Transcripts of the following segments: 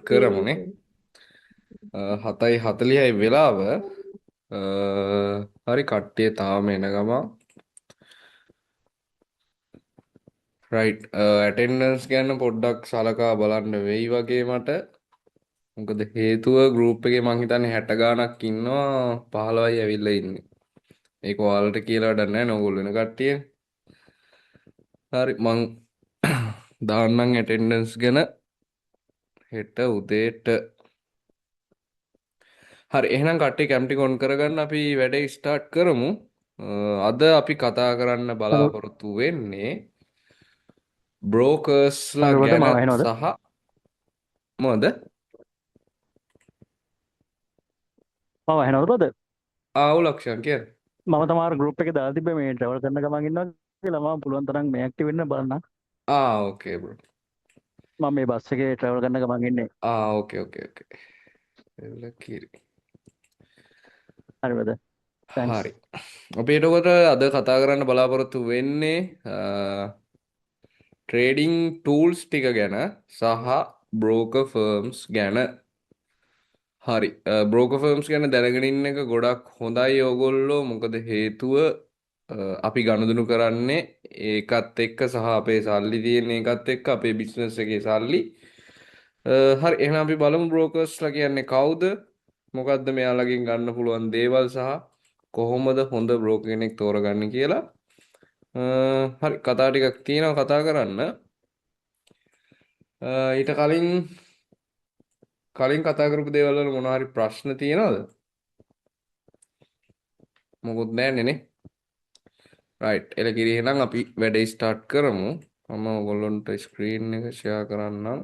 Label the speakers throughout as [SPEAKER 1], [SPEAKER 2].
[SPEAKER 1] කරමුනේ. 7:40යි වෙලාව. හරි කට්ටිය තාම එන ගමන්. රයිට් ඇටෙන්ඩන්ස් ගැන පොඩ්ඩක් සලකා බලන්න වෙයි වගේ මට. මොකද හේතුව ගෲප් එකේ මං හිතන්නේ 60 ගාණක් ඉන්නවා 15යි ඇවිල්ලා ඉන්නේ. ඒක ඔයාලට කියලා වැඩක් නැහැ නෝගොල්ලෝ වෙන කට්ටිය. හරි මං දාන්නම් ඇටෙන්ඩන්ස් ගැන හෙට උදේට. හරි එහෙනම් කට්ටිය කැම්ටි ඔන් කරගන්න අපි වැඩේ ස්ටාර්ට් කරමු. අද අපි කතා කරන්න බලාපොරොත්තු වෙන්නේ බ්‍රෝකර්ස්ලා
[SPEAKER 2] අනුරට
[SPEAKER 1] ගැන
[SPEAKER 2] මම ඇහෙනවද?
[SPEAKER 1] සහ මොකද?
[SPEAKER 2] මම ඇහෙනවද බද?
[SPEAKER 1] ලක්ෂණ කියන්නේ.
[SPEAKER 2] මම තමාර ගෲප් එකේ දාලා තිබ්බේ මේ ට්‍රැවල් කරන ගමන් ඉන්නවා කියලා. මම පුළුවන් තරම් මේ ඇක්ටිව් වෙන්න බලන්න.
[SPEAKER 1] ඕකේ බ්‍රෝ.
[SPEAKER 2] මම මේ බස් එකේ ට්‍රැවල් කරන ගමන් ඉන්නේ.
[SPEAKER 1] ඕකේ. එල කිරි.
[SPEAKER 2] හරි බද? තැන්ක්ස්.
[SPEAKER 1] හරි. අපි එතකොට අද කතා කරන්න බලාපොරොත්තු වෙන්නේ ට්‍රේඩිං ටූල්ස් ටික ගැන සහ බ්‍රෝකර් ෆර්ම්ස් ගැන. හරි බ්‍රෝකර් ෆර්ම්ස් ගැන දැනගෙන ඉන්න එක ගොඩක් හොඳයි ඕගොල්ලෝ. මොකද හේතුව අපි ගනුදෙනු කරන්නේ ඒකත් එක්ක සහ අපේ සල්ලි තියෙන ඒකත් එක්ක අපේ බිස්නස් එකේ සල්ලි. හරි එහෙනම් අපි බලමු බ්‍රෝකර්ස්ලා කියන්නේ කවුද? මොකද්ද මෙයාලගෙන් ගන්න පුළුවන් දේවල් සහ කොහොමද හොඳ බ්‍රෝකර් කෙනෙක් තෝරගන්නේ කියලා. හරි කතා ටිකක් තියෙනවා කතා කරන්න. ඊට කලින් කතා කරපු දේවල් වල මොනවා හරි ප්‍රශ්න තියෙනවද? මොකුත් නැන්නේ නේ. රයිට් එල කිරි එහෙනම් අපි වැඩේ ස්ටාර්ට් කරමු. මම ඔයගොල්ලන්ට ස්ක්‍රීන් එක ෂෙයා කරන්නම්.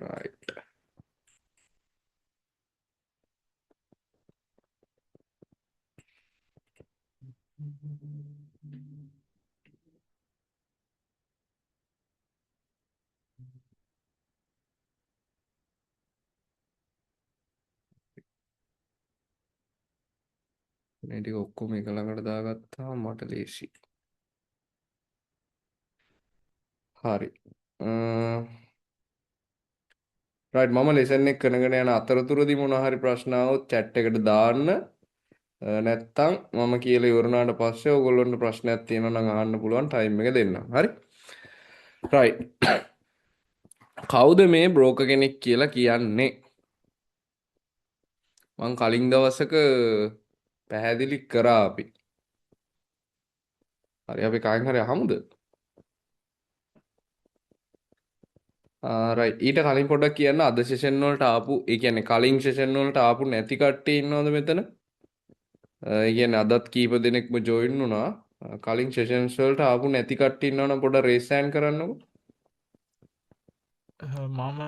[SPEAKER 1] රයිට් මේ ටික ඔක්කොම එක ළඟට දාගත්තාම මට ලේසි. හරි. රයිට් මම ලෙසන් එක කරගෙන යන අතරතුරදී මොනවා හරි ප්‍රශ්න ආවොත් chat එකට දාන්න. නැත්තම් මම කියලා ඉවරනාට පස්සේ ඔයගොල්ලන්ට ප්‍රශ්නයක් තියෙනවා නම් අහන්න පුළුවන් ටයිම් එක දෙන්නම්. හරි. රයිට්. කවුද මේ බ්‍රෝකර් කෙනෙක් කියලා කියන්නේ? මං කලින් දවසක පැහැදිලි කරා අපි. හරි අපි කාගෙන් හරි අහමුද? රයිට් ඊට කලින් පොඩ්ඩක් කියන්න අද සෙෂන් වලට ආපු ඒ කියන්නේ කලින් සෙෂන් වලට ආපු නැති කට්ටිය ඉන්නවද මෙතන? ඒ කියන්නේ අදත් කීප දෙනෙක්ම ජොයින් වුණා. කලින් සෙෂන්ස් වලට ආපු නැති කට්ටිය ඉන්නවනම් පොඩ්ඩක් රේස් හෑන්ඩ් කරන්නකෝ.
[SPEAKER 3] මම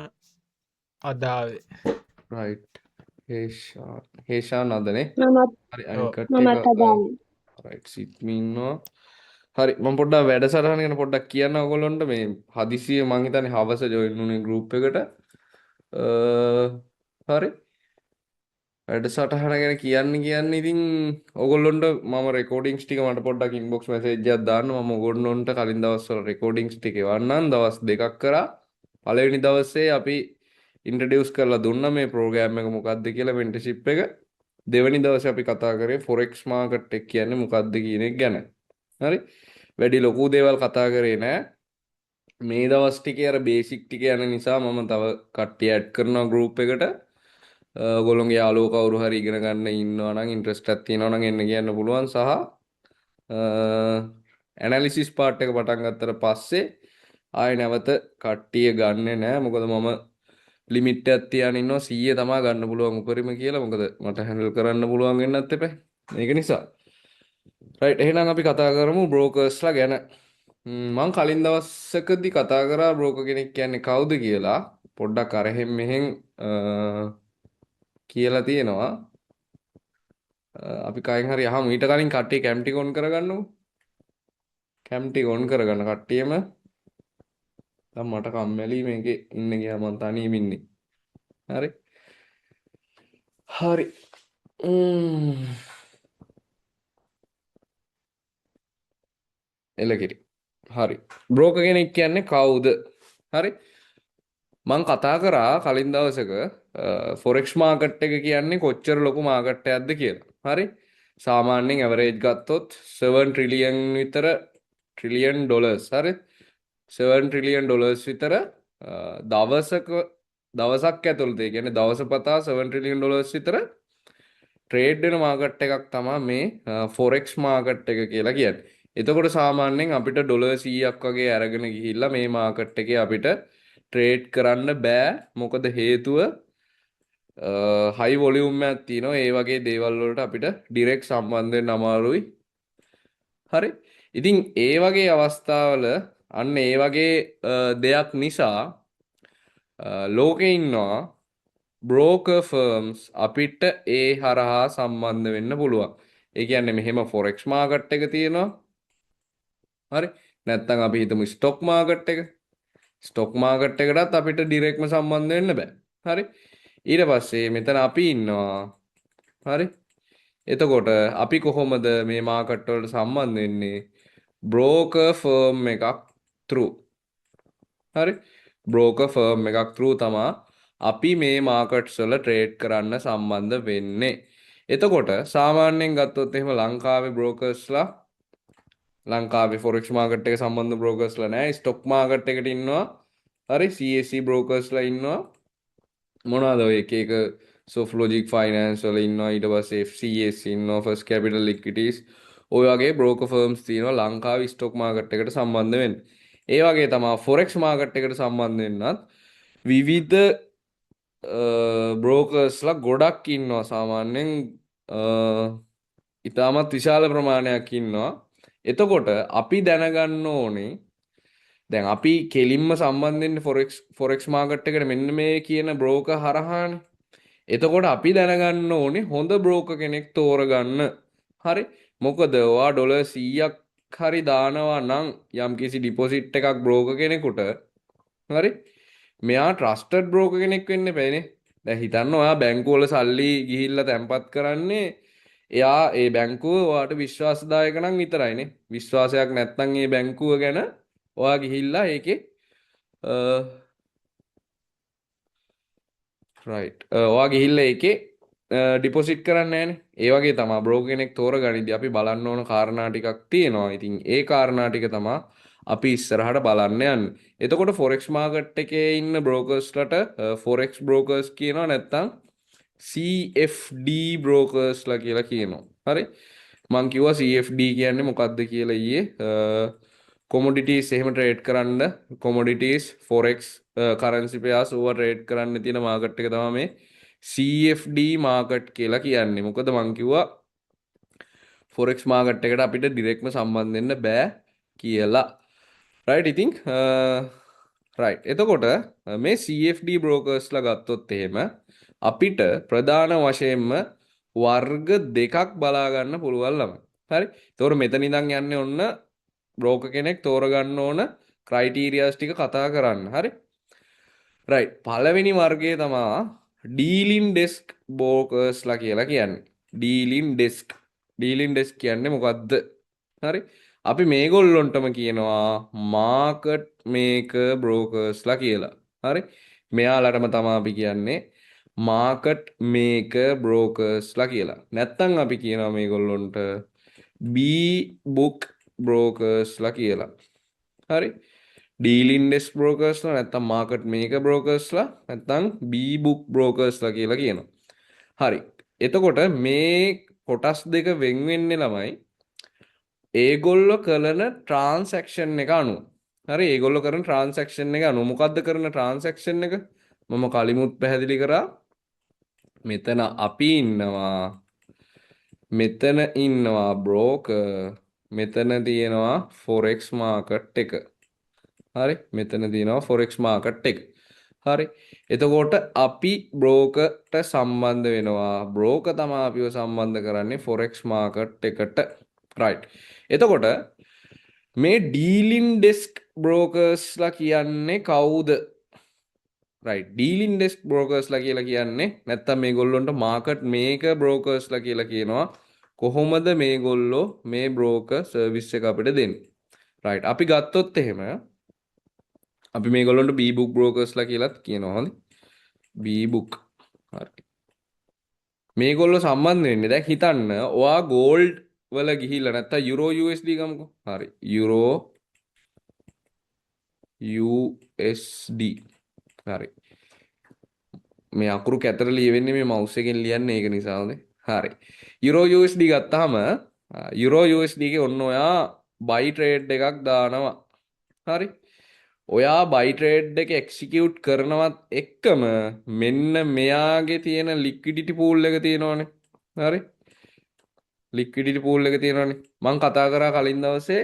[SPEAKER 3] අදාවේ
[SPEAKER 1] රයිට් හේෂාන් අදනේ.
[SPEAKER 4] මමත්
[SPEAKER 1] හරි
[SPEAKER 3] ඕ
[SPEAKER 1] අනිත් කට්ටිය
[SPEAKER 4] මමත් අදාළේ.
[SPEAKER 1] රයිට් සිත්මි ඉන්නවා. හරි මම පොඩ්ඩක් වැඩසටහන ගැන පොඩ්ඩක් කියන්න ඔයගොල්ලන්ට. මේ හදිසියෙ මං හිතන්නේ හවස ජොයින් වුණේ ගෲප් එකට. හරි වැඩසටහන ගැන කියන්න ඉතින් ඔයගොල්ලොන්ට මම රෙකෝඩින්ග්ස් ටික මට පොඩ්ඩක් ඉන්බොක්ස් මැසේජ් එකක් දාන්න. මම ඔයගොල්ලොන්ට කලින් දවස්වල රෙකෝඩින්ග්ස් ටික එවන්නම්. දවස් දෙකක් කරා. පළවෙනි දවසේ අපි ඉන්ට්‍රොඩියුස් කරලා දුන්නා මේ ප්‍රෝග්‍රෑම් එක මොකක්ද කියලා මෙන්ටර්ෂිප් එක. දෙවෙනි දවසේ අපි කතා කරේ ෆොරෙක්ස් මාකට් එක කියන්නේ මොකක්ද කියන එක ගැන. හරි වැඩි ලොකු දේවල් කතා කරේ නෑ. මේ දවස් ටිකේ අර බේසික් ටික යන නිසා මම තව කට්ටිය ඇඩ් කරනවා ගෲප් එකට. ඔයගොල්ලෝගේ යාළුවෝ කවුරු හරි ඉගෙන ගන්න ඉන්නවා නම් ඉන්ට්‍රස්ට් එකක් තියෙනවා නම් එන්න කියන්න පුළුවන්. සහ ඇනලිසිස් පාර්ට් එක පටන් ගත්තට පස්සේ ආයෙ නැවත කට්ටිය ගන්නෙ නෑ. මොකද මම ලිමිට් එකක් තියාගෙන ඉන්නවා 100 තමයි ගන්න පුළුවන් උපරිම කියලා. මොකද මට හැන්ඩල් කරන්න පුළුවන් වෙන්නත් එපා. ඒක නිසා. රයිට් එහෙනම් අපි කතා කරමු බ්‍රෝකර්ස්ලා ගැන. මං කලින් දවසකදී කතා කරා බ්‍රෝකර් කෙනෙක් කියන්නේ කවුද කියලා. පොඩ්ඩක් අරහෙන් මෙහෙන් කියලා තියෙනවා. අපි කයින් හරි අහමු. ඊට කලින් කට්ටිය කැම්ටි ඔන් කරගන්නකො. කැම්ටි ඔන් කරගන්න කට්ටියම. දැන් මට කම්මැලි මේකේ ඉන්න ගියා මං තනියම ඉන්නේ. හරි. හරි. එලකිරි. හරි. බ්‍රෝකර් කෙනෙක් කියන්නේ කවුද? හරි. මං කතා කරා කලින් දවසක ෆොරෙක්ස් මාකට් එක කියන්නේ කොච්චර ලොකු මාකට් එකක්ද කියලා. හරි. සාමාන්‍යයෙන් ඇවරේජ් ගත්තොත් 7 ට්‍රිලියන් විතර ට්‍රිලියන් ඩොලර්ස්. හරි. 7 ට්‍රිලියන් ඩොලර්ස් විතර දවසක් ඇතුළත ඒ කියන්නේ දවස පතා 7 ට්‍රිලියන් ඩොලර්ස් විතර ට්‍රේඩ් වෙන මාකට් එකක් තමයි මේ ෆොරෙක්ස් මාකට් එක කියලා කියන්නේ. එතකොට සාමාන්‍යයෙන් අපිට ඩොලර් 100ක් වගේ අරගෙන ගිහිල්ලා මේ මාකට් එකේ අපිට ට්‍රේඩ් කරන්න බෑ. මොකද හේතුව හයි වොලියුම් එකක් තියෙනවා. ඒ වගේ දේවල් වලට අපිට ඩිරෙක්ට් සම්බන්ධ වෙන්න අමාරුයි. හරි. ඉතින් ඒ වගේ අවස්ථාවල අන්න ඒ වගේ දෙයක් නිසා ලෝකේ ඉන්නවා බ්‍රෝකර් ෆර්ම්ස් අපිට ඒ හරහා සම්බන්ධ වෙන්න පුළුවන්. ඒ කියන්නේ මෙහෙම ෆොරෙක්ස් මාකට් එක තියෙනවා. හරි. නැත්නම් අපි හිතමු ස්ටොක් මාකට් එක. ස්ටොක් මාකට් එකටත් අපිට ඩිරෙක්ට්ම සම්බන්ධ වෙන්න බෑ. හරි. ඊට පස්සේ මෙතන අපි ඉන්නවා. හරි. එතකොට අපි කොහොමද මේ මාකට් වලට සම්බන්ධ වෙන්නේ? බ්‍රෝකර් ෆර්ම් එකක් through. හරි. බ්‍රෝකර් ෆර්ම් එකක් through තමයි අපි මේ මාකට්ස් වල ට්‍රේඩ් කරන්න සම්බන්ධ වෙන්නේ. එතකොට සාමාන්‍යයෙන් ගත්තොත් එහෙම ලංකාවේ බ්‍රෝකර්ස්ලා ලංකාවේ ෆොරෙක්ස් මාකට් එක සම්බන්ධ බ්‍රෝකර්ස්ලා නැහැ. ස්ටොක් මාකට් එකට ඉන්නවා. හරි. CSE බ්‍රෝකර්ස්ලා ඉන්නවා. මොනවාද ඔය එක එක SoftLogic Finance වල ඉන්නවා. ඊට පස්සේ FCS ඉන්නවා. First Capital Equities. ඔය වගේ බ්‍රෝකර් ෆර්ම්ස් තියෙනවා ලංකාවේ ස්ටොක් මාකට් එකට සම්බන්ධ වෙන්න. ඒ වගේ තමයි ෆොරෙක්ස් මාකට් එකට සම්බන්ධ වෙන්නත් විවිධ බ්‍රෝකර්ස්ලා ගොඩක් ඉන්නවා. සාමාන්‍යයෙන් ඉතාමත් විශාල ප්‍රමාණයක් ඉන්නවා. එතකොට අපි දැනගන්න ඕනේ දැන් අපි කෙලින්ම සම්බන්ධ වෙන්නේ ෆොරෙක්ස් මාකට් එකට මෙන්න මේ කියන බ්‍රෝකර් හරහානේ. එතකොට අපි දැනගන්න ඕනේ හොඳ බ්‍රෝකර් කෙනෙක් තෝරගන්න. හරි. මොකද ඔයා ඩොලර් 100ක් හරි දානවා නම් යම්කිසි ඩිපොසිට් එකක් බ්‍රෝකර් කෙනෙකුට හරි මෙයා ට්‍රස්ටඩ් බ්‍රෝකර් කෙනෙක් වෙන්න බෑනේ. දැන් හිතන්න ඔයා බැංකුවල සල්ලි ගිහිල්ලා තැන්පත් කරන්නේ එයා ඒ බැංකුව ඔයාට විශ්වාසදායක නම් විතරයිනේ. විශ්වාසයක් නැත්නම් ඒ බැංකුව ගැන ඔයා ගිහිල්ලා ඒකේ රයිට් ඔයා ගිහිල්ලා ඒකේ ඩිපොසිට් කරන්නේ නැහනේ. ඒ වගේ තමයි බ්‍රෝකර් කෙනෙක් තෝරගනිද්දී අපි බලන්න ඕන කාරණා ටිකක් තියෙනවා. ඉතින් ඒ කාරණා ටික තමයි අපි ඉස්සරහට බලන්න යන්නේ. එතකොට ෆොරෙක්ස් මාකට් එකේ ඉන්න බ්‍රෝකර්ස්ලට ෆොරෙක්ස් බ්‍රෝකර්ස් කියනවා නැත්නම් CFD බ්‍රෝකර්ස්ලා කියලා කියනවා. හරි. මං කිව්වා CFD කියන්නේ මොකක්ද කියලා ඊයේ. කොමොඩිටිස් එහෙම ට්‍රේඩ් කරන්න කොමොඩිටිස් ෆොරෙක්ස් කරන්සි පෙයාර්ස් ඕවා ට්‍රේඩ් කරන්න තියෙන මාකට් එක තමයි මේ CFD මාකට් කියලා කියන්නේ. මොකද මං කිව්වා ෆොරෙක්ස් මාකට් එකට අපිට ඩිරෙක්ට්ම සම්බන්ධ වෙන්න බෑ කියලා. රයිට්. ඉතින් රයිට්. එතකොට මේ CFD බ්‍රෝකර්ස්ලා ගත්තොත් එහෙම අපිට ප්‍රධාන වශයෙන්ම වර්ග දෙකක් බලා ගන්න පුළුවන් ළමයි. හරි. ඒතකොට මෙතන ඉඳන් යන්නේ ඔන්න බ්‍රෝකර් කෙනෙක් තෝරගන්න ඕන ක්‍රයිටීරියාස් ටික කතා කරන්න. හරි. රයිට්. පළවෙනි වර්ගය තමයි ඩීලින් ඩෙස්ක් බ්‍රෝකර්ස්ලා කියලා කියන්නේ. Dealing desk. ඩීලින් ඩෙස්ක් කියන්නේ මොකද්ද? හරි. අපි මේගොල්ලොන්ටම කියනවා මාකට් මේකර් බ්‍රෝකර්ස්ලා කියලා. හරි. මෙයාලටම තමයි අපි කියන්නේ මාකට් මේකර් බ්‍රෝකර්ස්ලා කියලා. නැත්තම් අපි කියනවා මේගොල්ලොන්ට B book brokers කියලා. හරි. ඩීලින් ඩෙස්ක් බ්‍රෝකර්ස්ලා නැත්නම් මාකට් මේකර් බ්‍රෝකර්ස්ලා නැත්නම් B book brokersලා කියලා කියනවා. හරි. එතකොට මේ කොටස් දෙක වෙන් වෙන්නේ ළමයි ඒගොල්ලෝ කරන ට්‍රාන්සැක්ෂන් එක අනුව. හරි. ඒගොල්ලෝ කරන ට්‍රාන්සැක්ෂන් එක අනුව මොකද්ද කරන ට්‍රාන්සැක්ෂන් එක? මම කලිමුත් පැහැදිලි කරා. මෙතන අපි ඉන්නවා. මෙතන ඉන්නවා බ්‍රෝකර්. මෙතන තියෙනවා ෆොරෙක්ස් මාකට් එක. හරි. මෙතන තියෙනවා ෆොරෙක්ස් මාකට් එක. හරි. එතකොට අපි බ්‍රෝකර්ට සම්බන්ධ වෙනවා. බ්‍රෝකර් තමයි අපිව සම්බන්ධ කරන්නේ ෆොරෙක්ස් මාකට් එකට. රයිට්. එතකොට මේ ඩීලින් ඩෙස්ක් බ්‍රෝකර්ස්ලා කියන්නේ කවුද? රයිට්. ඩීලින් ඩෙස්ක් බ්‍රෝකර්ස්ලා කියලා කියන්නේ නැත්තම් මේගොල්ලොන්ට මාකට් මේකර් බ්‍රෝකර්ස්ලා කියලා කියනවා. කොහොමද මේගොල්ලෝ මේ බ්‍රෝකර් සර්විස් එක අපිට දෙන්නේ? රයිට්. අපි ගත්තොත් එහෙම අපි මේගොල්ලන්ට B book brokers කියලාත් කියනවා හොඳ B book හරි මේගොල්ලෝ සම්බන්ධ වෙන්නේ දැන් හිතන්න ඔයා ගෝල්ඩ් වල ගිහිල්ලා නැත්තම් යුරෝ USD ගමුකෝ හරි යුරෝ USD හරි මේ අකුරු කැතර ලියවෙන්නේ මේ මවුස් එකෙන් ලියන්නේ ඒක නිසා හොඳේ හරි යුරෝ USD ගත්තාම යුරෝ USD එකේ ඔන්න ඔයා බයි ට්‍රේඩ් එකක් දානවා හරි ඔයා බයි ට්‍රේඩ් එක එක්සිකියුට් කරනවත් එක්කම මෙන්න මෙයාගේ තියෙන ලික්විඩිටි පූල් එක තියෙනවනේ හරි ලික්විඩිටි පූල් එක තියෙනවනේ මම කතා කරා කලින් දවසේ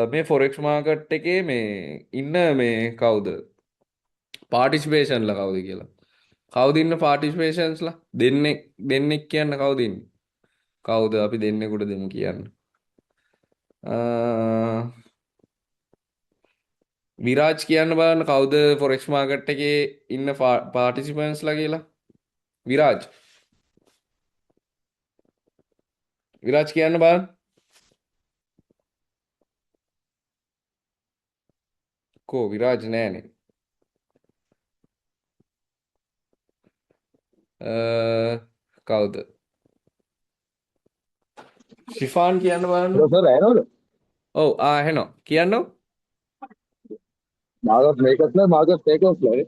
[SPEAKER 1] මේ ෆොරෙක්ස් මාකට් එකේ මේ ඉන්න මේ කවුද පාටිසිපේෂන්ලා කවුද කියලා කවුද ඉන්න පාටිසිපේෂන්ස්ලා දෙන්නෙක් කියන්න කවුද ඉන්නේ කවුද අපි දෙන්නෙකුට දෙමු කියන්න විරාජ් කියන්න බලන්න කවුද ෆොරෙක්ස් මාකට් එකේ ඉන්න පාටිසිපන්ස්ලා කියලා විරාජ් කියන්න බලන්න කෝ විරාජ් නෑනේ කවුද ශිෆාන් කියන්න බලන්න
[SPEAKER 4] සර් ඇනවද
[SPEAKER 1] ඔව් ඇහෙනවා කියන්නෝ
[SPEAKER 4] මාගට් මේකස්ලා මාගට් ටේකර්ස්ලා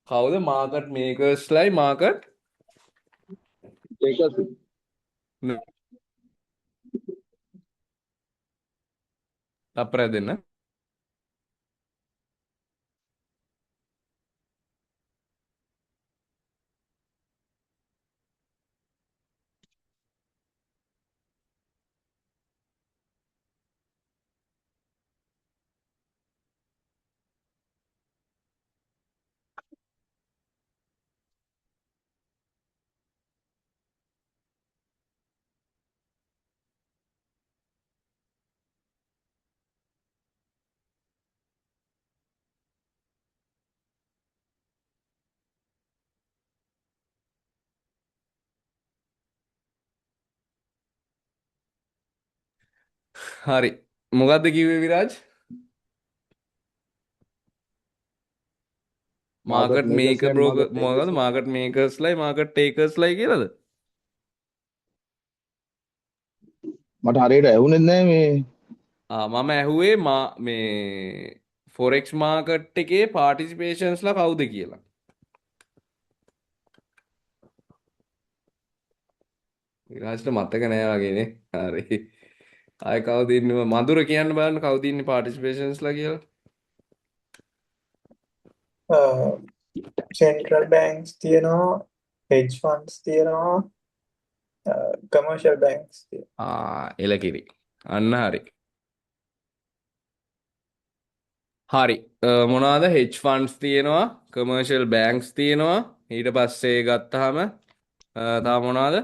[SPEAKER 1] කවුද මාකට් මේකර්ස්ලයි මාකට්
[SPEAKER 4] ටේකර්ස්
[SPEAKER 1] අපර දෙන්න හරි මොකද්ද කිව්වේ විරාජ් මාකට් මේකර් බ්‍රෝකර් මොකද්ද මාකට් මේකර්ස්ලයි මාකට් ටේකර්ස්ලයි කියලාද
[SPEAKER 4] මට හරියට ඇහුනේ නැහැ මේ
[SPEAKER 1] මම ඇහුවේ මේ ෆොරෙක්ස් මාකට් එකේ පාටිසිපේෂන්ස්ලා කවුද කියලා විරාජ්ට මතක නෑ වගේනේ හරි ආය කවුද ඉන්නේ මధుර කියන්න බලන්න කවුද ඉන්නේ පාටිසිපේෂන්ස්ලා කියලා
[SPEAKER 5] සෙන්ට්‍රල් බැංක්ස් තියෙනවා හෙජ් ෆන්ඩ්ස් තියෙනවා කමර්ෂල් බැංක්ස් තියෙනවා
[SPEAKER 1] එලකිරි අන්න හරි හරි මොනවාද හෙජ් ෆන්ඩ්ස් තියෙනවා කමර්ෂල් බැංක්ස් තියෙනවා ඊට පස්සේ ගත්තාම තව මොනවාද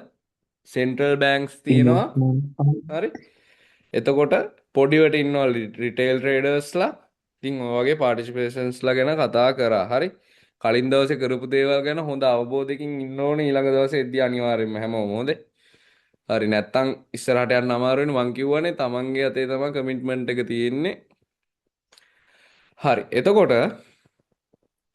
[SPEAKER 1] සෙන්ට්‍රල් බැංක්ස් තියෙනවා හරි එතකොට පොඩිවට ඉන්නවා රිටේල් ට්‍රේඩර්ස්ලා ඉතින් ඔය වගේ පාටිසිපේෂන්ස්ලා ගැන කතා කරා හරි කලින් දවසේ කරපු දේවල් ගැන හොඳ අවබෝධයකින් ඉන්න ඕනේ ඊළඟ දවසේ එද්දී අනිවාර්යයෙන්ම හැමෝම හොඳේ හරි නැත්තම් ඉස්සරහට යන්න අමාරු වෙන මං කියවනේ තමන්ගේ අතේ තමයි කමිට්මන්ට් එක තියෙන්නේ හරි එතකොට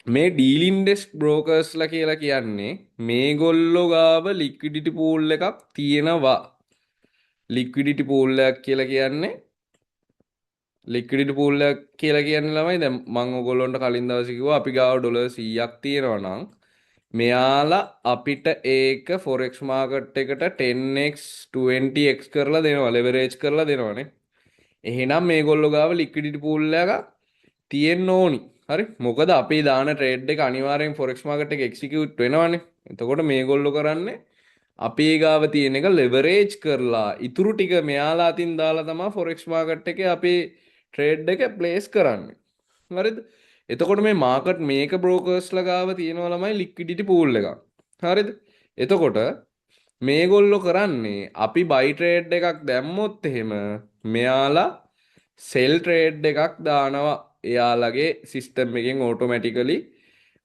[SPEAKER 1] මේ ඩීලින් ඩෙස්ක් බ්‍රෝකර්ස්ලා කියලා කියන්නේ මේගොල්ලෝ ගාව ලික්විඩිටි පූල් එකක් තියෙනවා ලික්විඩිටි පූල් එකක් කියලා කියන්නේ ලික්විඩිටි පූල් එකක් කියලා කියන්නේ ළමයි දැන් මම ඔයගොල්ලන්ට කලින් දවසේ කිව්වා අපි ගාව ඩොලර් 100ක් තියෙනවා නම් මෙයාලා අපිට ඒක ෆොරෙක්ස් මාකට් එකට 10x 20x කරලා දෙනවා ලෙවරේජ් කරලා දෙනවනේ එහෙනම් මේගොල්ලෝ ගාව ලික්විඩිටි පූල් එකක් තියෙන්න ඕනි හරි මොකද අපි දාන ට්‍රේඩ් එක අනිවාර්යෙන් ෆොරෙක්ස් මාකට් එක එක්සිකියුට් වෙනවනේ එතකොට මේගොල්ලෝ කරන්නේ අපේ ගාව තියෙන එක ලෙවරේජ් කරලා ඉතුරු ටික මෙයාලා අතින් දාලා තමයි ෆොරෙක්ස් මාකට් එකේ අපේ ට්‍රේඩ් එක ප්ලේස් කරන්නේ හරිද එතකොට මේ මාකට් මේක බ්‍රෝකර්ස්ලා ගාව තියෙනවා ළමයි ලික්විඩිටි පූල් එකක් හරිද එතකොට මේගොල්ලෝ කරන්නේ අපි බයි ට්‍රේඩ් එකක් දැම්මොත් එහෙම මෙයාලා සෙල් ට්‍රේඩ් එකක් දානවා එයාලගේ සිස්ටම් එකෙන් ඕටෝමැටිකලි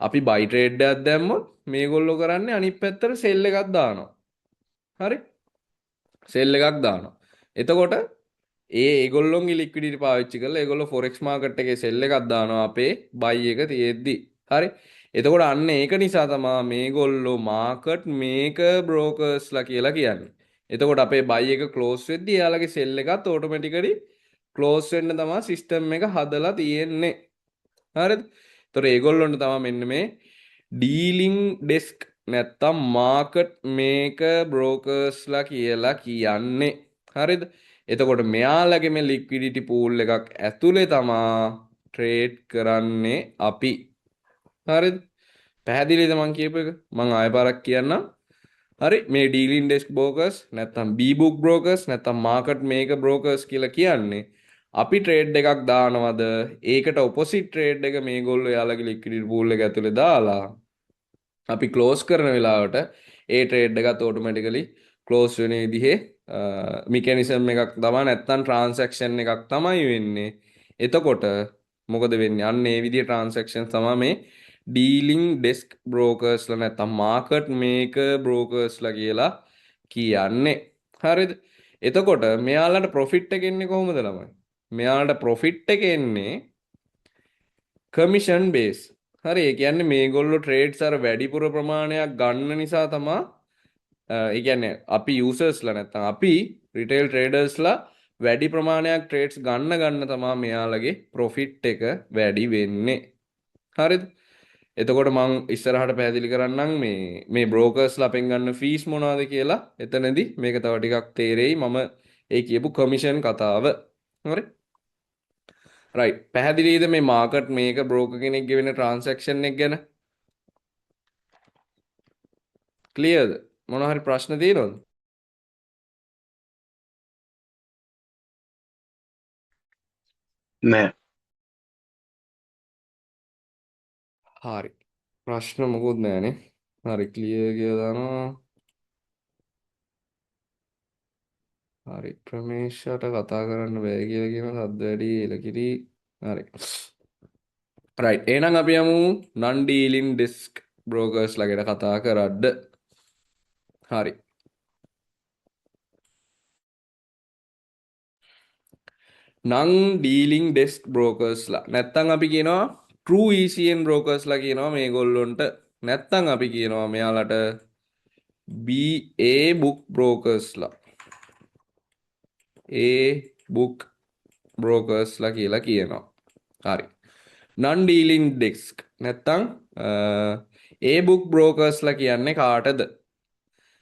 [SPEAKER 1] අපි බයි ට්‍රේඩ් එකක් දැම්මොත් මේගොල්ලෝ කරන්නේ අනිත් පැත්තට සෙල් එකක් දානවා හරි සෙල් එකක් දානවා එතකොට ඒගොල්ලොන්ගේ ලික්විඩිටි පාවිච්චි කරලා ඒගොල්ලෝ ෆොරෙක්ස් මාකට් එකේ සෙල් එකක් දානවා අපේ බයි එක තියෙද්දි. හරි. එතකොට අන්න ඒක නිසා තමයි මේගොල්ලෝ මාකට් මේකර් බ්‍රෝකර්ස්ලා කියලා කියන්නේ. එතකොට අපේ බයි එක ක්ලෝස් වෙද්දි එයාලගේ සෙල් එකත් ඔටෝමැටිකලි ක්ලෝස් වෙන්න තමයි සිස්ටම් එක හදලා තියෙන්නේ. හරිද? එතකොට ඒගොල්ලොන්ට තමයි මෙන්න මේ ඩීලිං ඩෙස්ක් නැත්තම් මාකට් මේකර් බ්‍රෝකර්ස්ලා කියලා කියන්නේ. හරිද? එතකොට මෙයාලගේ මේ ලික්විඩිටි පූල් එකක් ඇතුලේ තමා ට්‍රේඩ් කරන්නේ අපි. හරිද? පැහැදිලිද මං කියපු එක? මං ආයෙ පාරක් කියන්නම්. හරි මේ ඩීලින් ඩෙස්ක් බ්‍රෝකර්ස් නැත්තම් බී බුක් බ්‍රෝකර්ස් නැත්තම් මාකට් මේකර් බ්‍රෝකර්ස් කියලා කියන්නේ අපි ට්‍රේඩ් එකක් දානවද ඒකට ඔපොසිට් ට්‍රේඩ් එක මේගොල්ලෝ යාළගේ ලික්විඩිටි පූල් එක ඇතුලේ දාලා අපි ක්ලෝස් කරන වෙලාවට ඒ ට්‍රේඩ් එකත් ඔටෝමැටිකලි ක්ලෝස් වෙන විදිහේ මිකැනිසම් එකක් තමයි නැත්තම් ට්‍රාන්සැක්ෂන් එකක් තමයි වෙන්නේ. එතකොට මොකද වෙන්නේ? අන්න ඒ විදිහේ ට්‍රාන්සැක්ෂන් තමයි මේ ඩීලිං ඩෙස්ක් බ්‍රෝකර්ස්ලා නැත්තම් මාකට් මේකර් බ්‍රෝකර්ස්ලා කියලා කියන්නේ. හරිද? එතකොට මෙයාලට ප්‍රොෆිට් එක එන්නේ කොහොමද ළමයි? මෙයාලට ප්‍රොෆිට් එක එන්නේ කමිෂන් බේස්. හරි ඒ කියන්නේ මේගොල්ලෝ ට්‍රේඩ්ස් අර වැඩිපුර ප්‍රමාණයක් ගන්න නිසා තමයි ඒ කියන්නේ අපි යූසර්ස්ලා නැත්තම් අපි රිටේල් ට්‍රේඩර්ස්ලා වැඩි ප්‍රමාණයක් ට්‍රේඩ්ස් ගන්න තමයි මෙයාලගේ ප්‍රොෆිට් එක වැඩි වෙන්නේ. හරිද? එතකොට මං ඉස්සරහට පැහැදිලි කරන්නම් මේ බ්‍රෝකර්ස්ලා අපෙන් ගන්න ෆීස් මොනවද කියලා. එතනදී මේක තව ටිකක් තේරෙයි මම ඒ කියපු කමිෂන් කතාව. හරි? රයිට්. පැහැදිලිද මේ මාකට් මේක බ්‍රෝකර් කෙනෙක්ගේ වෙන ට්‍රාන්සැක්ෂන් එක ගැන? ක්ලියර්ද? මොනවා හරි ප්‍රශ්න තියෙනවද?
[SPEAKER 6] නෑ.
[SPEAKER 1] හරි. ප්‍රශ්න මොකුත් නැහැනේ. හරි ක්ලියර් කියලා දානවා. හරි ප්‍රමේශයට කතා කරන්න බෑ කියලා කියන සද්ද වැඩි එලකිරි. හරි. රයිට්. එහෙනම් අපි යමු non dealing desk brokers ලා ගැන කතා කරද්ද. හරි. non dealing desk brokers ලා නැත්තම් අපි කියනවා true ECN brokers ලා කියනවා මේගොල්ලොන්ට. නැත්තම් අපි කියනවා මෙයාලට BA book brokers ලා. A book brokers ලා කියලා කියනවා. හරි. non dealing desk නැත්තම් A book brokers ලා කියන්නේ කාටද?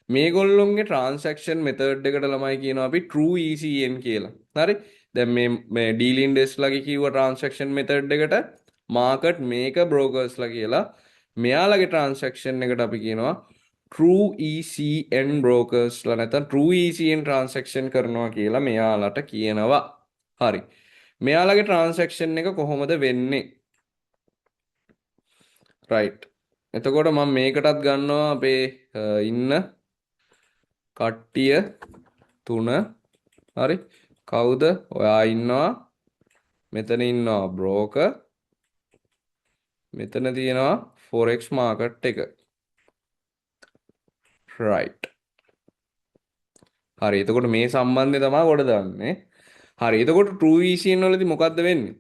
[SPEAKER 1] මේගොල්ලොන්ගේ transaction method එකට ළමයි කියනවා අපි true ECN කියලා. හරි? දැන් මේ dealing desk ලාගේ කිව්ව transaction method එකට market maker brokers ලා කියලා මෙයාලගේ transaction එකට අපි කියනවා true ECN brokers ලා නැත්නම් true ECN transaction කරනවා කියලා මෙයාලට කියනවා. හරි. මෙයාලගේ transaction එක කොහොමද වෙන්නේ? right. එතකොට මම මේකටත් ගන්නවා අපේ ඉන්න කට්ටිය 3. හරි. කවුද? ඔයා ඉන්නවා. මෙතන ඉන්නවා broker. මෙතන තියෙනවා forex market එක. right. හරි. එතකොට මේ සම්බන්ධය තමයි කොට දාන්නේ. හරි. එතකොට true ECN වලදී මොකද්ද වෙන්නේ?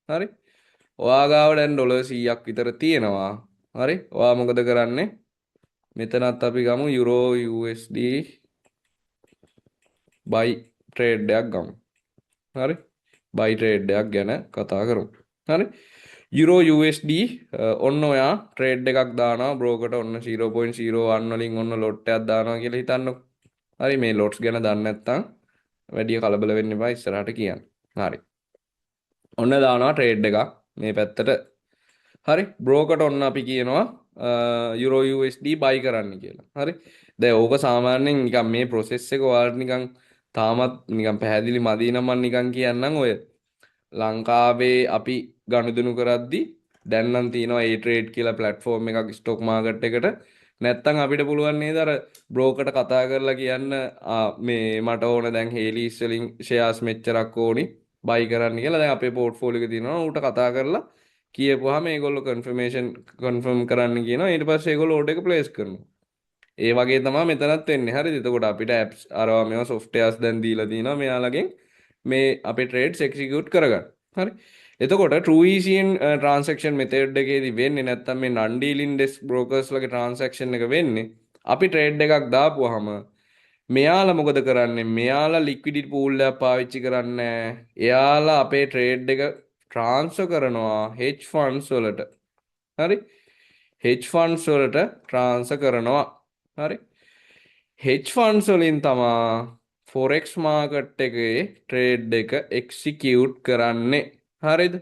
[SPEAKER 1] හරි. ඔයා ගාව දැන් ඩොලර් 100ක් විතර තියෙනවා. හරි. ඔයා මොකද කරන්නේ? මෙතනත් අපි ගමු euro USD buy trade එකක් ගමු. හරි. buy trade එකක් ගැන කතා කරමු. හරි. euro USD ඔන්න ඔයා trade එකක් දානවා broker ට ඔන්න 0.01 වලින් ඔන්න lot එකක් දානවා කියලා හිතන්නකො. හරි මේ lots ගැන දන්නේ නැත්නම් වැඩි කලබල වෙන්න එපා ඉස්සරහට කියන්න. හරි. ඔන්න දානවා trade එකක් මේ පැත්තට. හරි broker ට ඔන්න අපි කියනවා euro USD buy කරන්න කියලා. හරි. දැන් ඕක සාමාන්‍යයෙන් නිකන් මේ process එක ඔයාලට නිකන් තාමත් නිකන් පැහැදිලි මදි නම් මම නිකන් කියන්නම් ඔය ලංකාවේ අපි ගනුදෙනු කරද්දි දැන් නම් තියෙනවා ඒ ට්‍රේඩ් කියලා platform එකක් stock market එකට. නැත්තම් අපිට පුළුවන් නේද අර broker ට කතා කරලා කියන්න මේ මට ඕන දැන් Helios වලින් shares මෙච්චරක් ඕනි buy කරන්න කියලා. දැන් අපේ portfolio එක තියෙනවා ඌට කතා කරලා කියපුවාම ඒගොල්ලෝ confirm කරන්න කියනවා. ඊට පස්සේ ඒගොල්ලෝ order එක place කරනවා. ඒ වගේ තමයි මෙතනත් වෙන්නේ. හරිද? එතකොට අපිට apps අරවා මේවා softwares දැන් දීලා තිනවා මෙයාලගෙන් මේ අපේ ට්‍රේඩ්ස් එක්සිකියුට් කරගන්න. හරි. එතකොට True ECN transaction method එකේදී වෙන්නේ නැත්තම් මේ non dealing desk brokers වගේ transaction එක වෙන්නේ අපි ට්‍රේඩ් එකක් දාපුවාම මෙයාලා මොකද කරන්නේ? මෙයාලා liquidity pool එකක් පාවිච්චි කරන්නේ. එයාලා අපේ ට්‍රේඩ් එක transfer කරනවා hedge funds වලට. හරි. hedge funds වලට transfer කරනවා. හරි. hedge funds වලින් තමා forex market එකේ trade එක execute කරන්නේ. හරිද?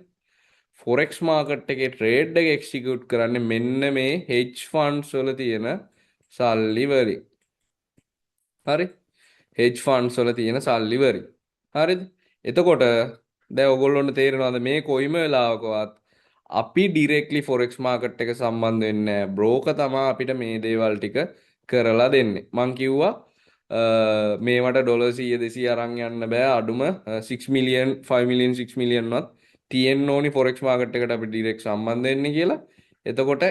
[SPEAKER 1] forex market එකේ trade එක execute කරන්නේ මෙන්න මේ hedge funds වල තියෙන සල්ලි වලින්. හරි? hedge funds වල තියෙන සල්ලි වලින්. හරිද? එතකොට දැන් ඔයගොල්ලොන්ට තේරෙනවද මේ කොයිම වෙලාවකවත් අපි directly forex market එක සම්බන්ධ වෙන්නේ නැහැ. broker තමයි අපිට මේ දේවල් ටික කරලා දෙන්නේ. මං කිව්වා මේවට ඩොලර් 100 200 අරන් යන්න බෑ. අඩුම 6 මිලියන් 5 මිලියන් 6 මිලියන් වත් තියෙන්න ඕනි forex market එකට අපි direct සම්බන්ධ වෙන්න කියලා. එතකොට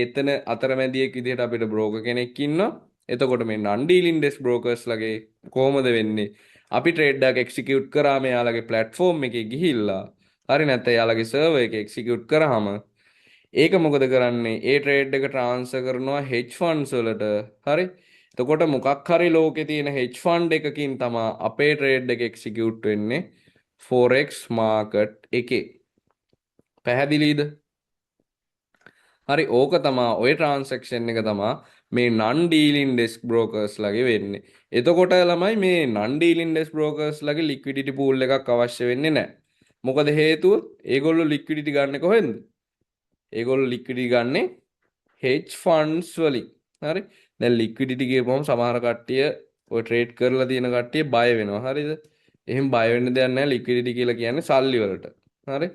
[SPEAKER 1] එතන අතරමැදියෙක් විදිහට අපිට broker කෙනෙක් ඉන්නවා. එතකොට මේ non dealing desk brokers ලගේ කොහොමද වෙන්නේ? අපි trade එකක් execute කරාම එයාලගේ platform එකේ ගිහිල්ලා හරි නැත්නම් එයාලගේ server එකේ execute කරාම ඒක මොකද කරන්නේ? ඒ trade එක transfer කරනවා hedge funds වලට. හරි? එතකොට මොකක් හරි ලෝකේ තියෙන hedge fund එකකින් තමයි අපේ trade එක execute වෙන්නේ forex market එකේ. පැහැදිලිද? හරි ඕක තමයි ওই transaction එක තමයි මේ non dealing desk brokers ලගේ වෙන්නේ. එතකොට ළමයි මේ non dealing desk brokers ලගේ liquidity pool එකක් අවශ්‍ය වෙන්නේ නැහැ. මොකද හේතුව? ඒගොල්ලෝ liquidity ගන්න කොහෙන්ද? ඒගොල්ලෝ liquidity ගන්නේ hedge funds වලින්. හරි? දැන් liquidity කියපුවම සමහර කට්ටිය ඔය trade කරලා තියෙන කට්ටිය බය වෙනවා. හරිද? එහෙම බය වෙන්න දෙයක් නැහැ. liquidity කියලා කියන්නේ සල්ලි වලට. හරි?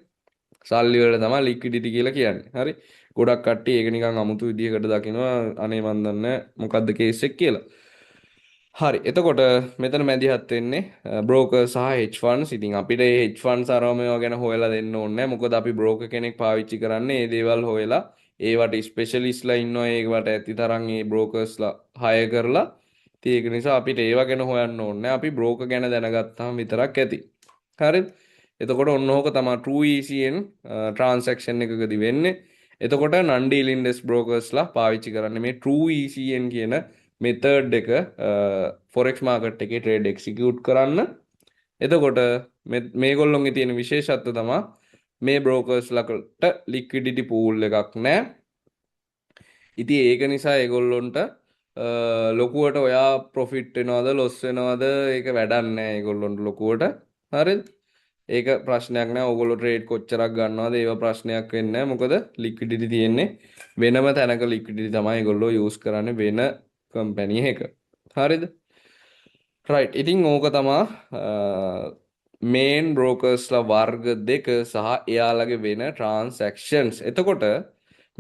[SPEAKER 1] සල්ලි වලට තමයි liquidity කියලා කියන්නේ. හරි? ගොඩක් කට්ටිය ඒක නිකන් අමුතු විදිහකට දකිනවා. අනේ මන් දන්නේ මොකද්ද කේස් එක කියලා. හරි. එතකොට මෙතන මැදිහත් වෙන්නේ broker සහ hedge funds. ඉතින් අපිට මේ hedge funds අරම ඒවා ගැන හොයලා දෙන්න ඕනේ නැහැ. මොකද අපි broker කෙනෙක් පාවිච්චි කරන්නේ මේ දේවල් හොයලා ඒවට ස්පෙෂලිස්ට්ලා ඉන්නවා. ඒවට ඇති තරම් මේ brokersලා hire කරලා. ඉතින් ඒක නිසා අපිට ඒවා ගැන හොයන්න ඕනේ නැහැ. අපි broker ගැන දැනගත්තාම විතරක් ඇති. හරිද? එතකොට ඔන්න ඕක තමයි True ECN transaction එකකදී වෙන්නේ. එතකොට non dealing desk brokersලා පාවිච්චි කරන්නේ මේ True ECN කියන method එක forex market එකේ trade execute කරන්න. එතකොට මේගොල්ලොන්ගේ තියෙන විශේෂත්වය තමයි මේ brokers ලකට liquidity pool එකක් නැහැ. ඉතින් ඒක නිසා ඒගොල්ලොන්ට ලොකුවට ඔයා profit වෙනවද loss වෙනවද ඒක වැඩක් නැහැ ඒගොල්ලොන්ට ලොකුවට. හරිද? ඒක ප්‍රශ්නයක් නෑ. ඕගොල්ලෝ ට්‍රේඩ් කොච්චරක් ගන්නවද ඒව ප්‍රශ්නයක් වෙන්නේ නෑ. මොකද ලික්විඩිටි තියෙන්නේ වෙනම තැනක ලික්විඩිටි තමයි ඒගොල්ලෝ යූස් කරන්නේ වෙන කම්පැනි එක. හරිද? රයිට්. ඉතින් ඕක තමයි මේන් බ්‍රෝකර්ස්ලා වර්ග දෙක සහ එයාලගේ වෙන ට්‍රාන්සැක්ෂන්ස්. එතකොට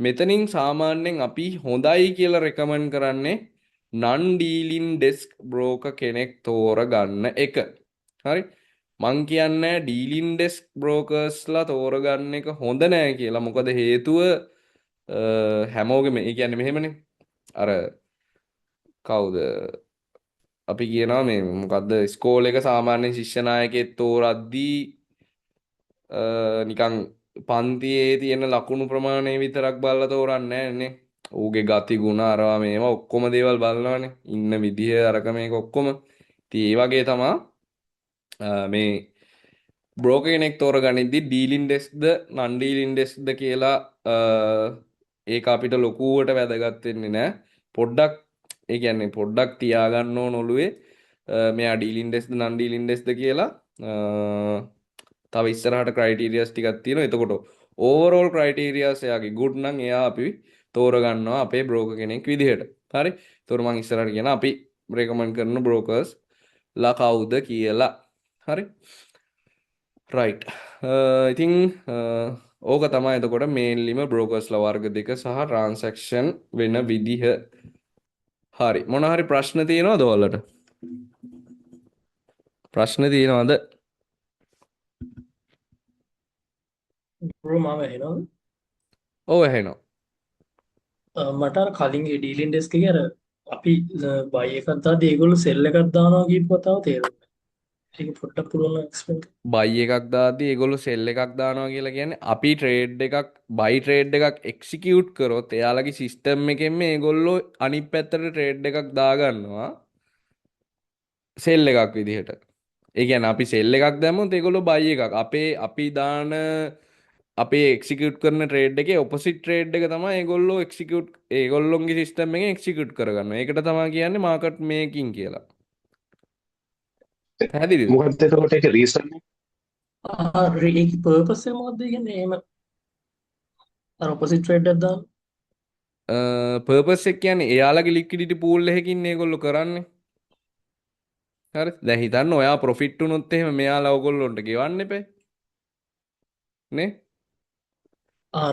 [SPEAKER 1] මෙතනින් සාමාන්‍යයෙන් අපි හොඳයි කියලා රෙකමන්ඩ් කරන්නේ non dealing desk broker කෙනෙක් තෝරගන්න එක. හරි? මං කියන්නේ ඩීලින් ඩෙස්ක් බ්‍රෝකර්ස්ලා තෝරගන්න එක හොඳ නෑ කියලා. මොකද හේතුව හැමෝගෙම ඒ කියන්නේ මෙහෙමනේ. අර කවුද අපි කියනවා මේ මොකද්ද ස්කෝල් එක සාමාන්‍ය ශිෂ්‍ය නායකයෙක් තෝරද්දී නිකන් පන්තියේ තියෙන ලකුණු ප්‍රමාණය විතරක් බලලා තෝරන්නේ නෑනේ. ඌගේ ගති ගුණ අරවා මේවා ඔක්කොම දේවල් බලනවානේ. ඉන්න විදිය අරක මේක ඔක්කොම. ඉතින් ඒ වගේ තමයි මේ බ්‍රෝකර් කෙනෙක් තෝරගනිද්දි ඩීලින් ඩෙස්ක්ද non dealing deskද කියලා ඒක අපිට ලොකුවට වැදගත් වෙන්නේ නැහැ. පොඩ්ඩක් ඒ කියන්නේ පොඩ්ඩක් තියාගන්න ඕන ඔළුවේ මෙයා ඩීලින් ඩෙස්ක්ද non dealing deskද කියලා තව ඉස්සරහට ක්‍රයිටීරියාස් ටිකක් තියෙනවා. එතකොට ඕවරෝල් ක්‍රයිටීරියාස් එයාගේ good නම් එයා අපි තෝරගන්නවා අපේ බ්‍රෝකර් කෙනෙක් විදිහට. හරි? ඒතකොට මම ඉස්සරහට කියන අපි රෙකමන්ඩ් කරන බ්‍රෝකර්ස් ලා කවුද කියලා. හරි? රයිට්. ඉතින් ඕක තමයි එතකොට මේන්ලිම බ්‍රෝකර්ස්ලා වර්ග දෙක සහ ට්‍රාන්සැක්ෂන් වෙන විදිහ. හරි. මොන හරි ප්‍රශ්න තියෙනවද ඔයාලට? ප්‍රශ්න තියෙනවද?
[SPEAKER 6] බ්‍රෝ මම ඇහෙනවද?
[SPEAKER 1] ඔව් ඇහෙනවා.
[SPEAKER 6] මට අර කලින් ඒ ඩීලින් ඩෙස්ක් එකේ අර අපි බයි එකක් දාද්දි ඒගොල්ලෝ සෙල් එකක් දානවා කියපු කතාව තේරුණා. ඒක පොඩ්ඩක් පුළුවන් නම් එක්ස්ප්ලেইন කරන්න.
[SPEAKER 1] බයි එකක් දාද්දී ඒගොල්ලෝ සෙල් එකක් දානවා කියලා කියන්නේ අපි ට්‍රේඩ් එකක් බයි ට්‍රේඩ් එකක් එක්සිකියුට් කරොත් එයාලගේ සිස්ටම් එකෙන්ම ඒගොල්ලෝ අනිත් පැත්තට ට්‍රේඩ් එකක් දාගන්නවා සෙල් එකක් විදිහට. ඒ කියන්නේ අපි සෙල් එකක් දැම්මොත් ඒගොල්ලෝ බයි එකක්. අපි දාන අපේ එක්සිකියුට් කරන ට්‍රේඩ් එකේ ඔපොසිට් ට්‍රේඩ් එක තමයි ඒගොල්ලෝ එක්සිකියුට් ඒගොල්ලොන්ගේ සිස්ටම් එකෙන් එක්සිකියුට් කරගන්නවා. ඒකට තමයි කියන්නේ මාකට් මේකින් කියලා. පැහැදිලිද?
[SPEAKER 4] මොකක්ද එතකොට ඒක රීසන්
[SPEAKER 6] ඒක පර්පස් එක මොකද්ද කියන්නේ? එහෙම අර ඔපොසිට් ට්‍රේඩ් එකක් දාන්න.
[SPEAKER 1] පර්පස් එක කියන්නේ එයාලගේ ලික්විඩිටි පූල් එකකින් ඒගොල්ලෝ කරන්නේ. හරි. දැන් හිතන්න ඔයා ප්‍රොෆිට් වුණොත් එහෙම මෙයාලා ඔයගොල්ලොන්ට ගෙවන්න එපේ. නේ?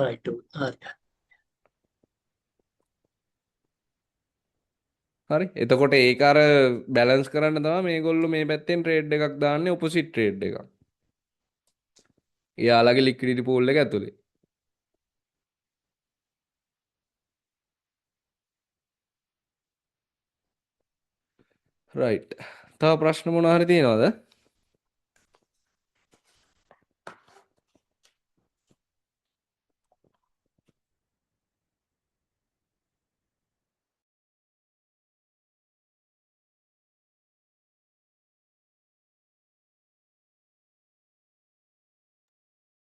[SPEAKER 6] රයිට්. හරි.
[SPEAKER 1] හරි. එතකොට ඒක අර බැලන්ස් කරන්න තමයි මේගොල්ලෝ මේ පැත්තෙන් ට්‍රේඩ් එකක් දාන්නේ ඔපොසිට් ට්‍රේඩ් එකක්. එයාලගේ ලික්විඩිටි පූල් එක ඇතුලේ. රයිට්. තව ප්‍රශ්න මොනවා හරි තියෙනවද?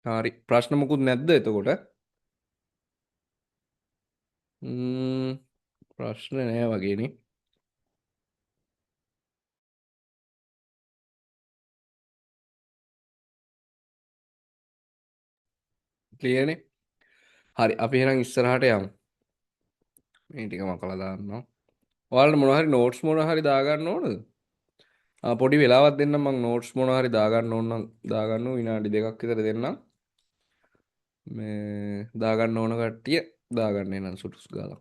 [SPEAKER 1] හරි. ප්‍රශ්න මොකුත් නැද්ද එතකොට? ප්‍රශ්න නෑ වගේනේ. ක්ලියර්නේ? හරි. අපි එහෙනම් ඉස්සරහට යමු. මේ ටික මකලා දාන්නම්. ඔයාලට මොනවා හරි නෝට්ස් මොනවා හරි දාගන්න ඕනද? පොඩි වෙලාවක් දෙන්නම් මම නෝට්ස් මොනවා හරි දාගන්න ඕන නම් දාගන්න විනාඩි 2ක් විතර දෙන්නම්. මේ දාගන්න ඕන කට්ටිය දාගන්න එනම් සුටුස් ගාලා.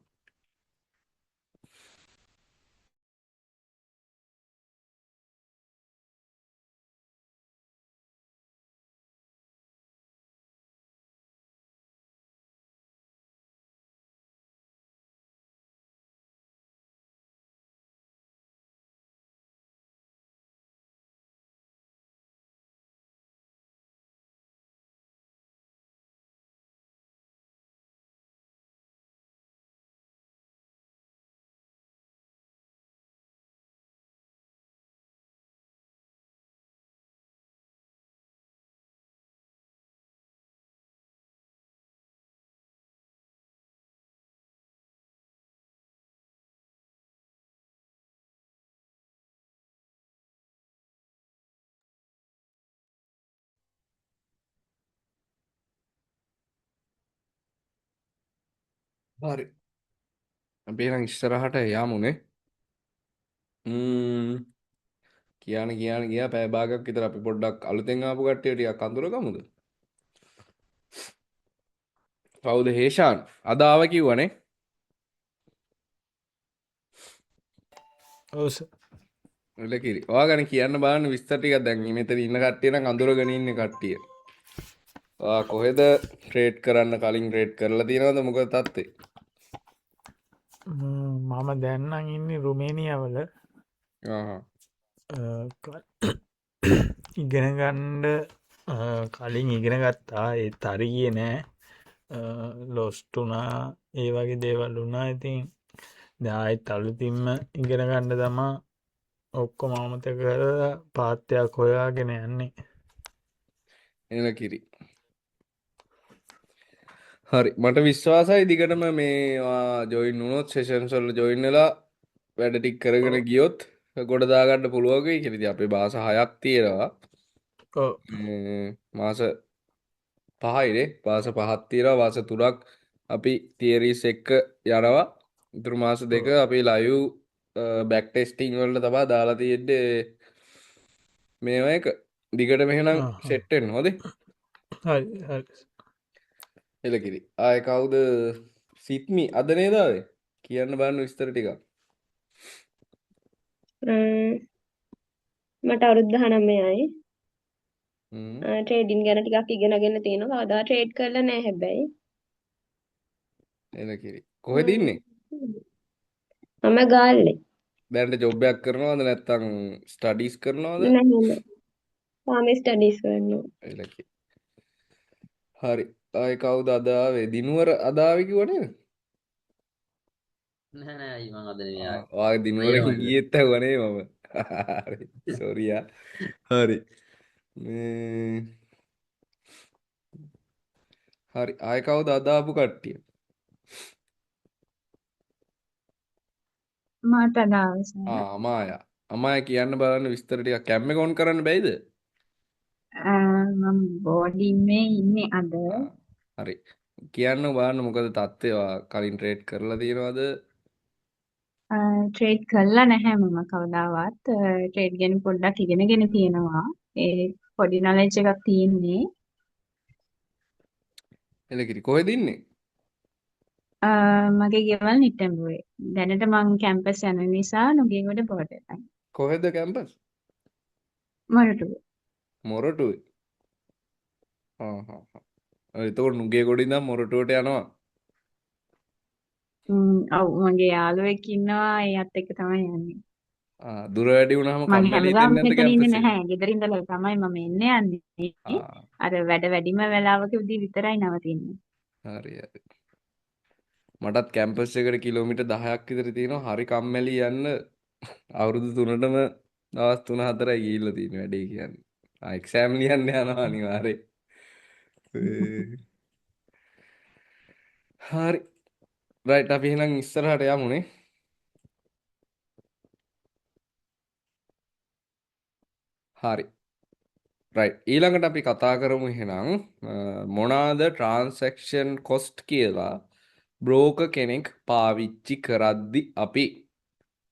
[SPEAKER 1] හරි. අපි එහෙනම් ඉස්සරහට යමුනේ. ගියා පැය භාගයක් විතර අපි පොඩ්ඩක් අලුතෙන් ආපු කට්ටිය ටිකක් අඳුරගමුද? කවුද හේෂාන්? අද ආව කිව්වනේ.
[SPEAKER 3] ඔව් සර්.
[SPEAKER 1] එලකිරි. ඔයා ගැන කියන්න බලන්න විස්තර ටිකක් දැන් මෙතන ඉන්න කට්ටිය නම් අඳුරගෙන ඉන්නේ කට්ටිය. ඔයා කොහෙද ට්‍රේඩ් කරන්න කලින් ට්‍රේඩ් කරලා තියෙනවද මොකද තත්ත්වේ?
[SPEAKER 3] මම දැන්නම් ඉන්නේ රුමේනියාවල
[SPEAKER 1] ආහා.
[SPEAKER 3] ඉගෙන ගන්න කලින් ඉගෙන ගත්තා ඒත් හරියේ නෑ ලොස්ට් වුණා ඒ වගේ දේවල් වුණා ඉතින් දැන් ආයෙත් අලුතින්ම ඉගෙන ගන්න තමා ඔක්කොම අමතක කරලා පාත්‍යක් හොයාගෙන යන්නේ.
[SPEAKER 1] එලකිරි. හරි මට විශ්වාසයි දිගටම මේවා ජොයින් වුණොත් සෙෂන්ස් වල ජොයින් වෙලා වැඩ ටික කරගෙන ගියොත් ගොඩ දාගන්න පුළුවන් වෙයි කියලා. ඉතින් අපේ භාෂා 6ක් තියෙනවා.
[SPEAKER 3] ඔව්.
[SPEAKER 1] මාස 5යිනේ. භාෂා 5ක් තියෙනවා. භාෂා 3ක් අපි තියරිස් එක්ක යනවා. ඉතුරු මාස 2 අපි ලයිව් බෑක් ටෙස්ටිං වලට තමයි දාලා තියෙන්නේ. මේව එක දිගටම එහෙනම් සෙට් වෙන්න හොඳේ.
[SPEAKER 3] හරි හරි.
[SPEAKER 1] එලකිරි. ආයේ කවුද? සිත්මි අද නේද ආවේ? කියන්න බලන්න විස්තර ටිකක්.
[SPEAKER 7] මට අවුරුදු 19යි.
[SPEAKER 1] හ්ම්.
[SPEAKER 7] ට්‍රේඩින් ගැන ටිකක් ඉගෙනගෙන තියෙනවා. කවදා ට්‍රේඩ් කරලා නැහැ හැබැයි.
[SPEAKER 1] එලකිරි. කොහෙද ඉන්නේ?
[SPEAKER 7] මම ගාල්ලේ.
[SPEAKER 1] දැනට ජොබ් එකක් කරනවද නැත්නම් ස්ටඩීස් කරනවද?
[SPEAKER 7] නැහැ තාම ස්ටඩීස් කරනවා.
[SPEAKER 1] එලකි. හරි. ආයේ කවුද අද ආවේ? දිනුවර අද ආවේ කිව්ව නේද?
[SPEAKER 8] නෑ නෑ අයියේ මං අද නෙමෙයි ආවේ.
[SPEAKER 1] ආයේ දිනුවර
[SPEAKER 8] අයියා මම
[SPEAKER 1] ගියෙත් ඇහුවා නේ මම. හරි. සෝරි ආ. හරි. මේ හරි. ආයේ කවුද අද ආපු කට්ටිය?
[SPEAKER 9] මට දවසන
[SPEAKER 1] අමායා. අමායා කියන්න බලන්න විස්තර ටිකක් කැම් එක ඔන් කරන්න බැයිද?
[SPEAKER 9] මම බෝඩිමේ ඉන්නේ අද
[SPEAKER 1] හරි. කියන්න බලන්න මොකද තත්ත්වය කලින් ට්‍රේඩ් කරලා තියෙනවද?
[SPEAKER 9] ට්‍රේඩ් කළා නැහැ මම කවදාවත් ට්‍රේඩ් ගැන පොඩ්ඩක් ඉගෙනගෙන තියෙනවා ඒ පොඩි නොලෙජ් එකක් තියෙන්නේ
[SPEAKER 1] එලකිරි කොහෙද ඉන්නේ?
[SPEAKER 9] මගේ ගෙවල් නිට්ටඹුවේ දැනට මං කැම්පස් යන නිසා නුගේගොඩ බෝඩර් ලයින්
[SPEAKER 1] කොහෙද කැම්පස්?
[SPEAKER 9] මොරටුවේ
[SPEAKER 1] මොරටුවේ. එතකොට නුගේගොඩ ඉඳන් මොරටුවට යනවා.
[SPEAKER 9] ඔව් මගේ යාළුවෙක් ඉන්නවා එයාත් එක්ක තමයි යන්නේ
[SPEAKER 1] දුර වැඩි වුණාම
[SPEAKER 9] මං
[SPEAKER 1] කම්මැලි
[SPEAKER 9] හැමදාම
[SPEAKER 1] හිතෙන්නේ නැද්ද
[SPEAKER 9] මෙතන ඉන්නේ
[SPEAKER 1] කැම්පස් එකේ?
[SPEAKER 9] නැහැ ගෙදර ඉඳලා තමයි මම එන්නේ යන්නේ
[SPEAKER 1] ආ
[SPEAKER 9] අර වැඩ වැඩිම වෙලාවකදී විතරයි නවතින්නේ
[SPEAKER 1] හරි හරි. මටත් කැම්පස් එකට කිලෝමීටර් 10ක් විතර තියෙනවා. හරි කම්මැලි යන්න. අවුරුදු 3ටම දවස් 3-4යි ගිහිල්ලා තියෙන වැඩේ කියන්නේ. එක්සෑම් ලියන්න යනවා අනිවාර්යෙන්. හරි. රයිට් අපි එහෙනම් ඉස්සරහට යමුනේ. හරි. රයිට්. ඊළඟට අපි කතා කරමු එහෙනම් මොනවාද ට්‍රාන්සැක්ෂන් කොස්ට් කියලා බ්‍රෝකර් කෙනෙක් පාවිච්චි කරද්දි අපි.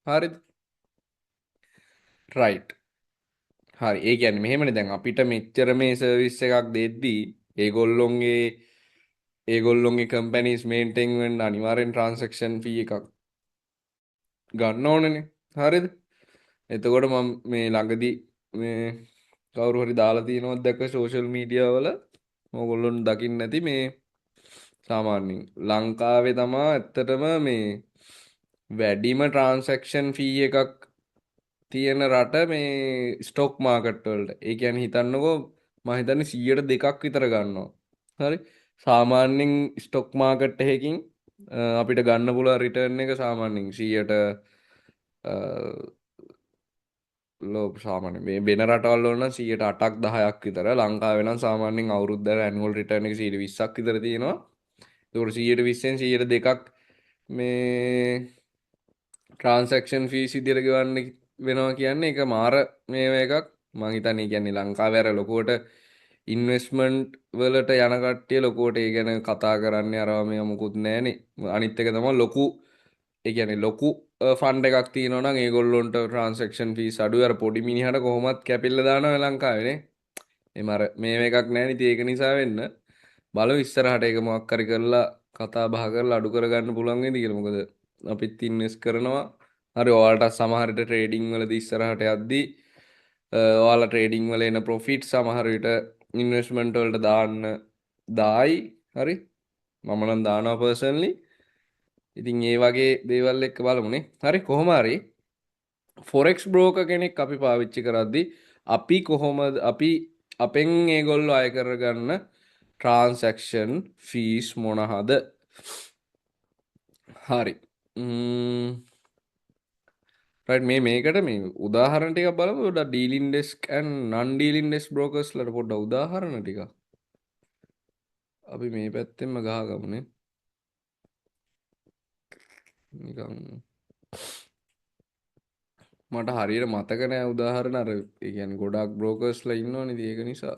[SPEAKER 1] හරිද? රයිට්. හරි. ඒ කියන්නේ මෙහෙමනේ දැන් අපිට මෙච්චර මේ සර්විස් එකක් දෙද්දී ඒගොල්ලොන්ගේ කම්පැනිස් මේන්ටේන් වෙන්න අනිවාර්යෙන් ට්‍රාන්සැක්ෂන් ෆී එකක් ගන්න ඕනනේ. හරිද? එතකොට මම මේ ළඟදී මේ කවුරු හරි දාලා තියෙනවද දැක්ක සෝෂල් මීඩියා වල ඕගොල්ලොන් දකින්න නැති මේ සාමාන්‍යයෙන් ලංකාවේ තමා ඇත්තටම මේ වැඩිම ට්‍රාන්සැක්ෂන් ෆී එකක් තියෙන රට මේ ස්ටොක් මාකට් වලට. ඒ කියන්නේ හිතන්නකෝ මම හිතන්නේ 100ට 2ක් විතර ගන්නවා. හරි. සාමාන්‍යයෙන් ස්ටොක් මාකට් එකකින් අපිට ගන්න පුළුවන් රිටර්න් එක සාමාන්‍යයෙන් 100ට සාමාන්‍ය මේ වෙන රටවල් වල නම් 108ක් 10ක් විතර. ලංකාවේ නම් සාමාන්‍යයෙන් අවුරුද්දට ඇනුවල් රිටර්න් එක 120ක් විතර තියෙනවා. ඒකට 120න් 100ට 2ක් මේ ට්‍රාන්සැක්ෂන් ෆීස් විදියට ගෙවන්න වෙනවා කියන්නේ ඒක මාර මේව එකක්. මං හිතන්නේ කියන්නේ ලංකාවේ අර ලොකුවට ඉන්වෙස්ට්මන්ට් වලට යන කට්ටිය ලොකුවට ඒ ගැන කතා කරන්නේ අරවා මේවා මොකුත් නැහනේ. අනිත් එක තමයි ලොකු ඒ කියන්නේ ලොකු ෆන්ඩ් එකක් තියෙනවා නම් ඒගොල්ලොන්ට ට්‍රාන්සැක්ෂන් ෆීස් අඩුයි. අර පොඩි මිනිහට කොහොමත් කැපිල්ල දානවා ලංකාවේ නේ. එහම අර මේව එකක් නැහැ නේ. ඒක නිසා වෙන්න බලමු ඉස්සරහට ඒක මොකක් හරි කරලා කතා බහ කරලා අඩු කරගන්න පුළුවන් වෙයිද කියලා. මොකද අපිත් ඉන්වෙස්ට් කරනවා. හරි ඔයාලට සමහර විට ට්‍රේඩින් වලදී ඉස්සරහට යද්දී ඔයාලා ට්‍රේඩින් වල එන ප්‍රොෆිට් සමහර විට ඉන්වෙස්ට්මන්ට් වලට දාන්න දායි. හරි. මම නම් දානවා පර්සනලි. ඉතින් ඒ වගේ දේවල් එක්ක බලමුනේ. හරි කොහොම හරි ෆොරෙක්ස් බ්‍රෝකර් කෙනෙක් අපි පාවිච්චි කරද්දී අපි කොහොමද අපි අපෙන් ඒගොල්ලෝ අය කරගන්න ට්‍රාන්සැක්ෂන් ෆීස් මොනවාද? හරි. රයිට් මේකට මේ උදාහරණ ටිකක් බලමු. පොඩ්ඩක් ඩීලින් ඩෙස්ක් ඇන්ඩ් නන් ඩීලින් ඩෙස්ක් බ්‍රෝකර්ස්ලාට පොඩ්ඩක් උදාහරණ ටිකක් අපි මේ පැත්තෙන්ම ගහගමුනේ. නිකන් මට හරියට මතක නෑ උදාහරණ අර ඒ කියන්නේ ගොඩාක් බ්‍රෝකර්ස්ලා ඉන්නවනේ ඉතින් ඒක නිසා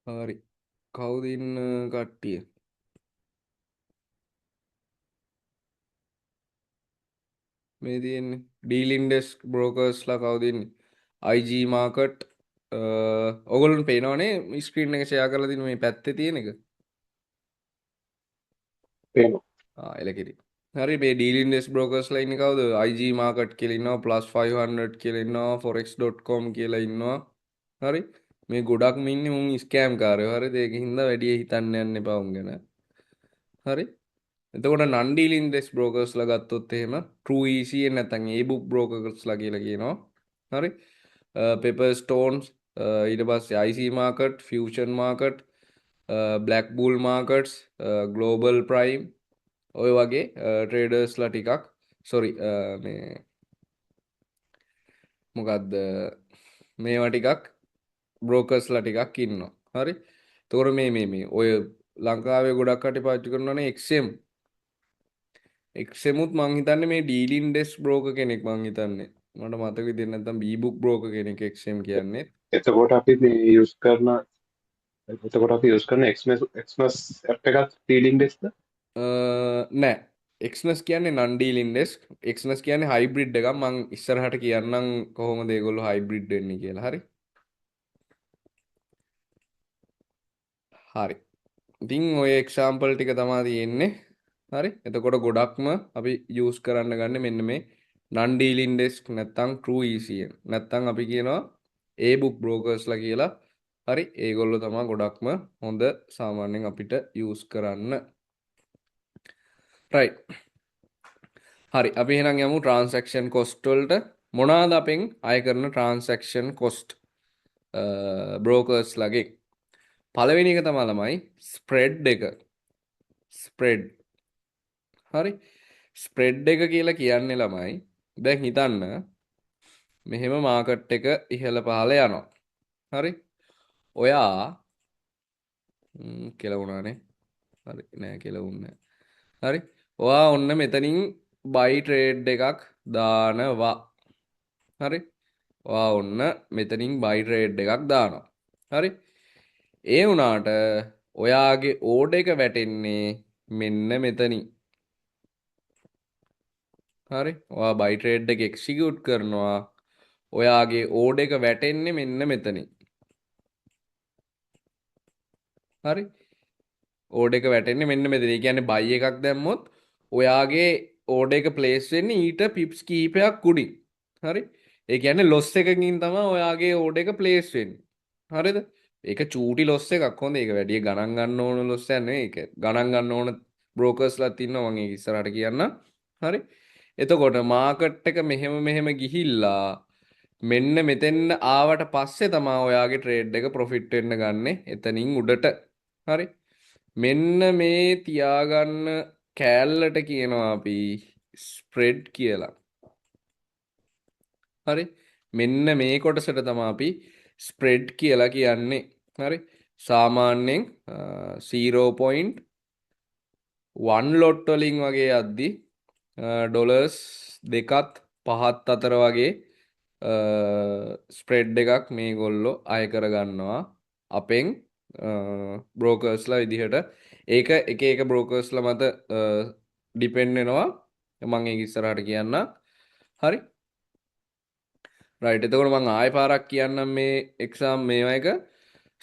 [SPEAKER 1] හරි කවුද ඉන්න කට්ටිය මේ තියෙන්නේ ඩීලින් ඩෙස්ක් බ්‍රෝකර්ස්ලා කවුද ඉන්නේ IG මාකට් ඔයගොල්ලන්ට පේනවනේ ස්ක්‍රීන් එක ෂෙයා කරලා තියෙන මේ පැත්තේ තියෙන එක
[SPEAKER 4] පේනවා.
[SPEAKER 1] එලකිරි හරි මේ ඩීලින් ඩෙස්ක් බ්‍රෝකර්ස්ලා ඉන්නේ කවුද? IG මාකට් කියලා ඉන්නවා, +500 කියලා ඉන්නවා, forex.com කියලා ඉන්නවා. හරි මේ ගොඩක්ම ඉන්නේ උන් ස්කෑම් කාරයෝ. හරිද? ඒකින් හින්දා වැඩි හිතන්න යන්න එපා උන් ගැන. හරි එතකොට non dealing desk brokersලා ගත්තොත් එහෙම True ECN නැත්නම් e-book brokersලා කියලා කියනවා. හරි Pepper Stones ඊට පස්සේ IC market, Fusion market, Black Bull markets, Global Prime ඔය වගේ traders ලා ටිකක් sorry මේ මොකද්ද මේවා ටිකක් brokers ලා ටිකක් ඉන්නවා. හරි එතකොට මේ ඔය ලංකාවේ ගොඩක් කටි පාවිච්චි කරනවානේ එක්සෙමුත් මං හිතන්නේ මේ ඩීලින් ඩෙස්ක් බ්‍රෝකර් කෙනෙක් මං හිතන්නේ. මට මතක විදිහට නැත්නම් බී-බුක් බ්‍රෝකර් කෙනෙක් එක්සෙම් කියන්නේ.
[SPEAKER 8] එතකොට අපි යූස් කරන එක්ස්මස් ඇප් එකත් ඩීලින් ඩෙස්ක්ද?
[SPEAKER 1] නෑ. එක්ස්නස් කියන්නේ non dealing desk. එක්ස්නස් කියන්නේ හයිබ්‍රිඩ් එකක්. මං ඉස්සරහට කියන්නම් කොහොමද ඒගොල්ලෝ හයිබ්‍රිඩ් වෙන්නේ කියලා. හරි. හරි. ඉතින් ඔය එක්සැම්පල් ටික තමයි තියෙන්නේ. හරි එතකොට ගොඩක්ම අපි යූස් කරන්න ගන්න මෙන්න මේ non dealing desk නැත්තම් True ECN නැත්තම් අපි කියනවා e-book brokersලා කියලා. හරි ඒගොල්ලෝ තමයි ගොඩක්ම හොඳ සාමාන්‍යයෙන් අපිට යූස් කරන්න. right හරි අපි එහෙනම් යමු transaction cost වලට. මොනවාද අපෙන් අය කරන transaction cost brokers ලගේ. පළවෙනි එක තමයි ළමයි spread එක. spread හරි ස්ප්‍රෙඩ් එක කියලා කියන්නේ ළමයි දැන් හිතන්න මෙහෙම මාකට් එක ඉහළ පහළ යනවා. හරි ඔයා කෙලවුණානේ. හරි නෑ කෙලවුන්නේ. හරි ඔයා ඔන්න මෙතනින් බයි ට්‍රේඩ් එකක් දානවා. හරි ඔයා ඔන්න මෙතනින් බයි ට්‍රේඩ් එකක් දානවා. හරි ඒ වුණාට ඔයාගේ ඕඩර් එක වැටෙන්නේ මෙන්න මෙතනින්. හරි ඔයා බයි ට්‍රේඩ් එක එක්සිකියුට් කරනවා. ඔයාගේ ඕඩර් එක වැටෙන්නේ මෙන්න මෙතනින්. හරි ඕඩර් එක වැටෙන්නේ මෙන්න මෙතන. ඒ කියන්නේ බයි එකක් දැම්මොත් ඔයාගේ ඕඩර් එක ප්ලේස් වෙන්නේ ඊට පිප්ස් කීපයක් උඩින්. හරි ඒ කියන්නේ ලොස් එකකින් තමයි ඔයාගේ ඕඩර් එක ප්ලේස් වෙන්නේ. හරිද? ඒක චූටි ලොස් එකක්. හොඳ ඒක වැඩි ගණන් ගන්න ඕන ලොස් එකක් නෙවෙයි. ඒක ගණන් ගන්න ඕන බ්‍රෝකර්ස්ලාත් ඉන්නවා මම ඒක ඉස්සරහට කියන්නම්. හරි එතකොට මාකට් එක මෙහෙම ගිහිල්ලා මෙන්න මෙතෙන් ආවට පස්සේ තමයි ඔයාගේ ට්‍රේඩ් එක ප්‍රොෆිට් වෙන්න ගන්නෙ එතනින් උඩට. හරි මෙන්න මේ තියාගන්න කෑල්ලට කියනවා අපි ස්ප්‍රෙඩ් කියලා. හරි මෙන්න මේ කොටසට තමයි අපි ස්ප්‍රෙඩ් කියලා කියන්නේ. හරි සාමාන්‍යයෙන් 0.1 ලොට් වලින් වගේ යද්දි ඩොලර්ස් 2.5 අතර වගේ ස්ප්‍රෙඩ් එකක් මේගොල්ලෝ අය කරගන්නවා අපෙන් බ්‍රෝකර්ස්ලා විදිහට. ඒක එක බ්‍රෝකර්ස්ලා මත ඩිපෙන්ඩ් වෙනවා. මම ඒක ඉස්සරහට කියන්නම්. හරි රයිට් එතකොට මම ආයෙ පාරක් කියන්නම් මේ එක්සාම් මේවා එක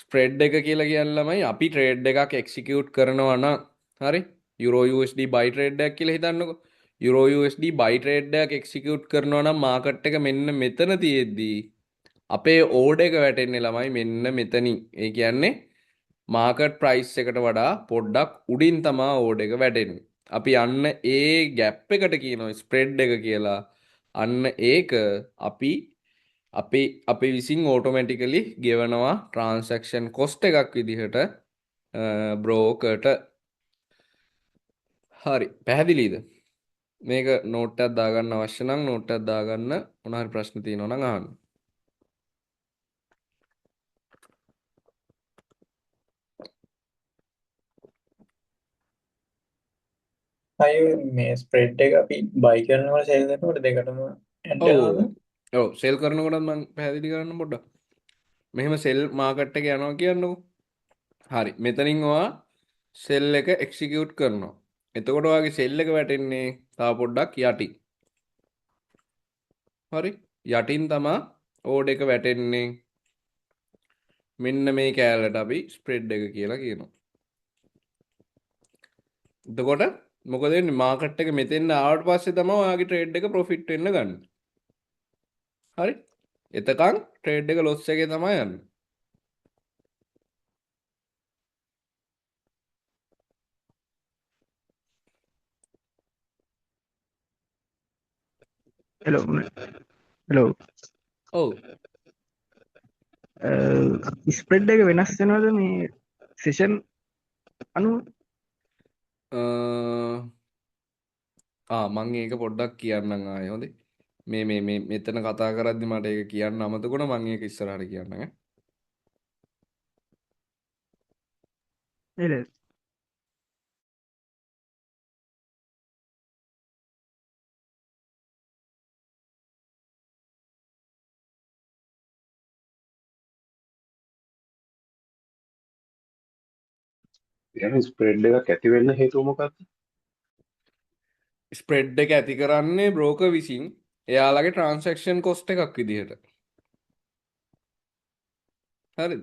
[SPEAKER 1] ස්ප්‍රෙඩ් එක කියලා කියන්නේ ළමයි අපි ට්‍රේඩ් එකක් එක්සිකියුට් කරනවා නම් හරි යුරෝ USD බයි ට්‍රේඩ් එකක් කියලා හිතන්නකෝ. යුරෝ USD බයි ට්‍රේඩ් එකක් එක්සිකියුට් කරනවා නම් මාකට් එක මෙන්න මෙතන තියෙද්දී අපේ ඕඩර් එක වැටෙන්නේ ළමයි මෙන්න මෙතනින්. ඒ කියන්නේ මාකට් ප්‍රයිස් එකට වඩා පොඩ්ඩක් උඩින් තමයි ඕඩර් එක වැටෙන්නේ. අපි අන්න ඒ ગેප් එකට කියනවා ස්ප්‍රෙඩ් එක කියලා. අන්න ඒක අපි විසින් ඕටෝමැටිකලි ගෙවනවා ට්‍රාන්සැක්ෂන් කොස්ට් එකක් විදිහට බ්‍රෝකර්ට. හරි පැහැදිලිද? මේක නෝට් එකක් දාගන්න අවශ්‍ය නම් නෝට් එකක් දාගන්න. මොනවා හරි ප්‍රශ්න තියෙනවා නම් අහන්න.
[SPEAKER 5] අය මේ ස්ප්‍රෙඩ් එක අපි බයි කරනකොට සෙල් කරනකොට දෙකටම ඇඩ් වෙනවද?
[SPEAKER 1] ඔව් සෙල් කරනකොට මම පැහැදිලි කරන්න පොඩ්ඩක්. මෙහෙම සෙල් මාකට් එක යනවා කියන්නකෝ. හරි මෙතනින් ඔයා සෙල් එක එක්සිකියුට් කරනවා. එතකොට ඔයාගේ සෙල් එක වැටෙන්නේ තව පොඩ්ඩක් යටින්. හරි යටින් තමයි ඕඩර් එක වැටෙන්නේ. මෙන්න මේ කෑල්ලට අපි ස්ප්‍රෙඩ් එක කියලා කියනවා. එතකොට මොකද වෙන්නේ මාකට් එක මෙතෙන් ආවට පස්සේ තමයි ඔයාගේ ට්‍රේඩ් එක ප්‍රොෆිට් වෙන්න ගන්න. හරි? එතකන් ට්‍රේඩ් එක ලොස් එකේ තමයි යන්නේ.
[SPEAKER 2] හෙලෝ හෙලෝ
[SPEAKER 1] ඔව්.
[SPEAKER 2] ස්ප්‍රෙඩ් එක වෙනස් වෙනවද මේ සෙෂන් අනුව?
[SPEAKER 1] මං ඒක පොඩ්ඩක් කියන්නම් ආයේ හොඳේ. මේ මෙතන කතා කරද්දි මට ඒක කියන්න අමතක වුණා. මං ඒක ඉස්සරහට කියන්නම් ඈ.
[SPEAKER 2] එල
[SPEAKER 8] يعني ස්ප්‍රෙඩ් එකක් ඇති වෙන්න හේතුව මොකක්ද?
[SPEAKER 1] ස්ප්‍රෙඩ් එක ඇති කරන්නේ බ්‍රෝකර් විසින් එයාලගේ ට්‍රාන්සැක්ෂන් කොස්ට් එකක් විදිහට. හරිද?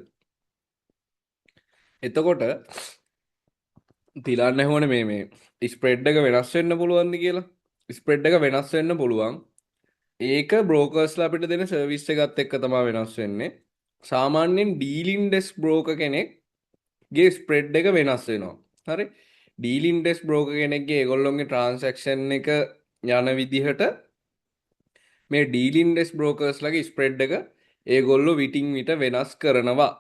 [SPEAKER 1] එතකොට තිලන්න ඇහුවනේ මේ ස්ප්‍රෙඩ් එක වෙනස් වෙන්න පුළුවන්ද කියලා. ස්ප්‍රෙඩ් එක වෙනස් වෙන්න පුළුවන්. ඒක බ්‍රෝකර්ස්ලා අපිට දෙන සර්විස් එකත් එක්ක තමයි වෙනස් වෙන්නේ. සාමාන්‍යයෙන් ඩීලින් ඩෙස්ක් බ්‍රෝකර් කෙනෙක්ගේ ස්ප්‍රෙඩ් එක වෙනස් වෙනවා. හරි? ඩීලින් ඩෙස්ක් බ්‍රෝකර් කෙනෙක්ගේ ඒගොල්ලොන්ගේ ට්‍රාන්සැක්ෂන් එක යන විදිහට මේ ඩීලින් ඩෙස්ක් බ්‍රෝකර්ස්ලාගේ ස්ප්‍රෙඩ් එක ඒගොල්ලෝ විටින් විට වෙනස් කරනවා.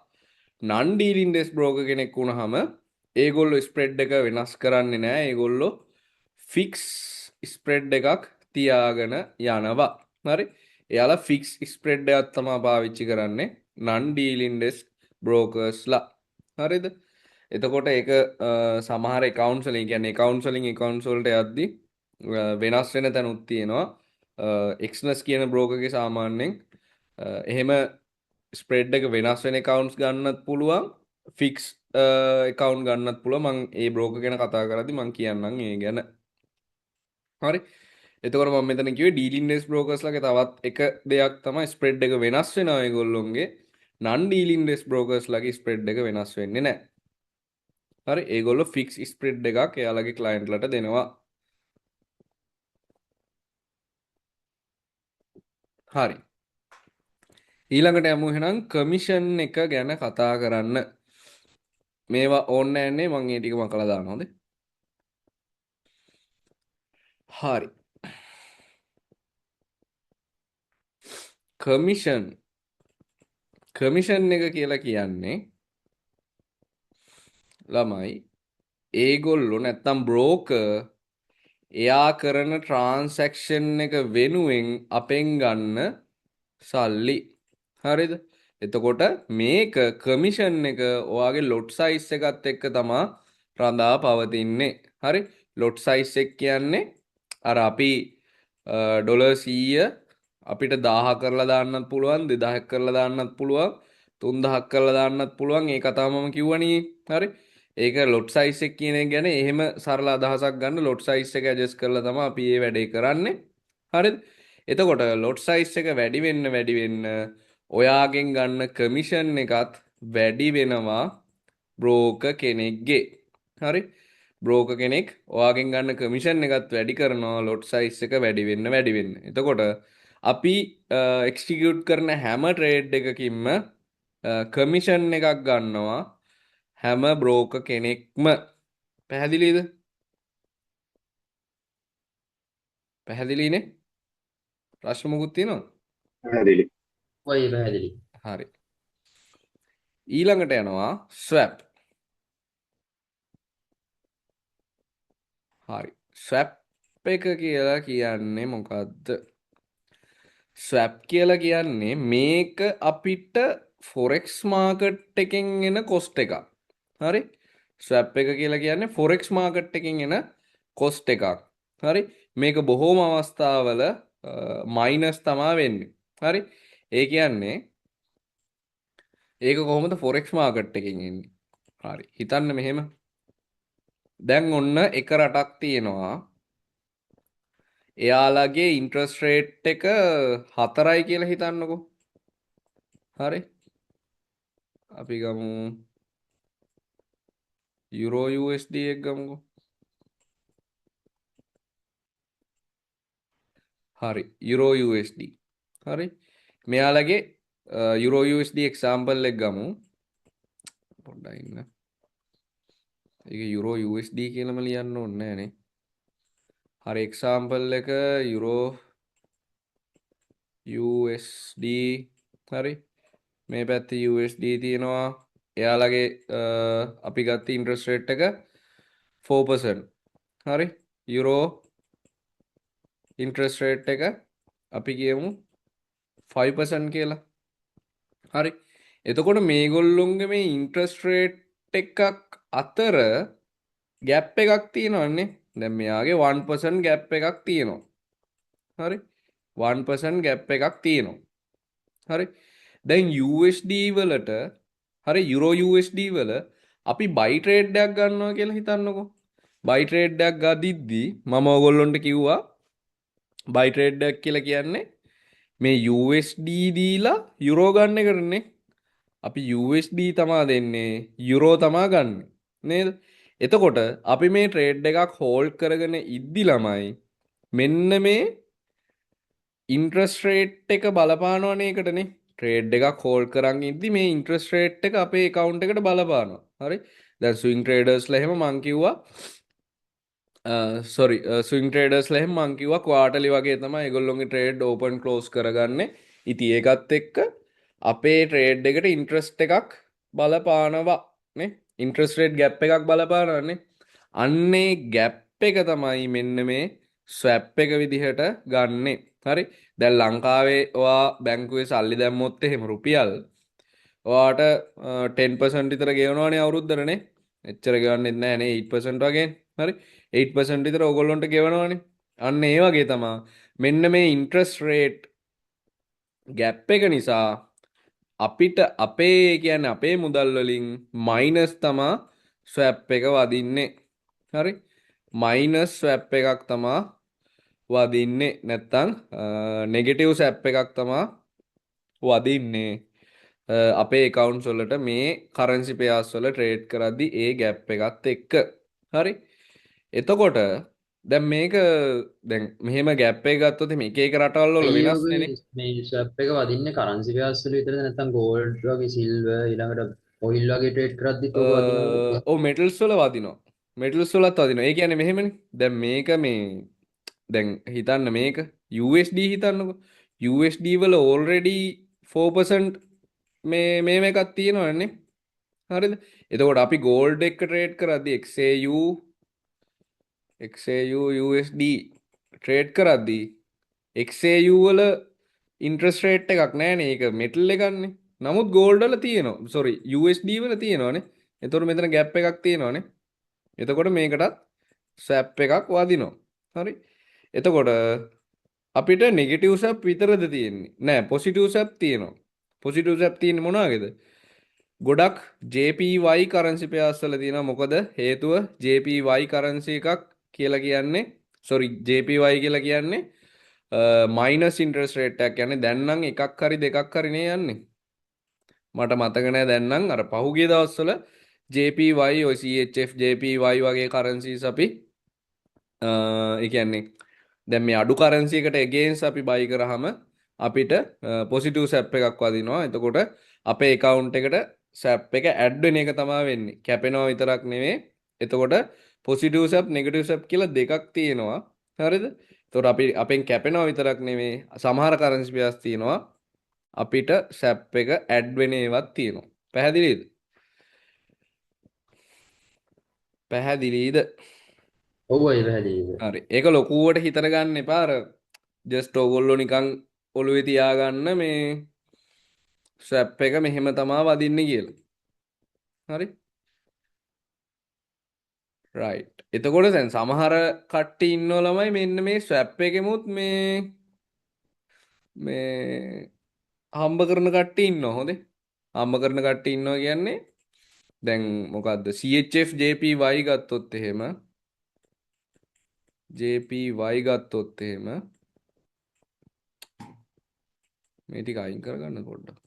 [SPEAKER 1] නන් ඩීලින් ඩෙස්ක් බ්‍රෝකර් කෙනෙක් වුණාම ඒගොල්ලෝ ස්ප්‍රෙඩ් එක වෙනස් කරන්නේ නැහැ. ඒගොල්ලෝ ෆික්ස් ස්ප්‍රෙඩ් එකක් තියාගෙන යනවා. හරි? එයාලා ෆික්ස් ස්ප්‍රෙඩ් එකක් තමයි පාවිච්චි කරන්නේ නන් ඩීලින් ඩෙස්ක් බ්‍රෝකර්ස්ලා. හරිද? එතකොට ඒක සමහර accounts වලින් කියන්නේ accounts වලින් accounts වලට යද්දි වෙනස් වෙන තැනුත් තියෙනවා. එක්ස්නස් කියන බ්‍රෝකර්ගේ සාමාන්‍යයෙන් එහෙම ස්ප්‍රෙඩ් එක වෙනස් වෙන accounts ගන්නත් පුළුවන්. ෆික්ස් account ගන්නත් පුළුවන්. මම ඒ බ්‍රෝකර් ගැන කතා කරද්දි මම කියන්නම් ඒ ගැන. හරි? එතකොට මම මෙතන කිව්වේ ඩීලින් ඩෙස්ක් බ්‍රෝකර්ස්ලාගේ තවත් එක දෙයක් තමයි ස්ප්‍රෙඩ් එක වෙනස් වෙනවා ඒගොල්ලොන්ගේ. නන් ඩීලින් ඩෙස්ක් බ්‍රෝකර්ස්ලාගේ ස්ප්‍රෙඩ් එක වෙනස් වෙන්නේ නැහැ. හරි? ඒගොල්ලෝ ෆික්ස් ස්ප්‍රෙඩ් එකක් එයාලගේ ක්ලයන්ට්ලට දෙනවා. හරි. ඊළඟට යමු එහෙනම් කමිෂන් එක ගැන කතා කරන්න. මේවා ඕනේ නැන්නේ මම ඒ ටික මකලා දානවා හොඳේ. හරි. කමිෂන් එක කියලා කියන්නේ ළමයි ඒගොල්ලෝ නැත්තම් බ්‍රෝකර් එයා කරන ට්‍රාන්සැක්ෂන් එක වෙනුවෙන් අපෙන් ගන්න සල්ලි. හරිද? එතකොට මේක කමිෂන් එක ඔයාගේ ලොට් සයිස් එකත් එක්ක තමයි රඳා පවතින්නේ. හරි? ලොට් සයිස් එක කියන්නේ අර අපි ඩොලර් 100 අපිට 1000 කරලා දාන්නත් පුළුවන් 2000 කරලා දාන්නත් පුළුවන් 3000 කරලා දාන්නත් පුළුවන් ඒ කතාව මම කිව්වනේ. හරි? ඒක ලොට් සයිස් එක කියන එක ගැන එහෙම සරල අදහසක් ගන්න ලොට් සයිස් එක ඇඩ්ජස්ට් කරලා තමයි අපි මේ වැඩේ කරන්නේ. හරිද? එතකොට ලොට් සයිස් එක වැඩි වෙන්න ඔයාගෙන් ගන්න කමිෂන් එකත් වැඩි වෙනවා බ්‍රෝකර් කෙනෙක්ගේ. හරි? බ්‍රෝකර් කෙනෙක් ඔයාගෙන් ගන්න කමිෂන් එකත් වැඩි කරනවා ලොට් සයිස් එක වැඩි වෙන්න. එතකොට අපි එක්ස්ටිකියුට් කරන හැම ට්‍රේඩ් එකකින්ම කමිෂන් එකක් ගන්නවා හැම බ්‍රෝකර් කෙනෙක්ම. පැහැදිලිද? පැහැදිලිනේ? ප්‍රශ්න මොකුත් තියෙනවද?
[SPEAKER 8] පැහැදිලි.
[SPEAKER 1] හරි. ඊළඟට යනවා ස්වැප්. හරි. ස්වැප් එක කියලා කියන්නේ මොකද්ද? ස්වැප් කියලා කියන්නේ මේක අපිට ෆොරෙක්ස් මාකට් එකෙන් එන කොස්ට් එකක්. හරි? ස්වැප් එක කියලා කියන්නේ ෆොරෙක්ස් මාකට් එකෙන් එන කොස්ට් එකක්. හරි? මේක බොහෝම අවස්ථාවල මයිනස් තමයි වෙන්නේ. හරි? ඒ කියන්නේ ඒක කොහොමද ෆොරෙක්ස් මාකට් එකෙන් එන්නේ? හරි. හිතන්න මෙහෙම. දැන් ඔන්න එක රටක් තියෙනවා. එයාලගේ ඉන්ට්‍රස්ට් රේට් එක 4යි කියලා හිතන්නකෝ. හරි? අපි ගමු යුරෝ USD එක ගමුකෝ. හරි යුරෝ USD. හරි මෙයාලගේ යුරෝ USD එක්සාම්පල් එක ගමු. පොඩ්ඩක් ඉන්න. ඒක යුරෝ USD කියලාම ලියන්න ඕනේ නෑනේ. හරි එක්සාම්පල් එක යුරෝ USD. හරි මේ පැත්තේ USD තියෙනවා. එයාලගේ අපි ගත්ත ඉන්ට්‍රස්ට් රේට් එක 4%. හරි යුරෝ ඉන්ට්‍රස්ට් රේට් එක අපි කියමු 5% කියලා. හරි එතකොට මේගොල්ලොන්ගේ මේ ඉන්ට්‍රස්ට් රේට් එකක් අතර ගැප් එකක් තියෙනවන්නේ. දැන් මෙයාගේ 1% ගැප් එකක් තියෙනවා. හරි 1% ගැප් එකක් තියෙනවා. හරි දැන් USD වලට හරි යුරෝ USD වල අපි බයි ට්‍රේඩ් එකක් ගන්නවා කියලා හිතන්නකෝ. බයි ට්‍රේඩ් එකක් ගදිද්දි මම ඔයගොල්ලන්ට කිව්වා බයි ට්‍රේඩ් එකක් කියලා කියන්නේ මේ USD දීලා යුරෝ ගන්න එකනේ. අපි USD තමා දෙන්නේ යුරෝ තමා ගන්න නේද? එතකොට අපි මේ ට්‍රේඩ් එකක් හෝල්ඩ් කරගෙන ඉද්දි ළමයි මෙන්න මේ ඉන්ට්‍රස්ට් රේට් එක බලපානවනේ ඒකටනේ. ට්‍රේඩ් එකක් හෝල්ඩ් කරන් ඉද්දි මේ ඉන්ට්‍රස්ට් රේට් එක අපේ account එකට බලපානවා. හරි දැන් ස්විං ට්‍රේඩර්ස්ලා එහෙම මං කිව්වා ස්විං ට්‍රේඩර්ස්ලා එහෙම මං කිව්වා ක්වාටර්ලි වගේ තමයි ඒගොල්ලොන්ගේ ට්‍රේඩ් ඕපන් ක්ලෝස් කරගන්නේ. ඉතින් ඒකත් එක්ක අපේ ට්‍රේඩ් එකට ඉන්ට්‍රස්ට් එකක් බලපානවා නේ. ඉන්ට්‍රස්ට් රේට් ගැප් එකක් බලපානවානේ. අන්නේ ගැප් එක තමයි මෙන්න මේ ස්වැප් එක විදිහට ගන්නෙ. හරි දැන් ලංකාවේ ඔයා බැංකුවේ සල්ලි දැම්මොත් එහෙම රුපියල් ඔයාට 10% විතර ගෙවනවානේ අවුරුද්දටනේ. එච්චර ගෙවන්නෙත් නෑනේ 8% වගේ. හරි 8% විතර ඕගොල්ලොන්ට ගෙවනවානේ. අන්න ඒ වගේ තමයි මෙන්න මේ ඉන්ට්‍රස්ට් රේට් ගැප් එක නිසා අපිට අපේ කියන්නේ අපේ මුදල් වලින් මයිනස් තමා ස්වැප් එක වදින්නේ. හරි මයිනස් ස්වැප් එකක් තමා වදින්නේ නැත්තම් නෙගටිව් ස්වැප් එකක් තමා වදින්නේ අපේ accounts වලට මේ currency pairs වල trade කරද්දි ඒ gap එකත් එක්ක. හරි එතකොට දැන් මේක දැන් මෙහෙම gap එක ගත්තොත් මේ එක එක රටවල් වල
[SPEAKER 10] අයියේ
[SPEAKER 1] වෙනස් නේ.
[SPEAKER 10] ඔබ මේ ස්වැප් එක වදින්නේ කරන්සි පෙයාර්ස් වල විතරද නැත්නම් ගෝල්ඩ් වගේ සිල්වර් ඊළඟට ඔයිල් වගේ ට්‍රේඩ් කරද්දිත් ඔබ වදිනවද?
[SPEAKER 1] ඔව් මෙටල්ස් වල වදිනවා. මෙටල්ස් වලත් වදිනවා. ඒ කියන්නේ මෙහෙමනේ. දැන් මේක මේ දැන් හිතන්න මේක USD හිතන්නකො. USD වල already 4% මේ එකක් තියෙනවනේ. හරිද? එතකොට අපි gold එක trade කරද්දී XAU USD trade කරද්දී XAU වල interest rate එකක් නැහැනේ. ඒක metal එකක්නේ. නමුත් gold වල තියෙනවා. sorry USD වල තියෙනවානේ. එතකොට මෙතන gap එකක් තියෙනවානේ. එතකොට මේකටත් swap එකක් වදිනවා. හරි? එතකොට අපිට නෙගටිව් ස්වැප් විතරද තියෙන්නේ නෑ පොසිටිව් ස්වැප් තියෙනවා. පොසිටිව් ස්වැප් තියෙන්නේ මොනවාගේද? ගොඩක් JPY කරන්සි පෙයාර්ස් වල තියෙනවා. මොකද හේතුව JPY කරන්සි එකක් කියලා කියන්නේ JPY කියලා කියන්නේ මයිනස් ඉන්ට්‍රස්ට් රේට් එකක්. කියන්නේ දැන් නම් එකක් හරි දෙකක් හරි නේ යන්නේ. මට මතක නෑ දැන් නම් අර පහුගිය දවස්වල JPY ඔය CHF JPY වගේ කරන්සිස් අපි ඒ කියන්නේ දැන් මේ අඩු කරන්සි එකට against අපි buy කරාම අපිට positive swap එකක් වදිනවා. එතකොට අපේ account එකට swap එක add වෙන එක තමයි වෙන්නේ. කැපෙනවා විතරක් නෙවෙයි. එතකොට positive swap negative swap කියලා දෙකක් තියෙනවා. හරිද? එතකොට අපි අපෙන් කැපෙනවා විතරක් නෙවෙයි. සමහර currency pairs තියෙනවා. අපිට swap එක add වෙන ඒවාත් තියෙනවා. පැහැදිලිද? පැහැදිලිද?
[SPEAKER 10] ඔව් අය පැහැදිලිද?
[SPEAKER 1] හරි. ඒක ලොකුවට හිතන ගන්න එපා. අර ජස්ට් ඕගොල්ලෝ නිකන් ඔළුවේ තියාගන්න මේ ස්වැප් එක මෙහෙම තමා වදින්නේ කියලා. හරි? රයිට්. එතකොට දැන් සමහර කට්ටිය ඉන්නව ළමයි මෙන්න මේ ස්වැප් එකෙමුත් මේ හම්බ කරන කට්ටිය ඉන්නවා. හොඳේ. හම්බ කරන කට්ටිය ඉන්නවා කියන්නේ දැන් මොකද්ද CHF JPY ගත්තොත් එහෙම JPY ගත්තොත් එහෙම මේ ටික අයින් කරගන්න පොඩ්ඩක්.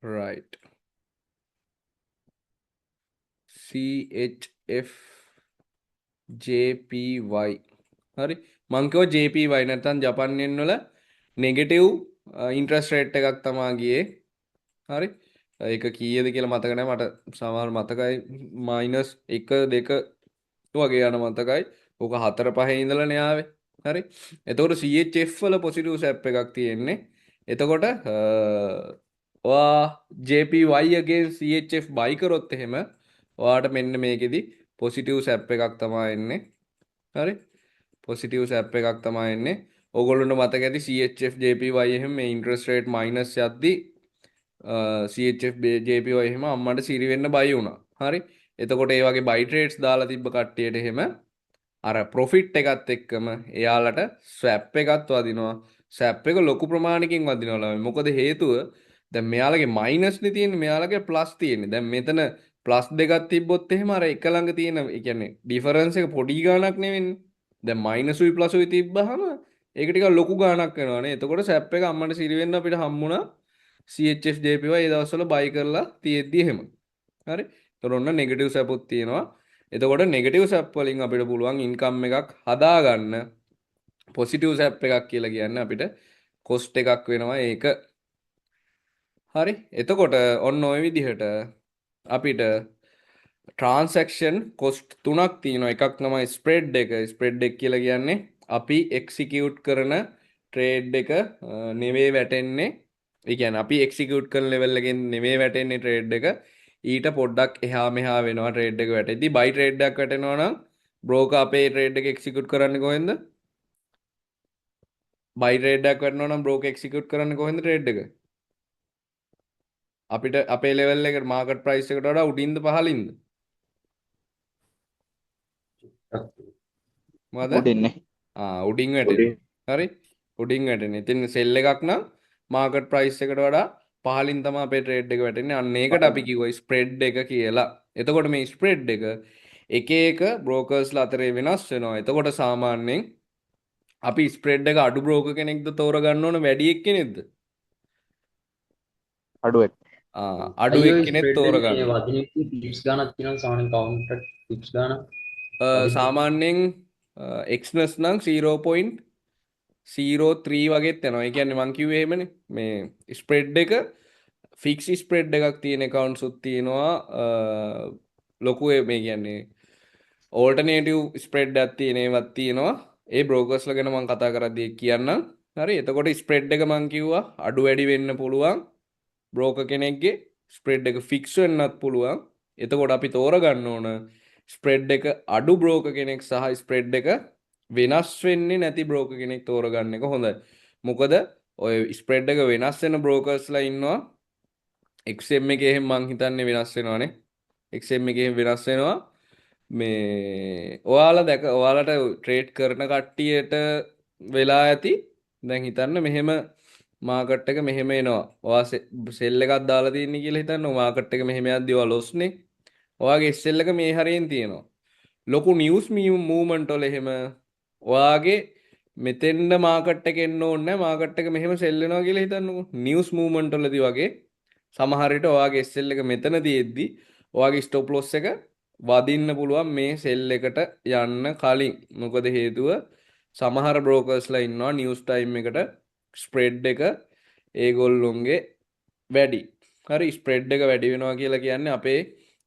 [SPEAKER 1] right. CHF JPY. හරි මං කිව්වා JPY නැත්නම් ජපන් yen වල නෙගටිව් ඉන්ට්‍රස්ට් රේට් එකක් තමා ගියේ. හරි ඒක කීයද කියලා මතක නැහැ මට සමහර මතකයි -1 2 වගේ යන මතකයි. ඕක 4 5 ඉඳලානේ ආවේ. හරි. එතකොට CHF වල පොසිටිව් සැප් එකක් තියෙන්නේ. එතකොට ඔයා JPY against CHF buy කරොත් එහෙම ඔයාට මෙන්න මේකෙදි පොසිටිව් සැප් එකක් තමයි එන්නේ. හරි. පොසිටිව් සැප් එකක් තමයි එන්නේ. ඕගොල්ලොන්ට මතක ඇති CHF JPY එහෙම මේ ඉන්ට්‍රස්ට් රේට් මයිනස් යද්දි CHF JPY එහෙම අම්මට සිරි වෙන්න බයි වුණා. හරි. එතකොට ඒ වගේ බයි ට්‍රේඩ්ස් දාලා තිබ්බ කට්ටියට එහෙම අර ප්‍රොෆිට් එකත් එක්කම එයාලට ස්වැප් එකත් වදිනවා. ස්වැප් එක ලොකු ප්‍රමාණයකින් වදිනවා ළමයි. මොකද හේතුව දැන් මෙයාලගේ මයිනස් නේ තියෙන්නේ මෙයාලගේ ප්ලස් තියෙන්නේ. දැන් මෙතන ප්ලස් දෙකක් තිබ්බොත් එහෙම අර එක ළඟ තියෙන ඒ කියන්නේ ඩිෆරන්ස් එක පොඩි ගාණක් නෙවෙන්නේ. දැන් මයිනසුයි ප්ලසුයි තිබ්බහම ඒක ටිකක් ලොකු ගාණක් වෙනවානේ. එතකොට ස්වැප් එක අම්මට සිරි වෙන්න අපිට හම්බුණා CHF JPY ඒ දවස්වල බයි කරලා තියෙද්දි එහෙම. හරි. ඒතර ඔන්න නෙගටිව් සැපුත් තියෙනවා. එතකොට නෙගටිව් සැප් වලින් අපිට පුළුවන් ඉන්කම් එකක් හදාගන්න. පොසිටිව් සැප් එකක් කියලා කියන්නේ අපිට කොස්ට් එකක් වෙනවා ඒක. හරි. එතකොට ඔන්න ඔය විදිහට අපිට ට්‍රාන්සැක්ෂන් කොස්ට් තුනක් තියෙනවා. එකක් තමයි ස්ප්‍රෙඩ් එක. ස්ප්‍රෙඩ් එක කියලා කියන්නේ අපි එක්සිකියුට් කරන ට්‍රේඩ් එක නෙවෙයි වැටෙන්නේ. ඒ කියන්නේ අපි එක්සිකියුට් කරන ලෙවල් එකෙන් නෙවෙයි වැටෙන්නේ ට්‍රේඩ් එක. ඊට පොඩ්ඩක් එහා මෙහා වෙනවා ට්‍රේඩ් එක වැටෙද්දි. බයි ට්‍රේඩ් එකක් වැටෙනවා නම් බ්‍රෝකර් අපේ ට්‍රේඩ් එක එක්සිකියුට් කරන්නේ කොහෙන්ද? බයි ට්‍රේඩ් එකක් වැටෙනවා නම් බ්‍රෝකර් එක්සිකියුට් කරන්නේ කොහෙන්ද ට්‍රේඩ් එක? අපිට අපේ ලෙවල් එකට මාකට් ප්‍රයිස් එකට වඩා උඩින්ද පහළින්ද? මොකද?
[SPEAKER 4] උඩින්නේ.
[SPEAKER 1] උඩින් වැටෙනවා. හරි. උඩින් වැටෙනවා. ඉතින් සෙල් එකක් නම් මාකට් ප්‍රයිස් එකට වඩා පහළින් තමයි අපේ ට්‍රේඩ් එක වැටෙන්නේ. අන්න ඒකට අපි කිව්වා ස්ප්‍රෙඩ් එක කියලා. එතකොට මේ ස්ප්‍රෙඩ් එක එක බ්‍රෝකර්ස්ලා අතරේ වෙනස් වෙනවා. එතකොට සාමාන්‍යයෙන් අපි ස්ප්‍රෙඩ් එක අඩු බ්‍රෝකර් කෙනෙක්ද තෝරගන්න ඕන වැඩි එක්කෙනෙක්ද?
[SPEAKER 4] අඩුවෙක්.
[SPEAKER 1] අඩු
[SPEAKER 10] අයියෝ
[SPEAKER 1] එක්කෙනෙක්
[SPEAKER 10] ස්ප්‍රෙඩ් එකේ
[SPEAKER 1] තෝරගන්න.
[SPEAKER 10] වදින ටිප්ස් ගානක් තියෙනවා සාමාන්‍යයෙන් කවුන්ටර් ටිප්ස් ගාන.
[SPEAKER 1] සාමාන්‍යයෙන් එක්ස්නස් නම් 0.03 වගේත් යනවා. ඒ කියන්නේ මං කිව්වේ එහෙමනේ. මේ ස්ප්‍රෙඩ් එක ෆික්ස් ස්ප්‍රෙඩ් එකක් තියෙන accounts උත් තියෙනවා. ලොකු මේ කියන්නේ ඕල්ටර්නේටිව් ස්ප්‍රෙඩ් එකක් තියෙන ඒවත් තියෙනවා. ඒ බ්‍රෝකර්ස්ලා ගැන මම කතා කරද්දී කියන්නම්. හරි. එතකොට ස්ප්‍රෙඩ් එක මං කිව්වා අඩු වැඩි වෙන්න පුළුවන්. බ්‍රෝකර් කෙනෙක්ගේ ස්ප්‍රෙඩ් එක ෆික්ස් වෙන්නත් පුළුවන්. එතකොට අපි තෝරගන්න ඕන ස්ප්‍රෙඩ් එක අඩු බ්‍රෝකර් කෙනෙක් සහ ස්ප්‍රෙඩ් එක වෙනස් වෙන්නේ නැති බ්‍රෝකර් කෙනෙක් තෝරගන්න එක හොඳයි. මොකද ඔය ස්ප්‍රෙඩ් එක වෙනස් වෙන බ්‍රෝකර්ස්ලා ඉන්නවා. XM එකේ එහෙම මං හිතන්නේ වෙනස් වෙනවානේ. XM එකේ එහෙම වෙනස් වෙනවා. මේ ඔයාලට ට්‍රේඩ් කරන කට්ටියට වෙලා ඇති. දැන් හිතන්න මෙහෙම මාකට් එක මෙහෙම එනවා. ඔයා සෙල් එකක් දාලා තියෙන්නේ කියලා හිතන්න. මාකට් එක මෙහෙම යද්දි ඔයා ලොස්නේ. ඔයාගේ SL එක මේ හරියෙන් තියෙනවා. ලොකු නිවුස් මූව්මන්ට් වල එහෙම ඔයාගේ මෙතෙන්ද මාකට් එක එන්න ඕනේ නැහැ. මාකට් එක මෙහෙම සෙල් වෙනවා කියලා හිතන්නකෝ. නිවුස් මූව්මන්ට් වලදී වගේ සමහර විට ඔයාගේ SL එක මෙතන තියෙද්දි ඔයාගේ ස්ටොප් ලොස් එක වදින්න පුළුවන් මේ සෙල් එකට යන්න කලින්. මොකද හේතුව සමහර බ්‍රෝකර්ස්ලා ඉන්නවා නිවුස් ටයිම් එකට ස්ප්‍රෙඩ් එක ඒගොල්ලොන්ගේ වැඩි. හරි ස්ප්‍රෙඩ් එක වැඩි වෙනවා කියලා කියන්නේ අපේ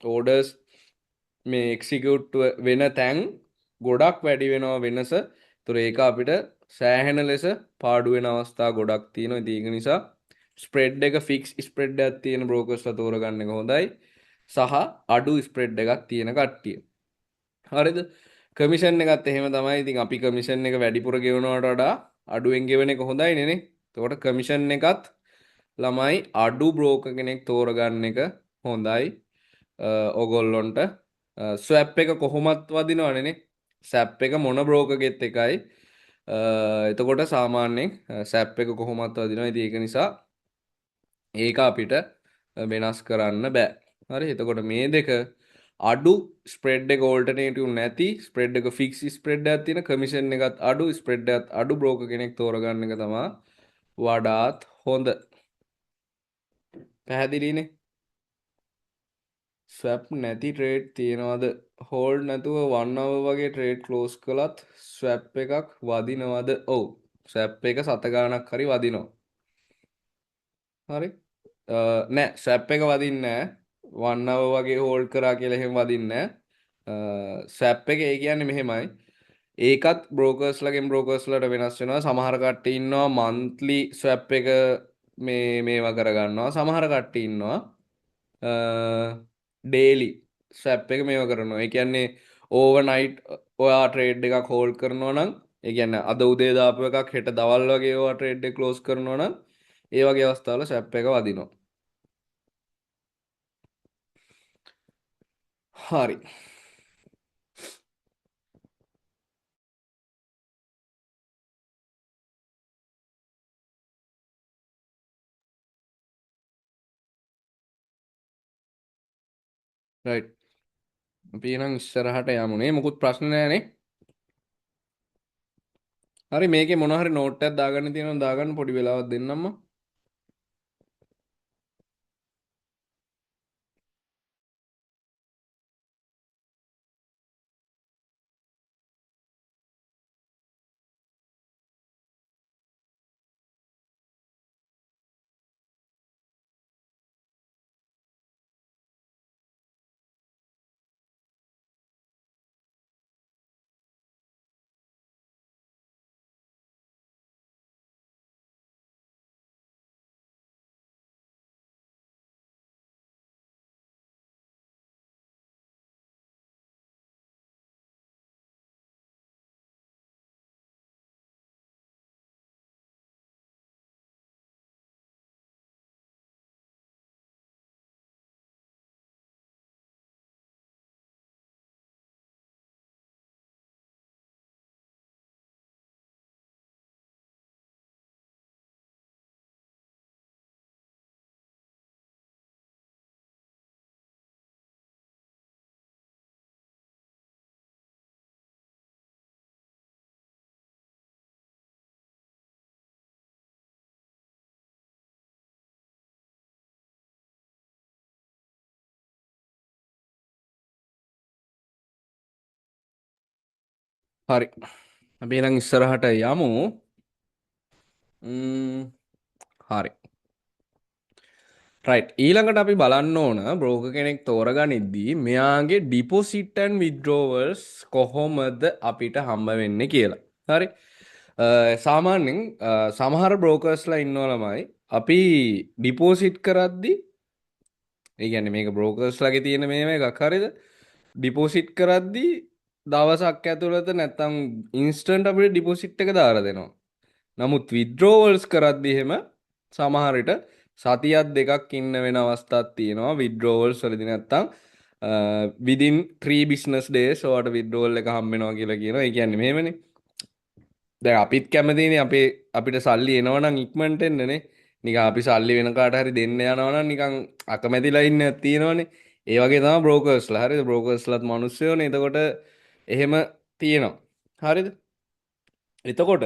[SPEAKER 1] ඕඩර්ස් මේ එක්සිකියුට් වෙන තැන් ගොඩක් වැඩි වෙනවා වෙනස. ඒතර ඒක අපිට සෑහෙන ලෙස පාඩු වෙන අවස්ථා ගොඩක් තියෙනවා. ඉතින් ඒක නිසා ස්ප්‍රෙඩ් එක ෆික්ස් ස්ප්‍රෙඩ් එකක් තියෙන බ්‍රෝකර්ස්ලා තෝරගන්න එක හොඳයි. සහ අඩු ස්ප්‍රෙඩ් එකක් තියෙන කට්ටිය. හරිද? කමිෂන් එකත් එහෙම තමයි. ඉතින් අපි කමිෂන් එක වැඩිපුර ගෙවනවට වඩා අඩුවෙන් ගෙවන එක හොඳයිනේ නේ. එතකොට කමිෂන් එකත් ළමයි අඩු බ්‍රෝකර් කෙනෙක් තෝරගන්න එක හොඳයි. ඔගොල්ලොන්ට ස්වැප් එක කොහොමත් වදිනවනේ නේ. ස්වැප් එක මොන බ්‍රෝකර්ගෙත් එකයි. එතකොට සාමාන්‍යයෙන් ස්වැප් එක කොහොමත් වදිනවා. ඉතින් ඒක නිසා ඒක අපිට වෙනස් කරන්න බෑ. හරි. එතකොට මේ දෙක අඩු ස්ප්‍රෙඩ් එක ඕල්ටර්නේටිව් නැති ස්ප්‍රෙඩ් එක ෆික්ස් ස්ප්‍රෙඩ් එකක් තියෙන කමිෂන් එකත් අඩු ස්ප්‍රෙඩ් එකත් අඩු බ්‍රෝකර් කෙනෙක් තෝරගන්න එක තමයි වඩාත් හොඳ. පැහැදිලිනේ. ස්වැප් නැති ට්‍රේඩ් තියනවාද? හෝල්ඩ් නැතුව 1 hour වගේ ට්‍රේඩ් ක්ලෝස් කළත් ස්වැප් එකක් වදිනවද? ඔව්. ස්වැප් එක සත ගාණක් හරි වදිනවා. හරි. නෑ ස්වැප් එක වදින්නේ නෑ 1 hour වගේ හෝල්ඩ් කරා කියලා එහෙම වදින්නේ නෑ. ස්වැප් එක ඒ කියන්නේ මෙහෙමයි. ඒකත් බ්‍රෝකර්ස්ලගෙන් බ්‍රෝකර්ස්ලට වෙනස් වෙනවා. සමහර කට්ටිය ඉන්නවා මන්ත්ලි ස්වැප් එක මේවා කරගන්නවා. සමහර කට්ටිය ඉන්නවා ඩේලි ස්වැප් එක මේවා කරනවා. ඒ කියන්නේ ඕවර්නයිට් ඔයා ට්‍රේඩ් එකක් හෝල්ඩ් කරනවා නම් ඒ කියන්නේ අද උදේ දාපු එකක් හෙට දවල් වගේ ඔයා ට්‍රේඩ් එක ක්ලෝස් කරනවා නම් ඒ වගේ අවස්ථාවල ස්වැප් එක වදිනවා. හරි. රයිට්. අපි එහෙනම් ඉස්සරහට යමුනේ. මොකුත් ප්‍රශ්න නැහැනේ. හරි මේකේ මොන හරි නෝට් එකක් දාගන්න තියෙනවා දාගන්න පොඩි වෙලාවක් දෙන්නම්ම. හරි. අපි එහෙනම් ඉස්සරහට යමු. හරි. රයිට්. ඊළඟට අපි බලන්න ඕන බ්‍රෝකර් කෙනෙක් තෝරගනිද්දී මෙයාගේ ඩිපොසිට් ඇන්ඩ් විත්ඩ්‍රෝවල්ස් කොහොමද අපිට හම්බ වෙන්නේ කියලා. හරි. සාමාන්‍යයෙන් සමහර බ්‍රෝකර්ස්ලා ඉන්නවා ළමයි අපි ඩිපොසිට් කරද්දී ඒ කියන්නේ මේක බ්‍රෝකර්ස්ලාගේ තියෙන මේව එකක් හරියද? ඩිපොසිට් කරද්දී දවසක් ඇතුළත නැත්තම් ඉන්ස්ටන්ට් අපිට ඩිපොසිට් එක දාලා දෙනවා. නමුත් විත්ඩ්‍රෝවල්ස් කරද්දී එහෙම සමහර විට සතියක් දෙකක් ඉන්න වෙන අවස්ථාවක් තියෙනවා විත්ඩ්‍රෝවල්ස් වලදී නැත්තම් within 3 business days ඔයාලට විත්ඩ්‍රෝවල් එක හම්බ වෙනවා කියලා කියනවා. ඒ කියන්නේ මෙහෙමනේ. දැන් අපිත් කැමතිනේ අපිට සල්ලි එනවනම් ඉක්මනට එන්නනේ. නිකන් අපි සල්ලි වෙන කාට හරි දෙන්න යනවනම් නිකන් අකමැතිලා ඉන්නක් තියෙනවනේ. ඒ වගේ තමයි බ්‍රෝකර්ස්ලා. හරිද? බ්‍රෝකර්ස්ලාත් මිනිස්සුයෝනේ. එතකොට එහෙම තියෙනවා. හරිද? එතකොට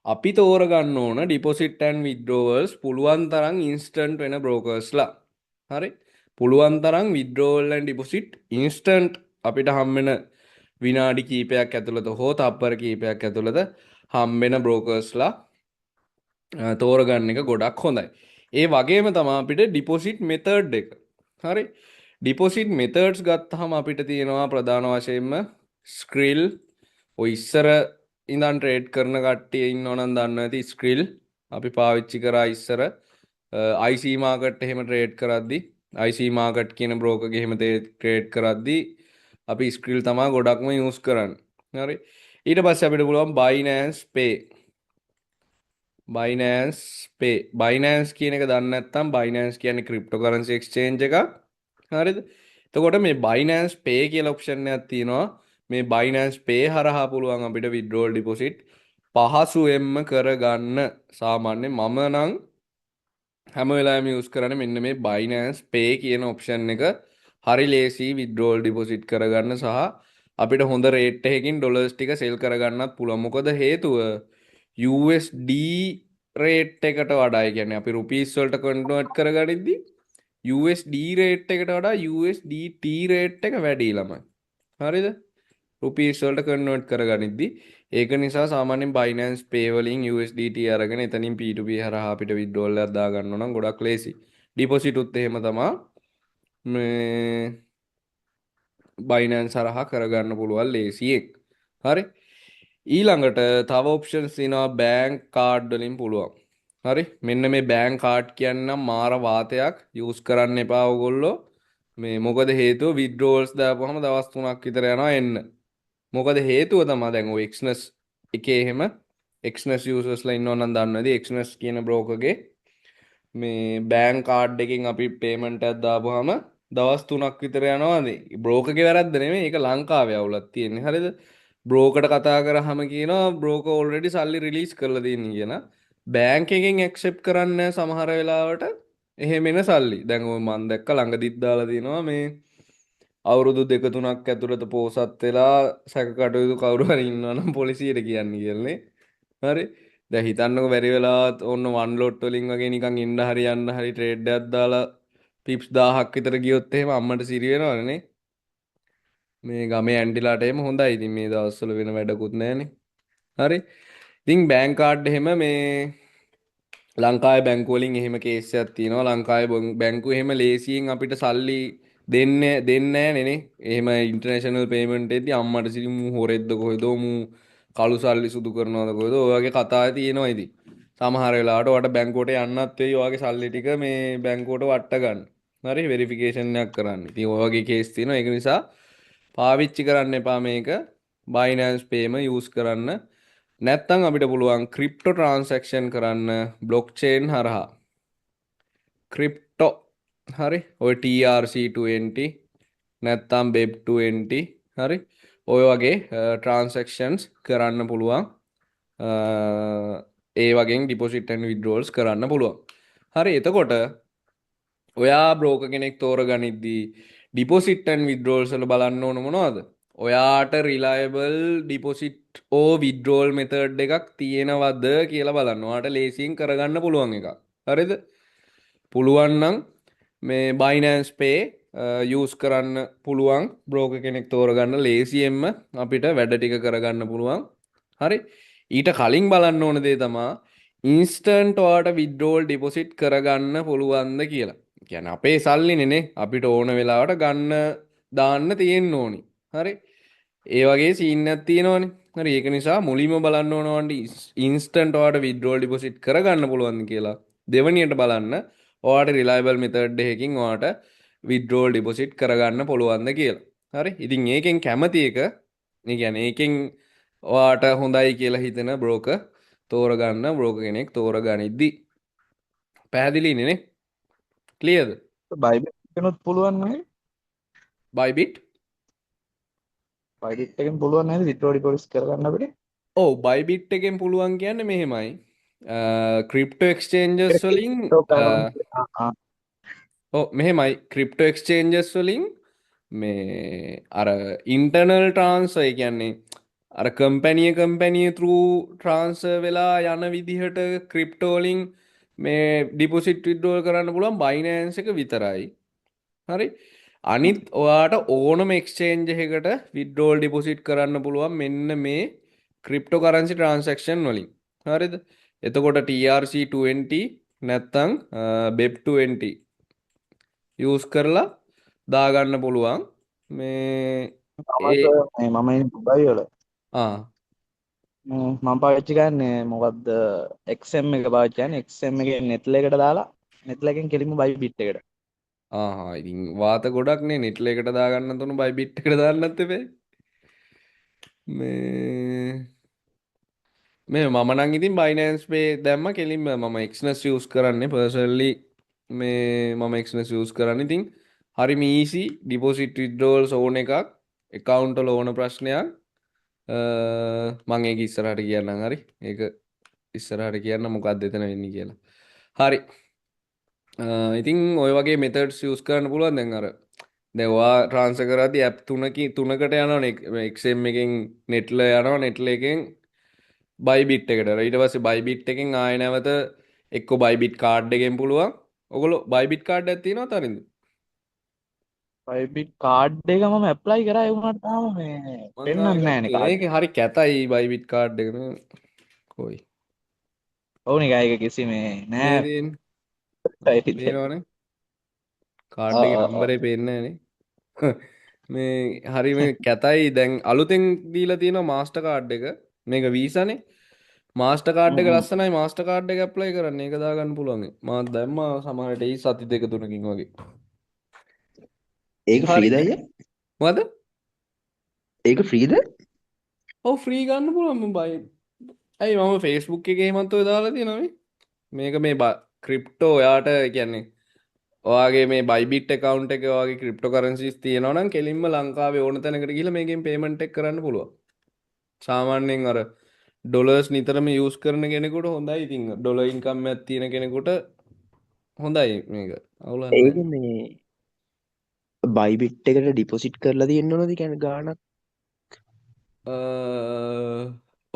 [SPEAKER 1] අපි තෝරගන්න ඕන ඩිපොසිට් ඇන්ඩ් විත්ඩ්‍රෝවල්ස් පුළුවන් තරම් ඉන්ස්ටන්ට් වෙන බ්‍රෝකර්ස්ලා. හරි? පුළුවන් තරම් විත්ඩ්‍රෝවල් ඇන්ඩ් ඩිපොසිට් ඉන්ස්ටන්ට් අපිට හම් වෙන විනාඩි කීපයක් ඇතුළත හෝ තප්පර කීපයක් ඇතුළත හම්බෙන බ්‍රෝකර්ස්ලා තෝරගන්න එක ගොඩක් හොඳයි. ඒ වගේම තමයි අපිට ඩිපොසිට් මෙතඩ් එක. හරි? ඩිපොසිට් මෙතඩ්ස් ගත්තාම අපිට තියෙනවා ප්‍රධාන වශයෙන්ම ස්ක්‍රිල් ඔය ඉස්සර ඉඳන් ට්‍රේඩ් කරන කට්ටිය ඉන්නවනම් දන්නවා ඇති ස්ක්‍රිල් අපි පාවිච්චි කරා ඉස්සර IC මාකට් එහෙම ට්‍රේඩ් කරද්දී IC මාකට් කියන බ්‍රෝකර්ගේ එහෙම ට්‍රේඩ් කරද්දී අපි ස්ක්‍රිල් තමයි ගොඩක්ම යූස් කරන්නේ. හරි? ඊට පස්සේ අපිට පුළුවන් Binance Pay. Binance කියන එක දන්නේ නැත්නම් Binance කියන්නේ cryptocurrency exchange එකක්. හරිද? එතකොට මේ Binance Pay කියලා ඔප්ෂන් එකක් තියෙනවා. මේ Binance Pay හරහා පුළුවන් අපිට withdrawal deposit පහසුවෙන්ම කරගන්න. සාමාන්‍යයෙන් මම නම් හැම වෙලාවෙම යූස් කරන්නේ මෙන්න මේ Binance Pay කියන ඔප්ෂන් එක. හරි ලේසි withdrawal deposit කරගන්න සහ අපිට හොඳ රේට් එකකින් ඩොලර්ස් ටික සෙල් කරගන්නත් පුළුවන්. මොකද හේතුව USD රේට් එකට වඩා, ඒ කියන්නේ අපි රුපීස් වලට කන්වර්ට් කරගනිද්දී USD රේට් එකට වඩා USDT රේට් එක වැඩි ළමයි. හරිද? රුපීස් වලට කන්වර්ට් කරගනිද්දි ඒක නිසා සාමාන්‍යයෙන් Binance Pay වලින් USDT අරගෙන එතනින් P2P හරහා අපිට withdrawal එකක් දාගන්න නම් ගොඩක් ලේසි. ඩිපොසිට් උත් එහෙම තමා මේ Binance හරහා කරගන්න පුළුවන් ලේසියෙන්. හරි? ඊළඟට තව ඔප්ෂන්ස් තියෙනවා බෑන්ක් කාඩ් වලින් පුළුවන්. හරි? මෙන්න මේ බෑන්ක් කාඩ් කියන්නම් මාර වාතයක් යූස් කරන්න එපා ඔයගොල්ලෝ. මේ මොකද හේතුව withdrawals දාපුවම දවස් 3ක් විතර යනවා එන්න. මොකද හේතුව තමයි දැන් ඔය Exness එකේ එහෙම Exness users ලා ඉන්නව නම් දන්නවද Exness කියන බ්‍රෝකර්ගේ මේ බෑන්ක් කාඩ් එකෙන් අපි පේමන්ට් එකක් දාපුවාම දවස් 3ක් විතර යනවානේ. බ්‍රෝකර්ගේ වැරද්ද නෙමෙයි. ඒක ලංකාවේ අවුලක් තියෙන්නේ. හරිද? බ්‍රෝකර්ට කතා කරාම කියනවා බ්‍රෝකර් ඔල්රෙඩි සල්ලි රිලීස් කරලා තියෙන්නේ කියන. බෑන්ක් එකෙන් ඇක්සෙප්ට් කරන්නේ නැහැ සමහර වෙලාවට එහෙම එන සල්ලි. දැන් ඔය මම දැක්ක ළඟදිත් දාලා තියෙනවා මේ අවුරුදු 2-3ක් ඇතුළත පෝසත් වෙලා සැකකටයුතු කවුරු හරි ඉන්නවා නම් පොලිසියට කියන්නේ කියලානේ. හරි? දැන් හිතන්නකෝ බැරි වෙලාවත් ඔන්න වන් ලොට් වලින් වගේ නිකන් ඉන්න හරි යන්න හරි ට්‍රේඩ් එකක් දාලා පිප්ස් 1000ක් විතර ගියොත් එහෙම අම්මට සිරි වෙනවනේ. මේ ගමේ ඇන්ටිලාට එහෙම හොඳයි. ඉතින් මේ දවස්වල වෙන වැඩකුත් නැහනේ. හරි? ඉතින් බෑන්ක් කාඩ් එහෙම මේ ලංකාවේ බැංකු වලින් එහෙම කේස් එකක් තියෙනවා. ලංකාවේ බැංකු එහෙම ලේසියෙන් අපිට සල්ලි දෙන්නේ නැහැ නේ. එහෙම ඉන්ටර්නැෂනල් පේමන්ට් එකදී අම්මට සිරි මූ හොරෙද්ද කොහෙද මූ කළු සල්ලි සුදු කරනවද කොහෙද ඔය වගේ කතා තියෙනවා ඉතින්. සමහර වෙලාවට ඔයාලට බැංකුවට යන්නත් වෙයි ඔයගේ සල්ලි ටික මේ බැංකුවට වට ගන්න. හරි වෙරිෆිකේෂන් එකක් කරන්න. ඉතින් ඔය වගේ කේස් තියෙනවා. ඒක නිසා පාවිච්චි කරන්න එපා මේක. Binance Payම use කරන්න. නැත්තම් අපිට පුළුවන් ක්‍රිප්ටෝ ට්‍රාන්සැක්ෂන් කරන්න බ්ලොක්චේන් හරහා. ක්‍රිප්ටෝ හරි ඔය TRC20 නැත්තම් BEP20 හරි ඔය වගේ ට්‍රාන්සැක්ෂන්ස් කරන්න පුළුවන්. ඒ වගේ ඩිපොසිට් ඇන්ඩ් විත්ඩ්‍රෝවල්ස් කරන්න පුළුවන්. හරි එතකොට ඔයා බ්‍රෝකර් කෙනෙක් තෝරගනිද්දී ඩිපොසිට් ඇන්ඩ් විත්ඩ්‍රෝවල්ස් වල බලන්න ඕන මොනවද? ඔයාට රිලයබල් ඩිපොසිට් ඕ විත්ඩ්‍රෝවල් මෙතඩ් එකක් තියෙනවද කියලා බලන්න. ඔයාට ලේසියෙන් කරගන්න පුළුවන් එකක්. හරිද? පුළුවන් නම් මේ Binance Pay use කරන්න පුළුවන් බ්‍රෝකර් කෙනෙක් තෝරගන්න ලේසියෙන්ම අපිට වැඩ ටික කරගන්න පුළුවන්. හරි? ඊට කලින් බලන්න ඕන දේ තමයි instant ඔයාට withdrawal deposit කරගන්න පුළුවන්ද කියලා. කියන්නේ අපේ සල්ලිනේ අපිට ඕන වෙලාවට ගන්න දාන්න තියෙන්න ඕනි. හරි? ඒ වගේ සීන් එකක් තියෙනවනේ. හරි ඒක නිසා මුලින්ම බලන්න ඕන වන්දි instant ඔයාට withdrawal deposit කරගන්න පුළුවන්ද කියලා. දෙවනියට බලන්න ඔයාට reliable method එකකින් ඔයාට withdrawal deposit කරගන්න පුළුවන්ද කියලා. හරි? ඉතින් ඒකෙන් කැමති එක ඒ කියන්නේ ඒකෙන් ඔයාට හොඳයි කියලා හිතෙන බ්‍රෝකර් තෝරගන්න බ්‍රෝකර් කෙනෙක් තෝරගනිද්දි. පැහැදිලිනේ නේ? ක්ලියර්ද?
[SPEAKER 4] බයිබිට් එකනොත් පුළුවන් නේ.
[SPEAKER 1] බයිබිට්
[SPEAKER 4] බයිබිට් එකෙන් පුළුවන් නේද විත්ඩ්‍රෝ ඩිපොසිට් කරගන්න අපිට?
[SPEAKER 1] ඔව් බයිබිට් එකෙන් පුළුවන් කියන්නේ මෙහෙමයි. ක්‍රිප්ටෝ එක්ස්චේන්ජර්ස් වලින් මෙහෙමයි ක්‍රිප්ටෝ එක්ස්චේන්ජර්ස් වලින් මේ අර ඉන්ටර්නල් ට්‍රාන්ස්ෆර් ඒ කියන්නේ අර කම්පැනි through ට්‍රාන්ස්ෆර් වෙලා යන විදිහට ක්‍රිප්ටෝ වලින් මේ ඩිපොසිට් විත්ඩ්‍රෝල් කරන්න පුළුවන් Binance එක විතරයි. හරි? අනිත් ඔයාට ඕනම එක්ස්චේන්ජ් එකකට විත්ඩ්‍රෝල් ඩිපොසිට් කරන්න පුළුවන් මෙන්න මේ ක්‍රිප්ටෝ කරන්සි ට්‍රාන්සැක්ෂන් වලින්. හරිද? එතකොට TRC20 නැත්තම් BEP20 use කරලා දාගන්න පුළුවන් මේ
[SPEAKER 4] මම ඉන්නේ දුබයි වල. මම පාවිච්චි කරන්නේ මොකද්ද XM එක පාවිච්චි කරන්නේ XM එකේ netl එකට දාලා netl එකෙන් කෙලින්ම බයිබිට් එකට.
[SPEAKER 1] ඉතින් වාත ගොඩක් නේ netl එකට දාගන්න තුන බයිබිට් එකට දාන්නත් එපේ. මේ මම නම් ඉතින් Binance Pay දැම්ම කෙලින්ම මම Exness use කරන්නේ personally මේ මම Exness use කරන්නේ. ඉතින් හරිම easy deposit withdrawals ඕන එකක් account වල ඕන ප්‍රශ්නයක් මම ඒක ඉස්සරහට කියන්නම්. හරි ඒක ඉස්සරහට කියන්න මොකක්ද එතන වෙන්නේ කියලා. හරි ඉතින් ඔය වගේ methods use කරන්න පුළුවන්. දැන් අර දැන් ඔයා transfer කරද්දී app තුනකට යනවනේ. XM එකෙන් netl යනවා netl එකෙන් බයිබිට් එකට. ඊට පස්සේ බයිබිට් එකෙන් ආයෙ නැවත එක්ක බයිබිට් කාඩ් එකෙන් පුළුවන් ඔගොල්ලෝ බයිබිට් කාඩ් එකක් තියෙනවද තරින්ද?
[SPEAKER 4] බයිබිට් කාඩ් එක මම ඇප්ලයි කරා ඒ වුණාට තාම මේ
[SPEAKER 1] මං
[SPEAKER 4] පෙන්වන්නේ
[SPEAKER 1] ආයේ
[SPEAKER 4] නැහැ නේ
[SPEAKER 1] ගත්තේ.
[SPEAKER 4] කාඩ්
[SPEAKER 1] ඒක
[SPEAKER 4] එක.
[SPEAKER 1] හරි කැතයි බයිබිට් කාඩ් එක නේ. කොයි.
[SPEAKER 4] ඔව් නේ ගායක කිසි මේ නෑ
[SPEAKER 1] මේ තියෙන්නේ.
[SPEAKER 4] ෆයිල් එක.
[SPEAKER 1] පේනවනේ. කාඩ් එකේ නම්බරේ පේන්නේ නැහනේ. මේ හරි මේ කැතයි දැන් අලුතෙන් දීලා තියෙනවා මාස්ටර් කාඩ් එක. මේක වීසානේ. මාස්ටර් කාඩ් එක ලස්සනයි. මාස්ටර් කාඩ් එක ඇප්ලයි කරන්න. ඒක දාගන්න පුළුවන්. මාත් දැම්මා සමහරට එයි සති දෙක තුනකින් වගේ.
[SPEAKER 11] ඒක
[SPEAKER 1] හරි.
[SPEAKER 11] ෆ්‍රීද අයියා?
[SPEAKER 1] මොකද?
[SPEAKER 11] ඒක ෆ්‍රීද?
[SPEAKER 1] ඔව් ෆ්‍රී ගන්න පුළුවන් මේ බයි. ඇයි මම Facebook එකේ එහෙමත් ඔය දාලා තියෙනවා මේ. මේක මේ ක්‍රිප්ටෝ ඔයාට කියන්නේ ඔයාගේ මේ බයිබිට් account එකේ ඔයාගේ ක්‍රිප්ටෝ කරන්සිස් තියෙනවා නම් කෙලින්ම ලංකාවේ ඕන තැනකට ගිහලා මේකෙන් පේමන්ට් එක කරන්න පුළුවන්. සාමාන්‍යයෙන් අර ඩොලර්ස් නිතරම යූස් කරන කෙනෙකුට හොඳයි. ඉතින් ඩොලර් ඉන්කම් එකක් තියෙන කෙනෙකුට හොඳයි මේක. අවුලක්
[SPEAKER 11] ඒක
[SPEAKER 1] නැහැ.
[SPEAKER 11] මේ බයිබිට් එකට ඩිපොසිට් කරලා තියෙන්න ඕනද කියන්නේ ගාණක්?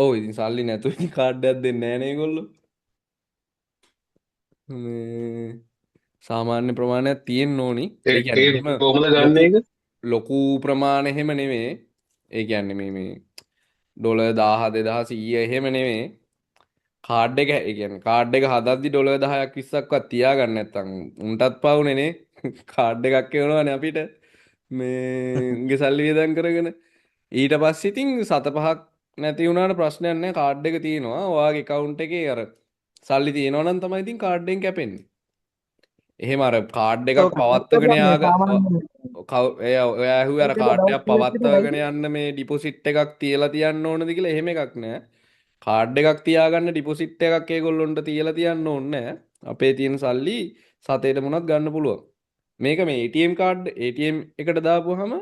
[SPEAKER 1] ඔව් ඉතින් සල්ලි නැතුව ඉතින් කාඩ් එකක් දෙන්නේ නැහැ නේ ඒගොල්ලෝ. මේ සාමාන්‍ය ප්‍රමාණයක් තියෙන්න ඕනි. ඒ කියන්නේ
[SPEAKER 8] ඒක
[SPEAKER 1] එහෙම
[SPEAKER 8] කොහොමද ගන්න
[SPEAKER 1] ලොකු
[SPEAKER 8] එක?
[SPEAKER 1] ලොකු ප්‍රමාණ එහෙම නෙමෙයි. ඒ කියන්නේ මේ ඩොලර් 1000 2100 එහෙම නෙමෙයි. කාඩ් එක ඒ කියන්නේ කාඩ් එක හදද්දි ඩොලර් 10ක් 20ක්වත් තියාගන්න නැත්තම් උන්ටත් පවුනේ නේ. කාඩ් එකක් එවනවනේ අපිට. මේ උන්ගේ සල්ලි වියදම් කරගෙන ඊට පස්සේ ඉතින් සත පහක් නැති වුණාට ප්‍රශ්නයක් නැහැ. කාඩ් එක තියෙනවා. ඔයාගේ account එකේ අර සල්ලි තියෙනවා නම් තමයි ඉතින් කාඩ් එකෙන් කැපෙන්නේ. එහෙම අර කාඩ් එකක් පවත්වගෙන ඔයා ඇහුවේ අර කාඩ් එකක් පවත්වාගෙන යන්න මේ ඩිපොසිට් එකක් තියලා තියන්න ඕනද කියලා එහෙම එකක් නෑ. කාඩ් එකක් තියාගන්න ඩිපොසිට් එකක් ඒගොල්ලොන්ට තියලා තියන්න ඕනේ නෑ. අපේ තියෙන සල්ලි සතේට මුණක් ගන්න පුළුවන්. මේක මේ ATM කාඩ් ATM එකට දාපුවාම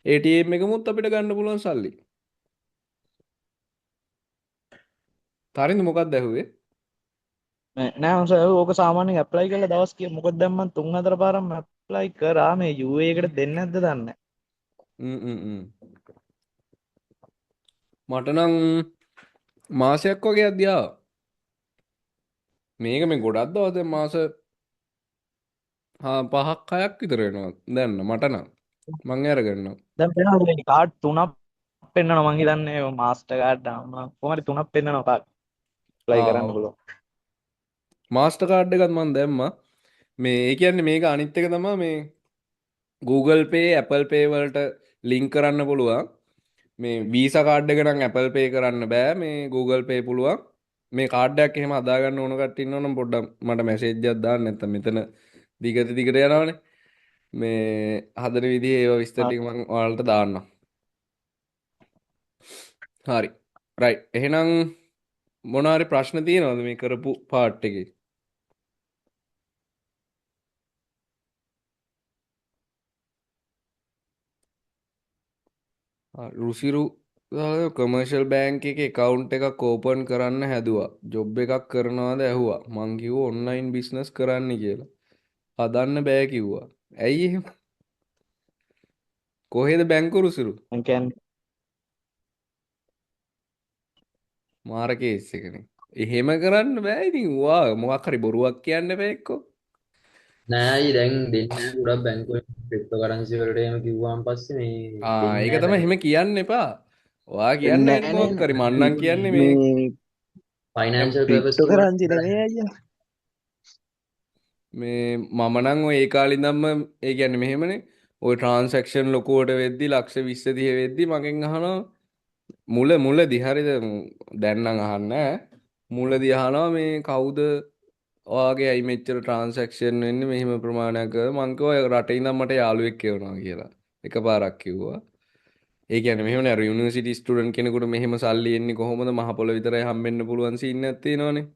[SPEAKER 1] ATM එකමුත් අපිට ගන්න පුළුවන් සල්ලි. තරින්ද මොකක්ද ඇහුවේ?
[SPEAKER 4] නෑ මම ඕක සාමාන්‍යයෙන් ඇප්ලයි කරලා දවස් කීයක් මොකද දැන් මම 3-4 පාරක් ඇප්ලයි කරා මේ UA එකට දෙන්නේ නැද්ද දන්නේ නැහැ.
[SPEAKER 1] මට නම් මාසයක් වගේ අධ්‍යාව. මේක මේ ගොඩක් දවස් දැන් මාස 5ක් 6ක් විතර වෙනවා. දැන් මට නම් මං අරගන්නවා.
[SPEAKER 4] දැන් පේනවා මේ කාඩ් 3ක් පෙන්නනවා මං හිතන්නේ මාස්ටර් කාඩ් කොහමද 3ක් පෙන්නනවා කාඩ් ඇප්ලයි කරන්න පුළුවන්.
[SPEAKER 1] මාස්ටර් කාඩ් එකත් මම දැම්මා. මේ ඒ කියන්නේ මේක අනිත් එක තමයි මේ Google Pay, Apple Pay වලට ලින්ක් කරන්න පුළුවන්. මේ Visa කාඩ් එක නම් Apple Pay කරන්න බෑ. මේ Google Pay පුළුවන්. මේ කාඩ් එකක් එහෙම හදාගන්න ඕන කට්ටිය ඉන්නවනම් පොඩ්ඩක් මට මැසේජ් එකක් දාන්න. නැත්නම් මෙතන දිගට යනවනේ. මේ හදන විදිහේ ඒවා විස්තර ටික මම ඔයාලට දාන්නම්. හරි. රයිට්. එහෙනම් මොනවාරි ප්‍රශ්න තියෙනවද මේ කරපු පාර්ට් එකේ? රුසිරු කමර්ෂල් බෑන්ක් එකේ account එකක් ඕපන් කරන්න හැදුවා. ජොබ් එකක් කරනවාද ඇහුවා. මං කිව්වා ඔන්ලයින් බිස්නස් කරන්න කියලා. හදන්න බෑ කිව්වා. ඇයි එහෙම? කොහෙද බැංකු රුසිරු?
[SPEAKER 4] මං කියන්නේ
[SPEAKER 1] මාර කේස් එකනේ. එහෙම කරන්න බෑ ඉතින්. වා මොකක් හරි බොරුවක් කියන්න බෑ එක්කෝ.
[SPEAKER 10] නෑ අයියේ දැන් දෙන්නේ ගොඩක් බැංකුවෙන් ක්‍රිප්ටෝ කරන්සි වලට එහෙම කිව්වාන් පස්සේ මේ දෙන්නේ
[SPEAKER 1] ඒක
[SPEAKER 10] නෑ
[SPEAKER 1] තමයි
[SPEAKER 10] බැංකුව.
[SPEAKER 1] එහෙම කියන්න එපා. ඔයා කියන්න
[SPEAKER 11] නෑ
[SPEAKER 1] ඕනේ
[SPEAKER 11] නෑ
[SPEAKER 1] මොකක් හරි. මන්නම් කියන්නේ මේ
[SPEAKER 11] මේ
[SPEAKER 10] ෆයිනෑන්ෂල් පර්පස්
[SPEAKER 11] ක්‍රිප්ටෝ කරන්සි නෙමෙයි අයියා.
[SPEAKER 1] මේ මම නම් ඔය ඒ කාලේ ඉඳන්ම ඒ කියන්නේ මෙහෙමනේ. ඔය ට්‍රාන්සැක්ෂන් ලොකුවට වෙද්දි ලක්ෂ 20 30 වෙද්දි මගෙන් අහනවා මුලදී හරිද දැන් නම් අහන්නේ නැහැ. මුලදී අහනවා මේ කවුද ඔයාගේ අයි මෙච්චර ට්‍රාන්සැක්ෂන් වෙන්නේ මෙහෙම ප්‍රමාණයක් මං කිව්වා රටේ ඉඳන් මට යාළුවෙක් කියනවා කියලා. එකපාරක් කිව්වා. ඒ කියන්නේ මෙහෙමනේ අර යුනිවර්සිටි ස්ටුඩන්ට් කෙනෙකුට මෙහෙම සල්ලි එන්නේ කොහොමද මහ පොළ විතරයි හම්බෙන්න පුළුවන් සීන් එකක් තියෙනවනේ.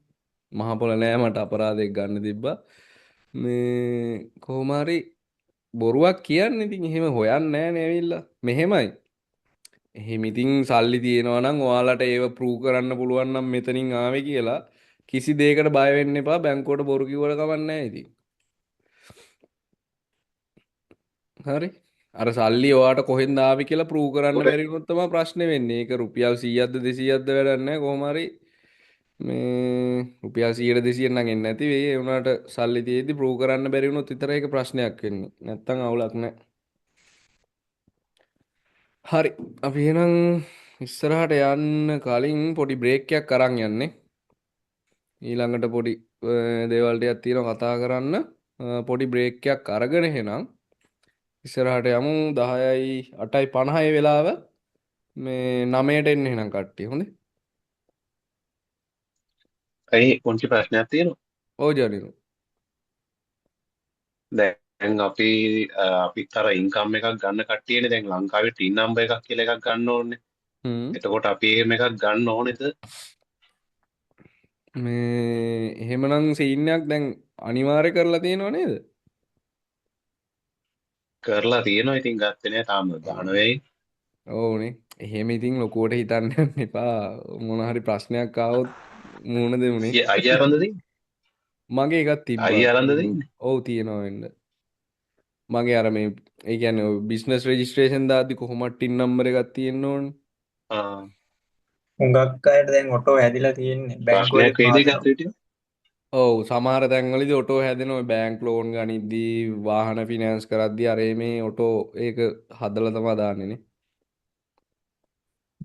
[SPEAKER 1] මහ පොළ නෑ මට අපරාධයක් ගන්න තිබ්බා. මේ කොහොම හරි බොරුවක් කියන්නේ ඉතින් එහෙම හොයන්නේ නෑනේ ඇවිල්ලා. මෙහෙමයි. එහෙම ඉතින් සල්ලි තියෙනවා නම් ඔයාලට ඒව ප්‍රූව් කරන්න පුළුවන් නම් මෙතනින් ආවේ කියලා කිසි දෙයකට බය වෙන්න එපා. බැංකුවට බොරු කිව්වට කමක් නැහැ ඉතින්. හරි. අර සල්ලි ඔයාට කොහෙන්ද ආවේ කියලා ප්‍රූව් කරන්න බැරි වුණොත් තමයි ප්‍රශ්නේ වෙන්නේ. ඒක රුපියල් 100ක්ද 200ක්ද වැඩක් නැහැ. කොහොම හරි මේ රුපියල් 100 200 නම් එන්නේ නැති වෙයි. ඒ වුණාට සල්ලි තියෙද්දි ප්‍රූව් කරන්න බැරි වුණොත් විතරයි ඒක ප්‍රශ්නයක් වෙන්නේ. නැත්තම් අවුලක් නැහැ. හරි. අපි එහෙනම් ඉස්සරහට යන්න කලින් පොඩි බ්‍රේක් එකක් අරන් යන්නේ. ඊළඟට පොඩි දේවල් ටිකක් තියෙනවා කතා කරන්න. පොඩි බ්‍රේක් එකක් අරගෙන එහෙනම් ඉස්සරහට යමු 10යි 8යි 50යි වෙලාව මේ 9ට එන්න එහෙනම් කට්ටිය. හොඳේ.
[SPEAKER 8] ඇයි පුංචි ප්‍රශ්නයක් තියෙනවා.
[SPEAKER 1] ඔව් ජනිනු.
[SPEAKER 8] දැන් අපිත් අර ඉන්කම් එකක් ගන්න කට්ටියනේ දැන් ලංකාවේ ටින් නම්බර් එකක් කියලා එකක් ගන්න ඕනේ.
[SPEAKER 1] හ්ම්.
[SPEAKER 8] එතකොට අපි එහෙම එකක් ගන්න ඕනේද?
[SPEAKER 1] මේ එහෙමනම් සීන් එකක් දැන් අනිවාර්ය කරලා තියෙනව නේද?
[SPEAKER 8] කරලා තියෙනවා ඉතින් ගත්තේ නෑ තාම දාන වෙයි.
[SPEAKER 1] ඕනේ. එහෙම ඉතින් ලොකුවට හිතන්න යන්න එපා. මොන හරි ප්‍රශ්නයක් ආවොත් මූණ දෙමුනේ.
[SPEAKER 8] අයියා අරන්ද තියෙන්නේ?
[SPEAKER 1] මගේ එකක් තිබ්බා.
[SPEAKER 8] අයියා අරන්ද තියෙන්නේ?
[SPEAKER 1] ඔව් තියෙනවා වෙන්න. මගේ අර මේ ඒ කියන්නේ බිස්නස් රෙජිස්ට්‍රේෂන් දාද්දි කොහොමද ටින් නම්බර් එකක් තියෙන්න ඕනේ.
[SPEAKER 8] ආ
[SPEAKER 5] හුඟක් අයට දැන් ඔටෝ හැදිලා තියෙන්නේ බැංකුවලින්
[SPEAKER 8] ප්‍රශ්නයක් වෙයිද
[SPEAKER 5] මාසෙ.
[SPEAKER 8] ගත්තේ ටික?
[SPEAKER 1] ඔව් සමහර තැන්වලදී ඔටෝ හැදෙනවා. ඔය බෑන්ක් ලෝන් ගනිද්දී වාහන ෆිනෑන්ස් කරද්දී අර මේ ඔටෝ ඒක හදලා තමයි දාන්නේ නේ.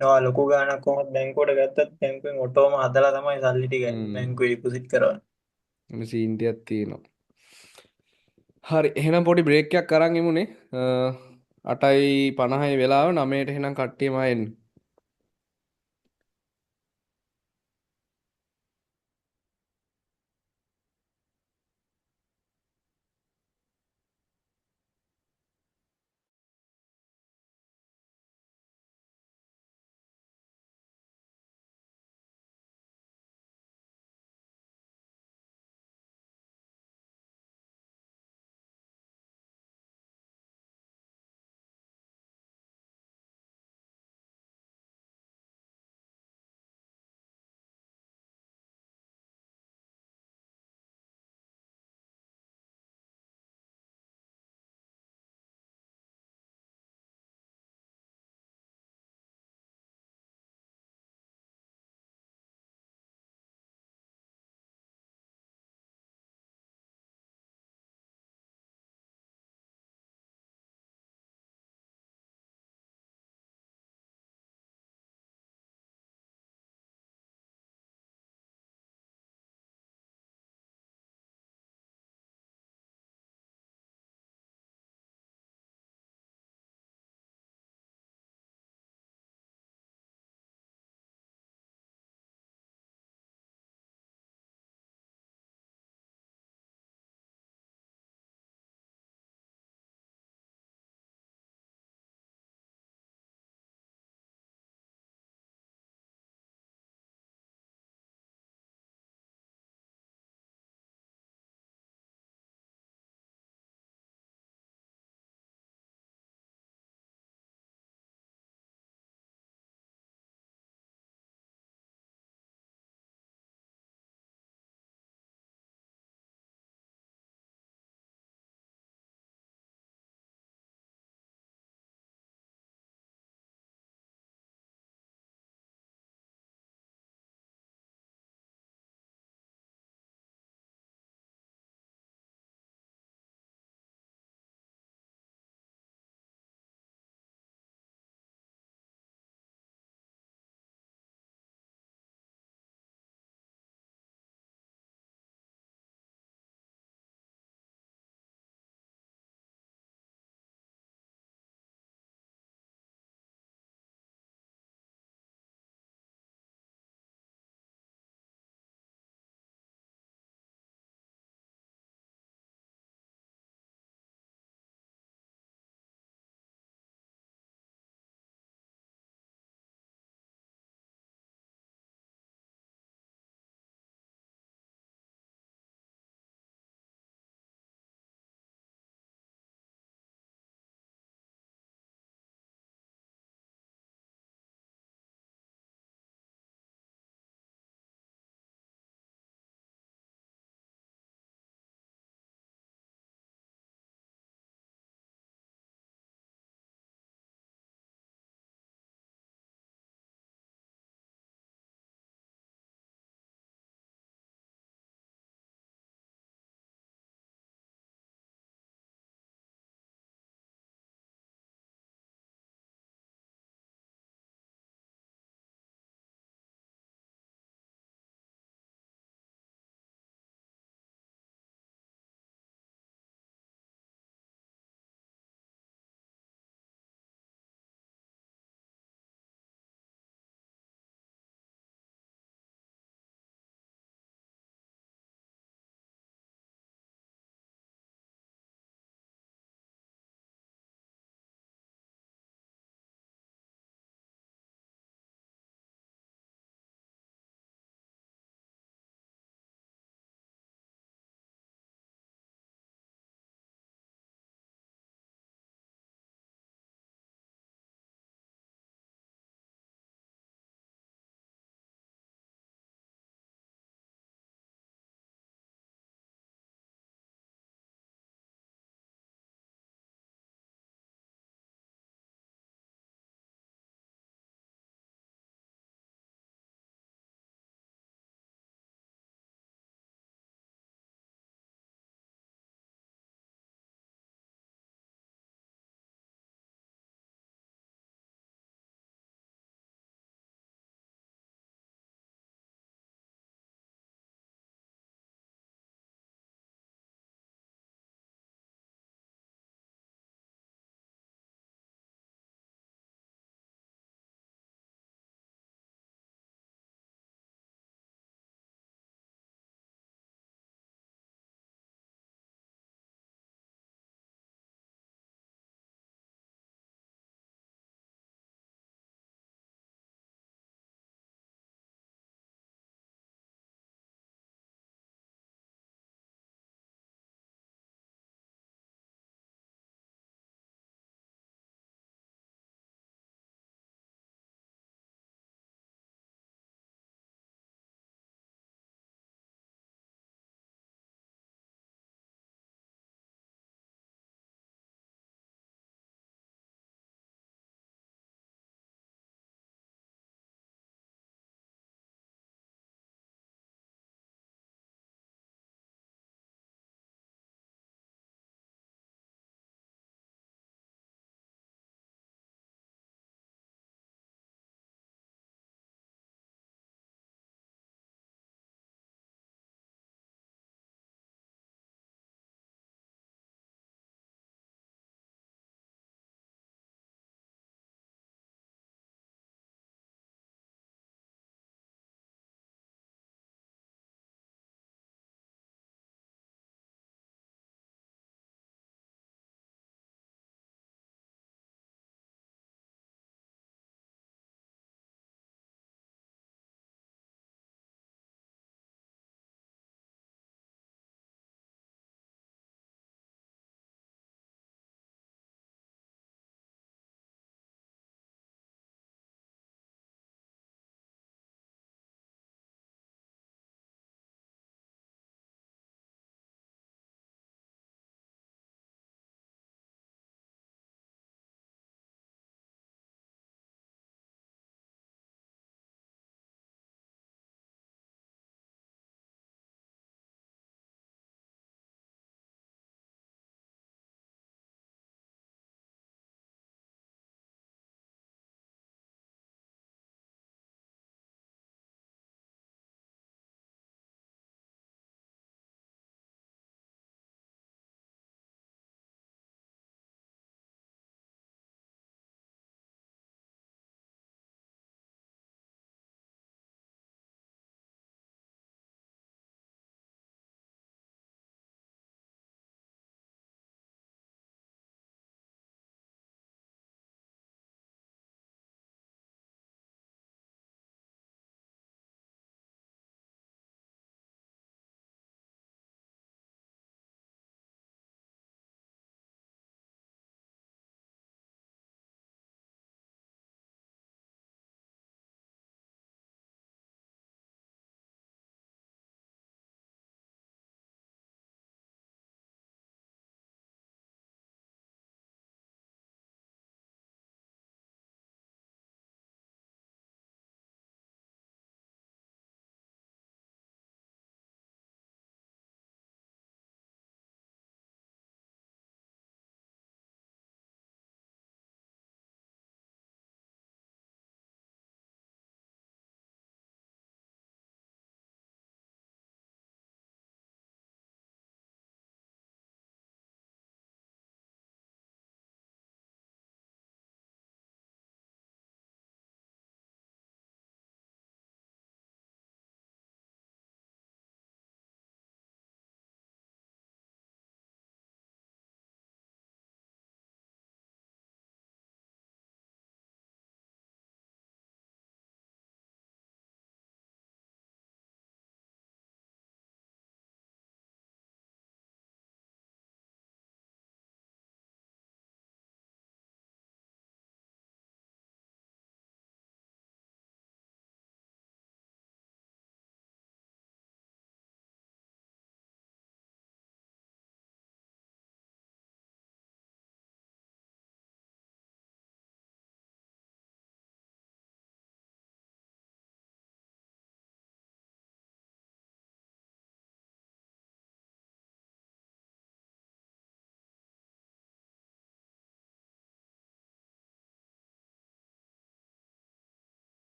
[SPEAKER 5] නෝ ලොකු ගාණක් කොහොමද බැංකුවට ගත්තත් බැංකුවෙන් ඔටෝම හදලා තමයි සල්ලි ටික බැංකුවේ ඩිපොසිට් කරවන්නේ.
[SPEAKER 1] මේ සීන් ටිකක් තියෙනවා. හරි එහෙනම් පොඩි බ්‍රේක් එකක් අරන් ඉමුනේ. 8:50යි වෙලාව 9ට එහෙනම් කට්ටියම එන්න.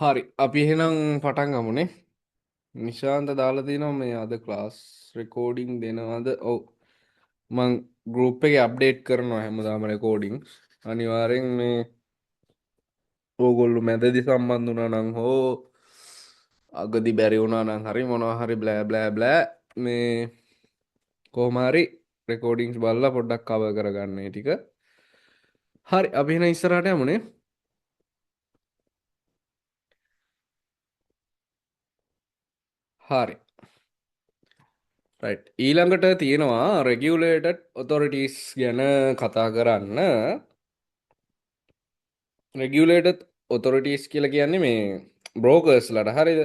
[SPEAKER 1] හරි අපි එහෙනම් පටන් ගමුනේ. නිශාන්ත දාලා තිනවා මේ අද ක්ලාස් රෙකෝඩින් දෙනවද? ඔව්. මං ගෲප් එකේ අප්ඩේට් කරනවා හැමදාම රෙකෝඩින්. අනිවාර්යෙන් මේ ඕගොල්ලෝ මැදදී සම්බන්ධ වුණා නම් හෝ අගදී බැරි වුණා නම් හරි මොනවා හරි බ්ලෑ බ්ලෑ බ්ලෑ මේ කොහොම හරි රෙකෝඩින්ස් බලලා පොඩ්ඩක් කවර් කරගන්න මේ ටික. හරි අපි එහෙනම් ඉස්සරහට යමුනේ. හරි. රයිට්. ඊළඟට තියෙනවා රෙගියුලේටඩ් ඔතොරිටිස් ගැන කතා කරන්න. රෙගියුලේටඩ් ඔතොරිටිස් කියලා කියන්නේ මේ බ්‍රෝකර්ස්ලාට හරිද?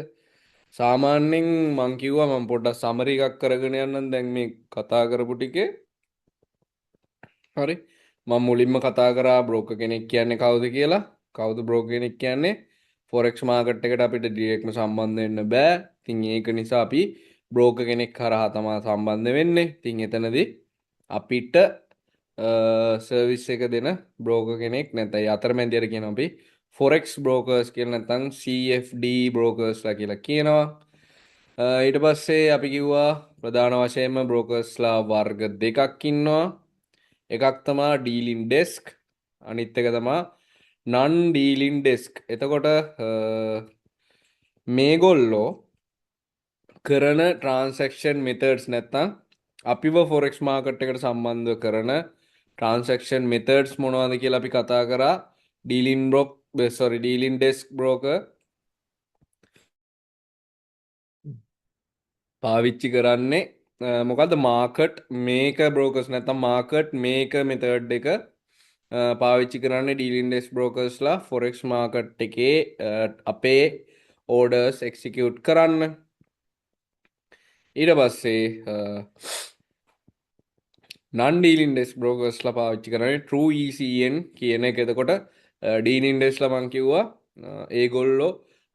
[SPEAKER 1] සාමාන්‍යයෙන් මං කිව්වා මම පොඩ්ඩක් සමරි එකක් කරගෙන යන්නම් දැන් මේ කතා කරපු ටිකේ. හරි. මම මුලින්ම කතා කරා බ්‍රෝකර් කෙනෙක් කියන්නේ කවුද කියලා. කවුද බ්‍රෝකර් කෙනෙක් කියන්නේ? ෆොරෙක්ස් මාකට් එකට අපිට ඩිරෙක්ට්ම සම්බන්ධ වෙන්න බෑ. ඉතින් ඒක නිසා අපි බ්‍රෝකර් කෙනෙක් කරා තමයි සම්බන්ධ වෙන්නේ. ඉතින් එතනදී අපිට සර්විස් එක දෙන බ්‍රෝකර් කෙනෙක් නැත්නම් අතරමැදියට කියනවා අපි ෆොරෙක්ස් බ්‍රෝකර්ස් කියලා නැත්නම් CFD බ්‍රෝකර්ස්ලා කියලා කියනවා. ඊට පස්සේ අපි කිව්වා ප්‍රධාන වශයෙන්ම බ්‍රෝකර්ස්ලා වර්ග දෙකක් ඉන්නවා. එකක් තමා ඩීලින් ඩෙස්ක් අනිත් එක තමා නන් ඩීලින් ඩෙස්ක්. එතකොට මේගොල්ලෝ කරන ට්‍රාන්සැක්ෂන් මෙතඩ්ස් නැත්තම් අපිව ෆොරෙක්ස් මාකට් එකට සම්බන්ධ කරන ට්‍රාන්සැක්ෂන් මෙතඩ්ස් මොනවද කියලා අපි කතා කරා. ඩීලින් ඩෙස්ක් බ්‍රෝකර් පාවිච්චි කරන්නේ මොකද්ද මාකට් මේක බ්‍රෝකර්ස් නැත්තම් මාකට් මේක මෙතඩ් එක පාවිච්චි කරන්නේ ඩීලින් ඩෙස්ක් බ්‍රෝකර්ස්ලා ෆොරෙක්ස් මාකට් එකේ අපේ ඕඩර්ස් එක්සිකියුට් කරන්න. ඊට පස්සේ නන් ඩීලින් ඩෙස්ක් බ්‍රෝකර්ස්ලා පාවිච්චි කරන්නේ True ECN කියන එක. එතකොට ඩීලින් ඩෙස්ක්ලා මං කිව්වා ඒගොල්ලෝ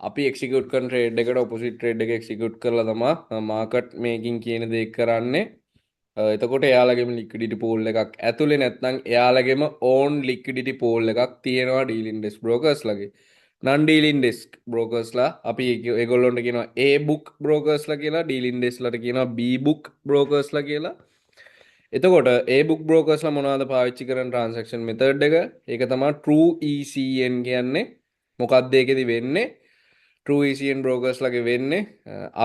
[SPEAKER 1] අපි එක්සිකියුට් කරන ට්‍රේඩ් එකට ඔපොසිට් ට්‍රේඩ් එක එක්සිකියුට් කරලා තමයි මාකට් මේකින් කියන දේ කරන්නේ. එතකොට එයාලගේම ලික්විඩිටි පූල් එකක් ඇතුලේ නැත්නම් එයාලගේම ඕන් ලික්විඩිටි පූල් එකක් තියෙනවා ඩීලින් ඩෙස්ක් බ්‍රෝකර්ස්ලාගේ. නන් ඩීලින් ඩෙස්ක් බ්‍රෝකර්ස්ලා අපි ඒගොල්ලොන්ට කියනවා A book බ්‍රෝකර්ස්ලා කියලා, ඩීලින් ඩෙස්ක්ලාට කියනවා B book බ්‍රෝකර්ස්ලා කියලා. එතකොට A book බ්‍රෝකර්ස්ලා මොනවද පාවිච්චි කරන ට්‍රාන්සැක්ෂන් මෙතඩ් එක? ඒක තමයි True ECN කියන්නේ. මොකක්ද ඒකෙදි වෙන්නේ? True ECN බ්‍රෝකර්ස්ලාගේ වෙන්නේ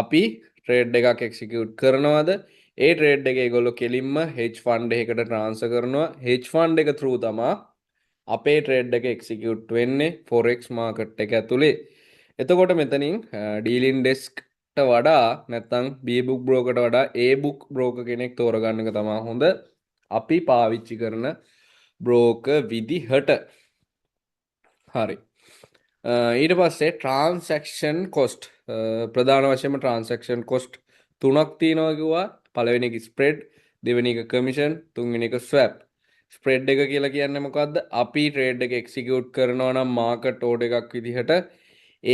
[SPEAKER 1] අපි ට්‍රේඩ් එකක් එක්සිකියුට් කරනවද ඒ ට්‍රේඩ් එක ඒගොල්ලෝ කෙලින්ම hedge fund එකකට ට්‍රාන්ස්ෆර් කරනවා. hedge fund එක through තමයි අපේ ට්‍රේඩ් එක එක්සිකියුට් වෙන්නේ forex market එක ඇතුලේ. එතකොට මෙතනින් ඩීලින් ඩෙස්ක්ට වඩා නැත්නම් B book brokerට වඩා A book broker කෙනෙක් තෝරගන්න එක තමයි හොඳ අපි පාවිච්චි කරන broker විදිහට. හරි. ඊට පස්සේ ට්‍රාන්සැක්ෂන් කොස්ට් ප්‍රධාන වශයෙන්ම ට්‍රාන්සැක්ෂන් කොස්ට් තුනක් තියෙනවා කිව්වා. පළවෙනි එක ස්ප්‍රෙඩ්, දෙවෙනි එක කමිෂන්, තුන්වෙනි එක ස්වැප්. ස්ප්‍රෙඩ් එක කියලා කියන්නේ මොකද්ද? අපි ට්‍රේඩ් එක එක්සිකියුට් කරනවා නම් මාකට් ඕඩර් එකක් විදිහට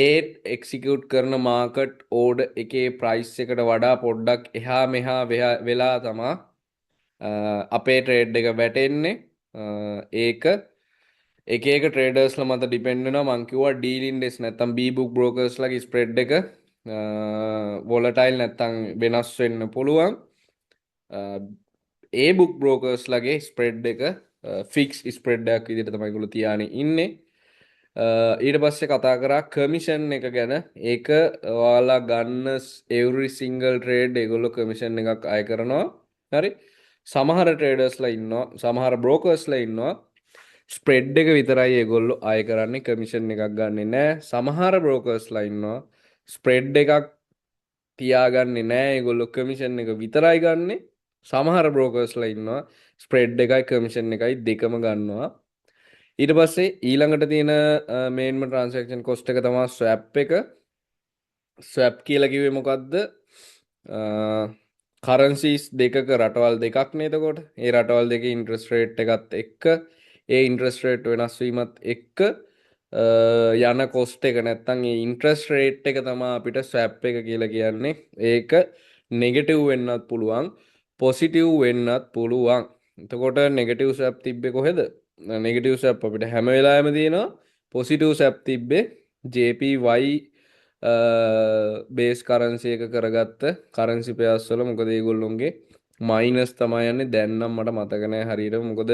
[SPEAKER 1] ඒ එක්සිකියුට් කරන මාකට් ඕඩර් එකේ ප්‍රයිස් එකට වඩා පොඩ්ඩක් එහා මෙහා වෙලා තමයි අපේ ට්‍රේඩ් එක වැටෙන්නේ. ඒක එක එක ට්‍රේඩර්ස්ලා මත ඩිපෙන්ඩ් වෙනවා. මං කිව්වා ඩීලින් ඩෙස්ක් නැත්තම් B book බ්‍රෝකර්ස්ලාගේ ස්ප්‍රෙඩ් එක වොලටයිල් නැත්තම් වෙනස් වෙන්න පුළුවන්. A book බ්‍රෝකර්ස්ලාගේ ස්ප්‍රෙඩ් එක ෆික්ස් ස්ප්‍රෙඩ් එකක් විදිහට තමයි ඒගොල්ලෝ තියානේ ඉන්නේ. ඊට පස්සේ කතා කරා කමිෂන් එක ගැන. ඒක ඔයාලා ගන්න every single trade ඒගොල්ලෝ කමිෂන් එකක් අය කරනවා. හරි. සමහර ට්‍රේඩර්ස්ලා ඉන්නවා, සමහර බ්‍රෝකර්ස්ලා ඉන්නවා ස්ප්‍රෙඩ් එක විතරයි ඒගොල්ලෝ අය කරන්නේ, කමිෂන් එකක් ගන්නෙ නෑ. සමහර බ්‍රෝකර්ස්ලා ඉන්නවා ස්ප්‍රෙඩ් එකක් තියාගන්නේ නෑ, ඒගොල්ලෝ කමිෂන් එක විතරයි ගන්නෙ. සමහර බ්‍රෝකර්ස්ලා ඉන්නවා ස්ප්‍රෙඩ් එකයි කමිෂන් එකයි දෙකම ගන්නවා. ඊට පස්සේ ඊළඟට තියෙන මේන්ම ට්‍රාන්සැක්ෂන් කොස්ට් එක තමයි ස්වැප් එක. ස්වැප් කියලා කිව්වේ මොකද්ද? කරන්සිස් දෙකක රටවල් දෙකක් නේ. එතකොට ඒ රටවල් දෙකේ ඉන්ට්‍රස්ට් රේට් එකත් එක්ක ඒ ඉන්ට්‍රස්ට් රේට් වෙනස් වීමත් එක්ක යන කොස්ට් එක නැත්තම් ඒ ඉන්ට්‍රස්ට් රේට් එක තමයි අපිට ස්වැප් එක කියලා කියන්නේ. ඒක නෙගටිව් වෙන්නත් පුළුවන්, පොසිටිව් වෙන්නත් පුළුවන්. එතකොට නෙගටිව් ස්වැප් තිබ්බේ කොහෙද? නෙගටිව් ස්වැප් අපිට හැම වෙලාවෙම තියෙනවා. පොසිටිව් ස්වැප් තිබ්බේ JPY බේස් කරන්සි එක කරගත්ත කරන්සි පෙයාස් වල මොකද ඒගොල්ලොන්ගේ මයිනස් තමයි යන්නේ දැන් නම් මට මතක නැහැ හරියට මොකද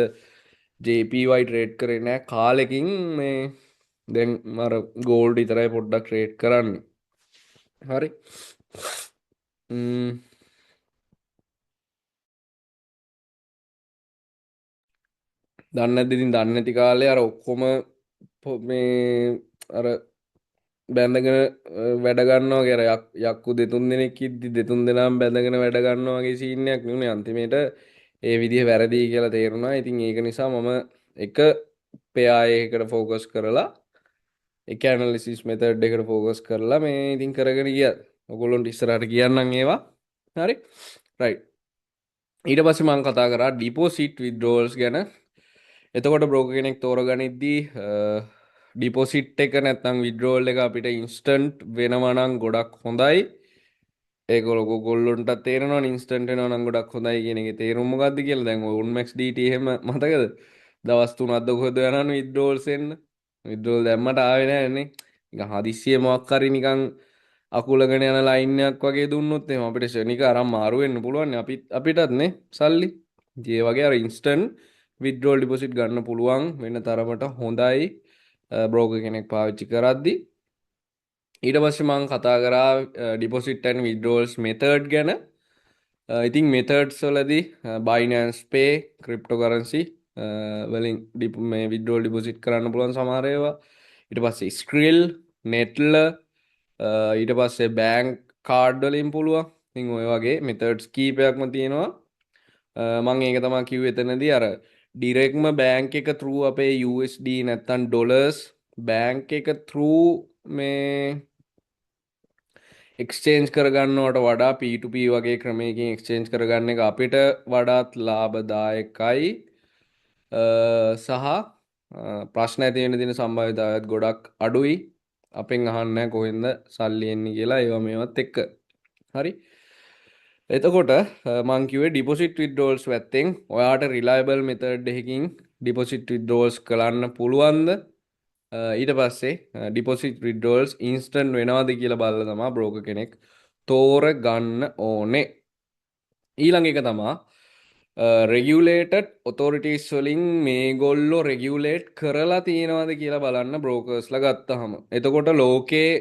[SPEAKER 1] JPY ට්‍රේඩ් කරේ නැහැ කාලෙකින් මේ දැන් මර ගෝල්ඩ් විතරයි පොඩ්ඩක් ට්‍රේඩ් කරන්නේ හරි දන්නේ නැද්ද ඉතින් දන්නේ නැති කාලේ අර ඔක්කොම මේ අර බැඳගෙන වැඩ ගන්නවා වගේ අර යක්කු දෙතුන් දෙනෙක් ඉද්දි දෙතුන් දෙනාම බැඳගෙන වැඩ ගන්නවා වගේ සීන් එකක් නුනේ අන්තිමේට ඒ විදිහ වැරදි කියලා තේරුණා. ඉතින් ඒක නිසා මම එක පෙයා එකකට ફોකස් කරලා එක ඇනලිසිස් මෙතඩ් එකට ફોකස් කරලා මේ ඉතින් කරගෙන ගියා. ඔයගොල්ලන්ට ඉස්සරහට කියන්නම් ඒවා. හරි. රයිට්. ඊට පස්සේ මම කතා කරා ඩිපොසිට් විත්ඩ්‍රෝවල්ස් ගැන. එතකොට බ්‍රෝකර් කෙනෙක් තෝරගනිද්දී ඩිපොසිට් එක නැත්නම් විත්ඩ්‍රෝවල් එක අපිට ඉන්ස්ටන්ට් වෙනවා නම් ගොඩක් හොඳයි. ඒක ඔයගොල්ලොන්ට තේරෙනවා ඉන්ස්ටන්ට් වෙනවා නම් ගොඩක් හොඳයි කියන එකේ තේරුම මොකද්ද කියලා. දැන් ඔය Unmax DT එහෙම මතකද? දවස් 3ක්ද කොහෙද යනවනේ විත්ඩ්‍රෝවල්ස් එන්න. විත්ඩ්‍රෝවල් දැම්මට ආවේ නැහැනේ. නිකන් හදිස්සියේ මොකක් හරි නිකන් අකුලගෙන යන ලයින් එකක් වගේ දුන්නොත් එහෙම අපිට ෂණික අරන් මාරු වෙන්න පුළුවන් අපිටත් නේ සල්ලි. ඒ වගේ අර ඉන්ස්ටන්ට් විත්ඩ්‍රෝවල් ඩිපොසිට් ගන්න පුළුවන් වෙන තරමට හොඳයි බ්‍රෝකර් කෙනෙක් පාවිච්චි කරද්දී. ඊට පස්සේ මම කතා කරා ඩිපොසිට් ඇන්ඩ් විත්ඩ්‍රෝවල්ස් මෙතඩ් ගැන. ඉතින් මෙතඩ්ස් වලදී Binance Pay cryptocurrency වලින් මේ විත්ඩ්‍රෝවල් ඩිපොසිට් කරන්න පුළුවන් සමහර ඒවා. ඊට පස්සේ Skrill, Nettler ඊට පස්සේ බෑන්ක් කාඩ් වලින් පුළුවන්. ඉතින් ඔය වගේ මෙතඩ්ස් කීපයක්ම තියෙනවා. මම ඒක තමයි කිව්වේ එතනදී අර ඩිරෙක්ට්ම බෑන්ක් එක through අපේ USD නැත්තම් ඩොලර්ස් බෑන්ක් එක through මේ එක්ස්චේන්ජ් කරගන්නවට වඩා P2P වගේ ක්‍රමයකින් එක්ස්චේන්ජ් කරගන්න එක අපිට වඩාත් ලාභදායකයි සහ ප්‍රශ්න ඇති වෙන දින සම්භාවිතාවයත් ගොඩක් අඩුයි. අපෙන් අහන්න නැහැ කොහෙන්ද සල්ලි එන්නේ කියලා ඒවා මේවත් එක්ක. හරි. එතකොට මං කිව්වේ ඩිපොසිට් විත්ඩ්‍රෝවල්ස් පැත්තෙන් ඔයාට රිලයබල් මෙතඩ් එකකින් ඩිපොසිට් විත්ඩ්‍රෝවල්ස් කරන්න පුළුවන්ද? ඊට පස්සේ ඩිපොසිට් විත්ඩ්‍රෝවල්ස් ඉන්ස්ටන්ට් වෙනවද කියලා බලලා තමයි බ්‍රෝකර් කෙනෙක් තෝරගන්න ඕනේ. ඊළඟ එක තමයි රෙගියුලේටඩ් ඔතොරිටිස් වලින් මේගොල්ලෝ රෙගියුලේට් කරලා තියෙනවද කියලා බලන්න බ්‍රෝකර්ස්ලා ගත්තාම. එතකොට ලෝකේ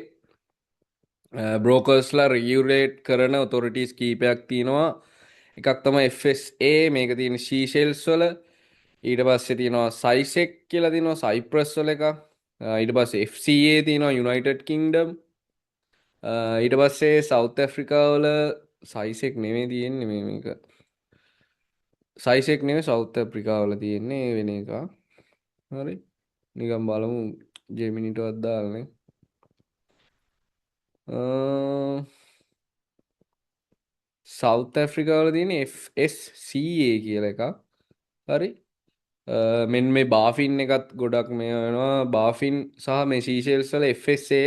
[SPEAKER 1] බ්‍රෝකර්ස්ලා රෙගියුලේට් කරන ඔතොරිටිස් කීපයක් තියෙනවා. එකක් තමයි FSA මේක තියෙන සීෂෙල්ස් වල. ඊට පස්සේ තියෙනවා සයිසෙක් කියලා තියෙනවා සයිප්‍රස් වල එකක්. ඊට පස්සේ FCA තියෙනවා යුනයිටඩ් කින්ග්ඩම්. ඊට පස්සේ සවුත් ඇෆ්‍රිකා වල සයිසෙක් නෙමෙයි තියෙන්නේ මේක. සයිසෙක් නෙමෙයි සවුත් ඇෆ්‍රිකා වල තියෙන්නේ වෙන එකක්. හරි. නිකන් බලමු ජෙමිනිටවත් දාලා නේ. සවුත් ඇෆ්‍රිකාවල තියෙන FSCA කියලා එකක්. හරි. මෙන්න මේ බාෆින් එකත් ගොඩක් මේ වෙනවා. බාෆින් සහ මේ සීෂෙල්ස් වල FSA,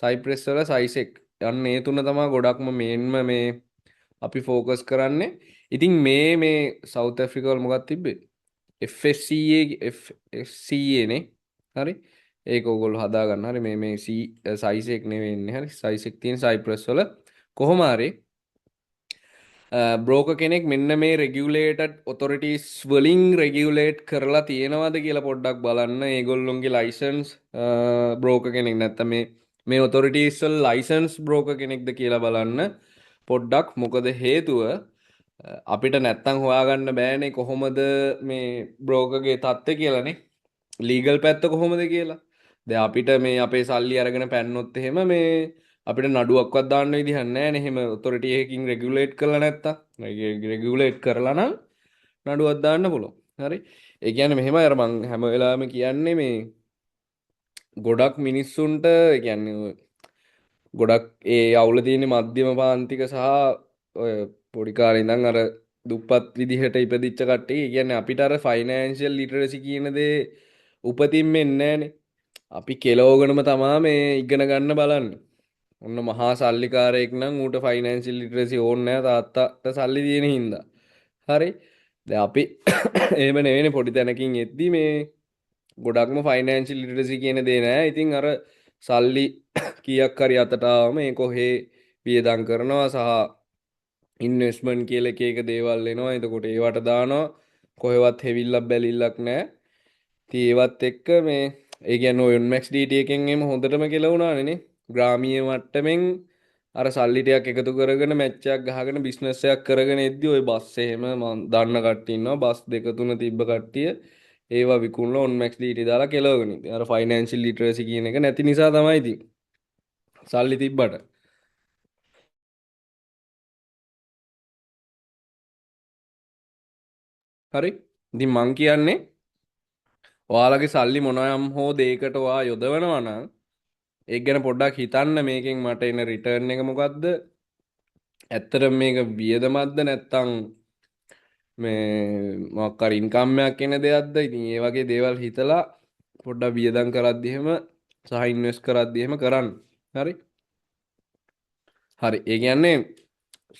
[SPEAKER 1] සයිප්‍රස් වල සයිසෙක්. යන්න ඒ තුන තමයි ගොඩක්ම මේන්ම මේ අපි ફોකස් කරන්නේ. ඉතින් මේ සවුත් ඇෆ්‍රිකාවල මොකක්ද තිබ්බේ? FSCA නේ. හරි. ඒක ඔයගොල්ලෝ හදා ගන්න. හරි මේ සයිසෙක් නෙවෙයි ඉන්නේ. හරි. සයිසෙක් තියෙන සයිප්‍රස් වල කොහොම හරි බ්‍රෝකර් කෙනෙක් මෙන්න මේ රෙගියුලේටඩ් ඔතොරිටිස් වලින් රෙගියුලේට් කරලා තියෙනවද කියලා පොඩ්ඩක් බලන්න. ඒගොල්ලොන්ගේ ලයිසන්ස් බ්‍රෝකර් කෙනෙක් නැත්නම් මේ ඔතොරිටිස් වල ලයිසන්ස් බ්‍රෝකර් කෙනෙක්ද කියලා බලන්න පොඩ්ඩක්. මොකද හේතුව අපිට නැත්තම් හොයාගන්න බෑනේ කොහොමද මේ බ්‍රෝකර්ගේ තත්ත්වය කියලානේ. ලීගල් පැත්ත කොහොමද කියලා. දැන් අපිට මේ අපේ සල්ලි අරගෙන පැන්නොත් එහෙම මේ අපිට නඩුවක්වත් දාන්න විදිහක් නැහැ නේ. එහෙම ඔතොරිටි එකකින් රෙගියුලේට් කරලා නැත්තම්. රෙගියුලේට් කරලා නම් නඩුවක් දාන්න පුළුවන්. හරි. ඒ කියන්නේ මෙහෙමයි අර මං හැම වෙලාවෙම කියන්නේ මේ ගොඩක් මිනිස්සුන්ට ඒ කියන්නේ ගොඩක් ඒ අවුල තියෙන මධ්‍යම පාන්තික සහ ඔය පොඩි කාලේ ඉඳන් අර දුප්පත් විදිහට ඉපදිච්ච කට්ටිය. ඒ කියන්නේ අපිට අර ෆයිනෑන්ෂියල් ලිටරසි කියන දේ උපතින්ම එන්නේ නැහනේ. අපි කෙලවගෙනම තමා මේ ඉගෙන ගන්න බලන්නේ. ඔන්න මහා සල්ලිකාරයෙක් නම් ඌට ෆයිනෑන්ෂියල් ලිටරසි ඕනේ නැහැ තාත්තට සල්ලි තියෙන හින්දා. හරි. දැන් අපි එහෙම නෙවෙයිනේ පොඩි තැනකින් එද්දි මේ ගොඩක්ම ෆයිනෑන්ෂියල් ලිටරසි කියන දේ නැහැ. ඉතින් අර සල්ලි කීයක් හරි අතට ආවම ඒ කොහේ වියදම් කරනවා සහ ඉන්වෙස්ට්මන්ට් කියලා එක එක දේවල් එනවා. එතකොට ඒවට දානවා. කොහෙවත් හෙවිල්ලක් බැලිල්ලක් නැහැ. ඉතින් ඒවත් එක්ක මේ ඒ කියන්නේ ඔය Max DT එකෙන් එම හොඳටම කෙලවුණානේ නේ. ග්‍රාමීය මට්ටමින් අර සල්ලි ටිකක් එකතු කරගෙන මැච් එකක් ගහගෙන බිස්නස් එකක් කරගෙන එද්දි ওই බස් එහෙම මම දන්න කට්ටිය ඉන්නවා. බස් දෙක තුන තිබ්බ කට්ටිය ඒවා විකුණලා on Max DT දාලා කෙලවගෙන ඉතින් අර ෆයිනෑන්ෂියල් ලිටරසි කියන එක නැති නිසා තමයි ඉතින් සල්ලි තිබ්බට. හරි. ඉතින් මං කියන්නේ ඔයාලගේ සල්ලි මොනයම් හෝ දෙයකට ඔයා යොදවනවා නම් ඒක ගැන පොඩ්ඩක් හිතන්න මේකෙන් මට එන රිටර්න් එක මොකද්ද? ඇත්තටම මේක වියදමක්ද නැත්නම් මේ මොකක් හරි ඉන්කම් එකක් එන දෙයක්ද? ඉතින් ඒ වගේ දේවල් හිතලා පොඩ්ඩක් වියදම් කරද්දි එහෙම සහ ඉන්වෙස්ට් කරද්දි එහෙම කරන්න. හරි. හරි. ඒ කියන්නේ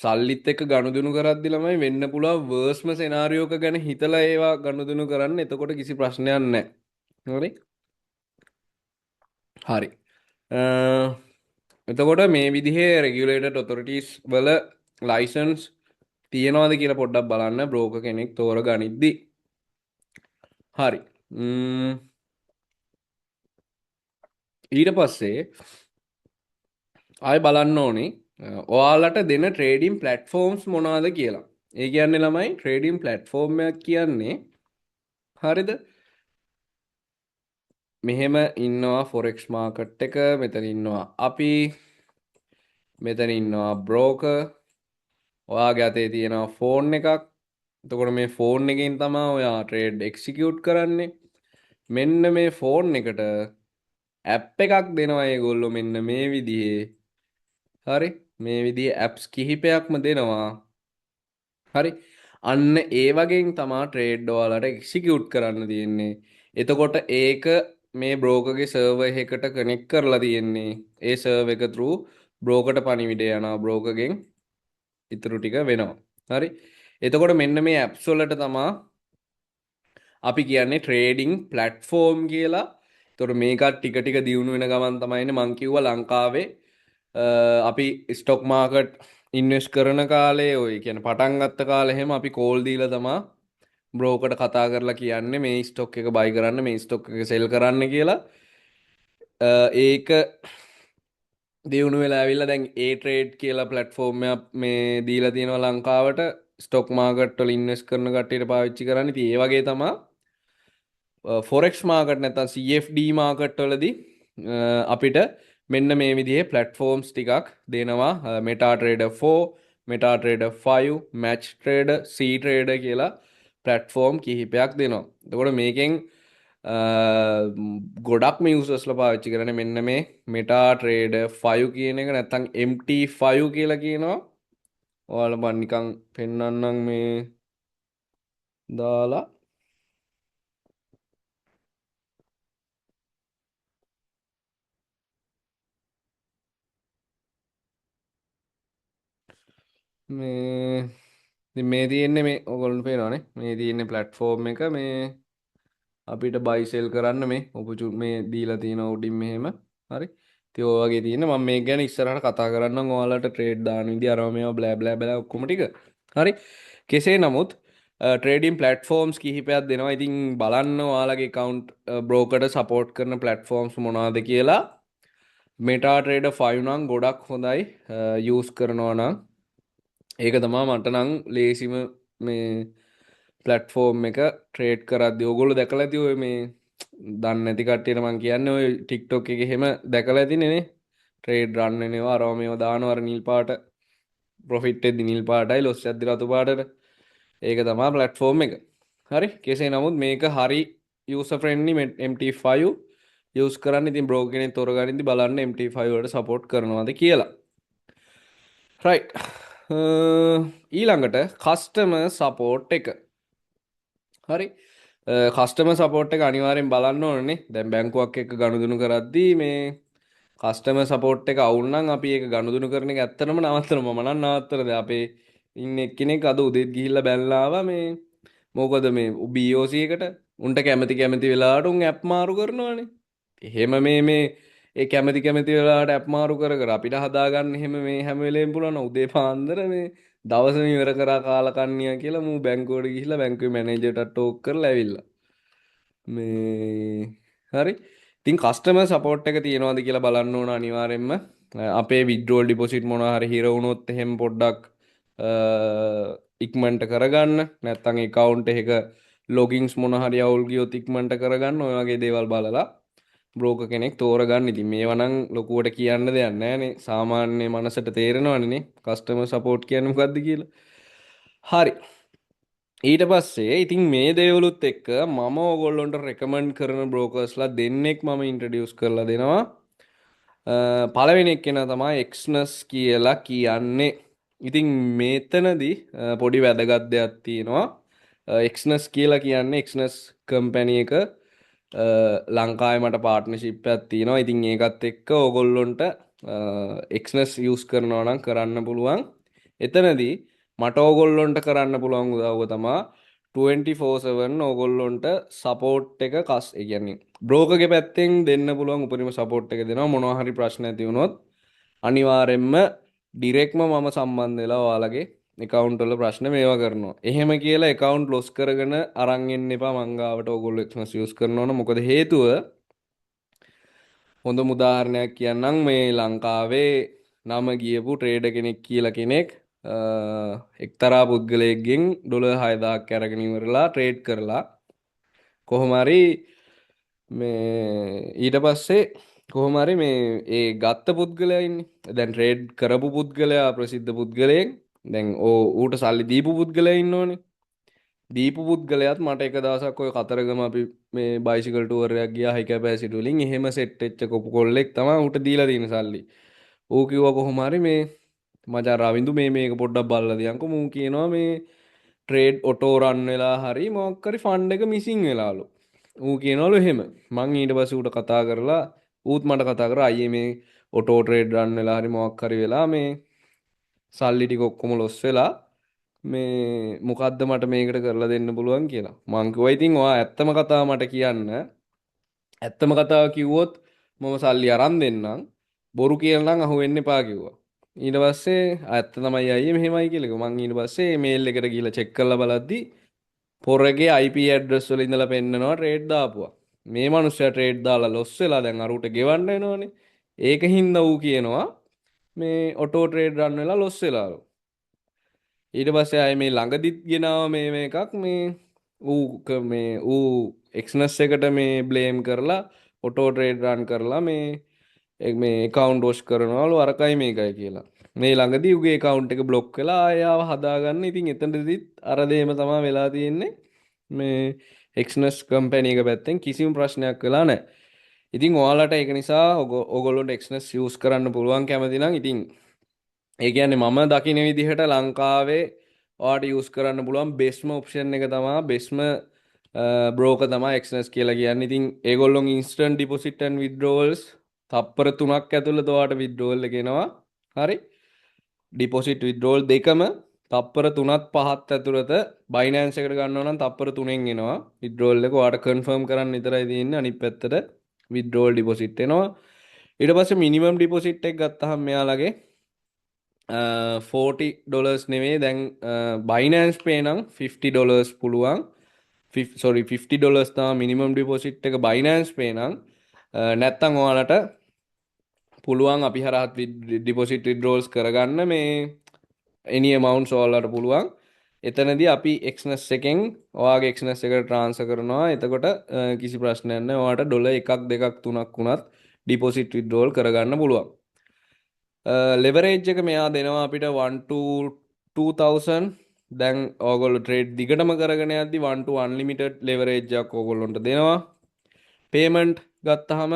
[SPEAKER 1] සල්ලිත් එක්ක ගනුදෙනු කරද්දි ළමයි වෙන්න පුළුවන් වර්ස්ම සිනාරියෝ එක ගැන හිතලා ඒවා ගනුදෙනු කරන්න. එතකොට කිසි ප්‍රශ්නයක් නැහැ. හරි. හරි. එතකොට මේ විදිහේ රෙගියුලේටඩ් ඔතොරිටිස් වල ලයිසන්ස් තියෙනවද කියලා පොඩ්ඩක් බලන්න බ්‍රෝකර් කෙනෙක් තෝරගනිද්දි. හරි. ඊට පස්සේ ආයෙ බලන්න ඕනේ ඔයාලට දෙන ට්‍රේඩින් ප්ලැට්ෆෝම්ස් මොනවද කියලා. ඒ කියන්නේ ළමයි ට්‍රේඩින් ප්ලැට්ෆෝම් එකක් කියන්නේ හරිද? මෙහෙම ඉන්නවා ෆොරෙක්ස් මාකට් එක, මෙතන ඉන්නවා අපි, මෙතන ඉන්නවා බ්‍රෝකර්. ඔයාගේ අතේ තියෙනවා ෆෝන් එකක්. එතකොට මේ ෆෝන් එකෙන් තමයි ඔයා ට්‍රේඩ් එක්සිකියුට් කරන්නේ. මෙන්න මේ ෆෝන් එකට ඇප් එකක් දෙනවා ඒගොල්ලෝ මෙන්න මේ විදිහේ. හරි. මේ විදිහේ ඇප්ස් කිහිපයක්ම දෙනවා. හරි. අන්න ඒ වගේන් තමයි ට්‍රේඩ් ඔයාලට එක්සිකියුට් කරන්න තියෙන්නේ. එතකොට ඒක මේ බ්‍රෝකර්ගේ සර්වර් එකකට කනෙක්ට් කරලා තියෙන්නේ. ඒ සර්වර් එක through බ්‍රෝකර්ට පණිවිඩය යනවා බ්‍රෝකර්ගෙන් ඉතුරු ටික වෙනවා. හරි. එතකොට මෙන්න මේ ඇප්ස් වලට තමයි අපි කියන්නේ ට්‍රේඩින් ප්ලැට්ෆෝම් කියලා. එතකොට මේකත් ටික ටික දියුණු වෙන ගමන් තමයිනේ මං කිව්වා ලංකාවේ අපි ස්ටොක් මාකට් ඉන්වෙස්ට් කරන කාලේ ඔය කියන්නේ පටන් ගත්ත කාලේ එහෙම අපි කෝල් දීලා තමයි බ්‍රෝකර්ට කතා කරලා කියන්නේ මේ ස්ටොක් එක බයි කරන්න මේ ස්ටොක් එක සෙල් කරන්න කියලා. ඒක දියුණු වෙලා ඇවිල්ලා දැන් ඒ ට්‍රේඩ් කියලා ප්ලැට්ෆෝම් එකක් මේ දීලා තියෙනවා ලංකාවට ස්ටොක් මාකට් වල ඉන්වෙස්ට් කරන කට්ටියට පාවිච්චි කරන්න. ඉතින් ඒ වගේ තමයි ෆොරෙක්ස් මාකට් නැත්නම් CFD මාකට් වලදී අපිට මෙන්න මේ විදිහේ ප්ලැට්ෆෝම්ස් ටිකක් දෙනවා. MetaTrader 4, MetaTrader 5, MatchTrader, CTrader කියලා ප්ලැට්ෆෝම් කිහිපයක් දෙනවා. එතකොට මේකෙන් ගොඩක්ම යූසර්ස්ලා පාවිච්චි කරන්නේ මෙන්න මේ MetaTrader 5 කියන එක නැත්නම් MT5 කියලා කියනවා. ඔයාලා මම නිකන් පෙන්වන්නම් මේ දාලා මේ ඉතින් මේ තියෙන්නේ මේ ඔයගොල්ලන්ට පේනවනේ මේ තියෙන්නේ ප්ලැට්ෆෝම් එක මේ අපිට බයි සෙල් කරන්න මේ මේ දීලා තියෙන උඩින් මෙහෙම හරි ඉතින් ඔය වගේ තියෙන මම මේක ගැන ඉස්සරහට කතා කරන්නම් ඔයාලට ට්‍රේඩ් දාන විදිහ අරම මේවා බ්ලෑ බ්ලෑ බ්ලෑ ඔක්කොම ටික හරි කෙසේ නමුත් ට්‍රේඩින් ප්ලැට්ෆෝම්ස් කිහිපයක් දෙනවා ඉතින් බලන්න ඔයාලගේ account බ්‍රෝකර්ට සපෝට් කරන ප්ලැට්ෆෝම්ස් මොනවද කියලා MetaTrader 5 නම් ගොඩක් හොඳයි යූස් කරනවා නම් ඒක තමයි මට නම් ලේසිම මේ ප්ලැට්ෆෝම් එක ට්‍රේඩ් කරද්දී ඕගොල්ලෝ දැකලා ඇති ඔය මේ දන්නේ නැති කට්ටියට මම කියන්නේ ඔය TikTok එකේ එහෙම දැකලා ඇතිනේ නේ ට්‍රේඩ් රන් වෙනවා අරව මේව දානවා අර නිල් පාට ප්‍රොෆිට් එකදී නිල් පාටයි ලොස් එකදී රතු පාටට ඒක තමයි ප්ලැට්ෆෝම් එක හරි කෙසේ නමුත් මේක හරි යූසර් ෆ්‍රෙන්ඩ්ලි MT5 යූස් කරන්න ඉතින් බ්‍රෝකර් කෙනෙක් තෝරගනිද්දි බලන්න MT5 වලට සපෝට් කරනවාද කියලා රයිට් ඊළඟට කස්ටමර් සපෝට් එක හරි කස්ටමර් සපෝට් එක අනිවාර්යෙන් බලන්න ඕනේ දැන් බැංකුවක් එක්ක ගනුදෙනු කරද්දී මේ කස්ටමර් සපෝට් එක අවුල් නම් අපි ඒක ගනුදෙනු කරන එක ඇත්තටම නවත්තනවා මම නම් නවත්තලා දැන් අපේ ඉන්න එක්කෙනෙක් අද උදේත් ගිහිල්ලා බැලලා ආවා මේ මොකද මේ BOC එකට උන්ට කැමති වෙලාවට උන් ඇප් මාරු කරනවානේ එහෙම මේ ඒ කැමති කැමති වෙලාවට ඇප් මාරු කර කර අපිට හදාගන්න එහෙම මේ හැම වෙලේම පුළුවන් උදේ පාන්දර මේ දවසම ඉවර කරා කාලා කන්නියා කියලා මූ බැංකුවට ගිහිල්ලා බැංකුවේ මැනේජර්ට ටෝක් කරලා ඇවිල්ලා මේ හරි ඉතින් කස්ටමර් සපෝට් එක තියනවාද කියලා බලන්න ඕන අනිවාර්යෙන්ම අපේ විත්ඩ්‍රෝල් ඩිපොසිට් මොනවා හරි හිර වුණොත් එහෙම පොඩ්ඩක් ඉක්මනට කරගන්න නැත්නම් account එකක logins මොන හරි අවුල් ගියොත් ඉක්මනට කරගන්න ඔය වගේ දේවල් බලලා බ්‍රෝකර් කෙනෙක් තෝරගන්න. ඉතින් මේවා නම් ලොකුවට කියන්න දෙයක් නැහැනේ. සාමාන්‍ය මනසට තේරෙනවනේ කස්ටමර් සපෝට් කියන්නේ මොකද්ද කියලා. හරි. ඊට පස්සේ ඉතින් මේ දේවලුත් එක්ක මම ඕගොල්ලොන්ට රෙකමන්ඩ් කරන බ්‍රෝකර්ස්ලා දෙන්නෙක් මම ඉන්ට්‍රොඩියුස් කරලා දෙනවා. පළවෙනි එක්කෙනා තමයි එක්ස්නස් කියලා කියන්නේ. ඉතින් මේතනදී පොඩි වැදගත් දෙයක් තියෙනවා. එක්ස්නස් කියලා කියන්නේ එක්ස්නස් කම්පැනි එක ලංකාවේ මට පාර්ට්නර්ෂිප් එකක් තියෙනවා. ඉතින් ඒකත් එක්ක ඕගොල්ලොන්ට එක්ස්නස් යූස් කරනවා නම් කරන්න පුළුවන්. එතනදී මට ඕගොල්ලොන්ට කරන්න පුළුවන් උදව්ව තමයි 24/7 ඕගොල්ලොන්ට සපෝට් එක ඒ කියන්නේ බ්‍රෝකර්ගේ පැත්තෙන් දෙන්න පුළුවන් උපරිම සපෝට් එක දෙනවා. මොනවා හරි ප්‍රශ්න ඇති වුණොත් අනිවාර්යෙන්ම ඩිරෙක්ට්ම මම සම්බන්ධ වෙලා ඔයාලගේ account වල ප්‍රශ්න මේවා කරනවා. එහෙම කියලා account ලොස් කරගෙන අරන් එන්න එපා මං ගාවට ඕගොල්ලෝ එක්ස්නස් යූස් කරනවා නම්. මොකද හේතුව හොඳම උදාහරණයක් කියන්නම් මේ ලංකාවේ නම ගියපු ට්‍රේඩර් කෙනෙක් කියලා කෙනෙක් එක්තරා පුද්ගලයෙක්ගෙන් $6000ක් අරගෙන ඉවරලා ට්‍රේඩ් කරලා කොහොම හරි මේ ඊට පස්සේ කොහොම හරි මේ ඒ ගත්ත පුද්ගලයා ඉන්නේ. දැන් ට්‍රේඩ් කරපු පුද්ගලයා ප්‍රසිද්ධ පුද්ගලයෙක්. දැන් ඌට සල්ලි දීපු පුද්ගලයා ඉන්නෝනේ. දීපු පුද්ගලයාත් මට එක දවසක් ඔය කතරගම අපි මේ බයිසිකල් ටුවර් එකක් ගියා හයි කැපැසිටි වලින් එහෙම සෙට් වෙච්ච කොපු කොල්ලෙක් තමයි ඌට දීලා තියෙන සල්ලි. ඌ කිව්වා කොහොම හරි මේ මචං රවින්දු මේක පොඩ්ඩක් බලලා දියන්කෝ. මූ කියනවා මේ ට්‍රේඩ් ඔටෝ රන් වෙලා හරි මොකක් හරි ෆන්ඩ් එක මිසින් වෙලාලු. ඌ කියනවලු එහෙම. මං ඊට පස්සේ ඌට කතා කරලා ඌත් මට කතා කරා අයියේ මේ ඔටෝ ට්‍රේඩ් රන් වෙලා හරි මොකක් හරි වෙලා මේ සල්ලි ටික ඔක්කොම ලොස් වෙලා මේ මොකද්ද මට මේකට කරලා දෙන්න පුළුවන් කියලා. මං කිව්වා ඉතින් ඔයා ඇත්තම කතාව මට කියන්න. ඇත්තම කතාව කිව්වොත් මම සල්ලි අරන් දෙන්නම්. බොරු කියලා නම් අහුවෙන්න එපා කිව්වා. ඊට පස්සේ ඇත්ත තමයි අයියේ මෙහෙමයි කියලා කිව්වා. මං ඊට පස්සේ මේල් එකට ගිහලා චෙක් කරලා බලද්දි පොරගේ IP ඇඩ්‍රස් වල ඉඳලා පෙන්නනවා ට්‍රේඩ් දාපුවා. මේ මනුස්සයා ට්‍රේඩ් දාලා ලොස් වෙලා දැන් අර උට ගෙවන්න වෙනවනේ. ඒක හින්දා ඌ කියනවා මේ ඔටෝ ට්‍රේඩ් රන් වෙලා ලොස් වෙලාලු. ඊට පස්සේ ආයේ මේ ළඟදිත් ගෙනාව මේ එකක් මේ ඌ එක්ස්නස් එකට මේ බ්ලේම් කරලා ඔටෝ ට්‍රේඩ් රන් කරලා මේ account wash කරනවලු අරකයි මේකයි කියලා. මේ ළඟදී උගේ account එක block වෙලා ආයෙ ආව හදාගන්න. ඉතින් එතනදිත් අර දෙයම තමයි වෙලා තියෙන්නේ. මේ එක්ස්නස් කම්පැනි එක පැත්තෙන් කිසිම ප්‍රශ්නයක් වෙලා නැහැ. ඉතින් ඔයාලට ඒක නිසා ඔයගොල්ලොන්ට එක්ස්නස් යූස් කරන්න පුළුවන් කැමති නම් ඉතින් ඒ කියන්නේ මම දකින විදිහට ලංකාවේ ඔයාලට යූස් කරන්න පුළුවන් බෙස්ම ඔප්ෂන් එක තමයි බෙස්ම බ්‍රෝකර් තමයි එක්ස්නස් කියලා කියන්නේ. ඉතින් ඒගොල්ලොන් ඉන්ස්ටන්ට් ඩිපොසිට් ඇන්ඩ් විත්ඩ්‍රෝවල්ස් තප්පර 3ක් ඇතුළත ඔයාලට විත්ඩ්‍රෝවල් එක එනවා. හරි. ඩිපොසිට් විත්ඩ්‍රෝවල් දෙකම තප්පර 3ත් 5ත් ඇතුළත බයිනෑන්ස් එකට ගන්නවා නම් තප්පර 3න් එනවා. විත්ඩ්‍රෝවල් එක ඔයාලට කන්ෆර්ම් කරන්න විතරයි තියෙන්නේ. අනිත් පැත්තට විත්ඩ්‍රෝවල් ඩිපොසිට් එනවා. ඊට පස්සේ මිනිමම් ඩිපොසිට් එක ගත්තාම මෙයාලගේ $40 නෙවෙයි දැන් බයිනෑන්ස් පේ නම් $50 පුළුවන්. $50 තමයි මිනිමම් ඩිපොසිට් එක බයිනෑන්ස් පේ නම්. නැත්තම් ඔයාලට පුළුවන් අපි හරහත් ඩිපොසිට් විත්ඩ්‍රෝවල්ස් කරගන්න මේ any amounts ඔයාලට පුළුවන්. එතනදී අපි එක්ස්නස් එකෙන් ඔයාගේ එක්ස්නස් එකට ට්‍රාන්ස්ෆර් කරනවා. එතකොට කිසි ප්‍රශ්නයක් නැහැ. ඔයාලට ඩොලර් 1 2 3ක් වුණත් ඩිපොසිට් විත්ඩ්‍රෝවල් කරගන්න පුළුවන්. ලෙවරේජ් එක මෙයා දෙනවා අපිට 1 to 2000. දැන් ඕගොල්ලෝ ට්‍රේඩ් දිගටම කරගෙන යද්දි 1 to unlimited ලෙවරේජ් එකක් ඕගොල්ලොන්ට දෙනවා. පේමන්ට් ගත්තාම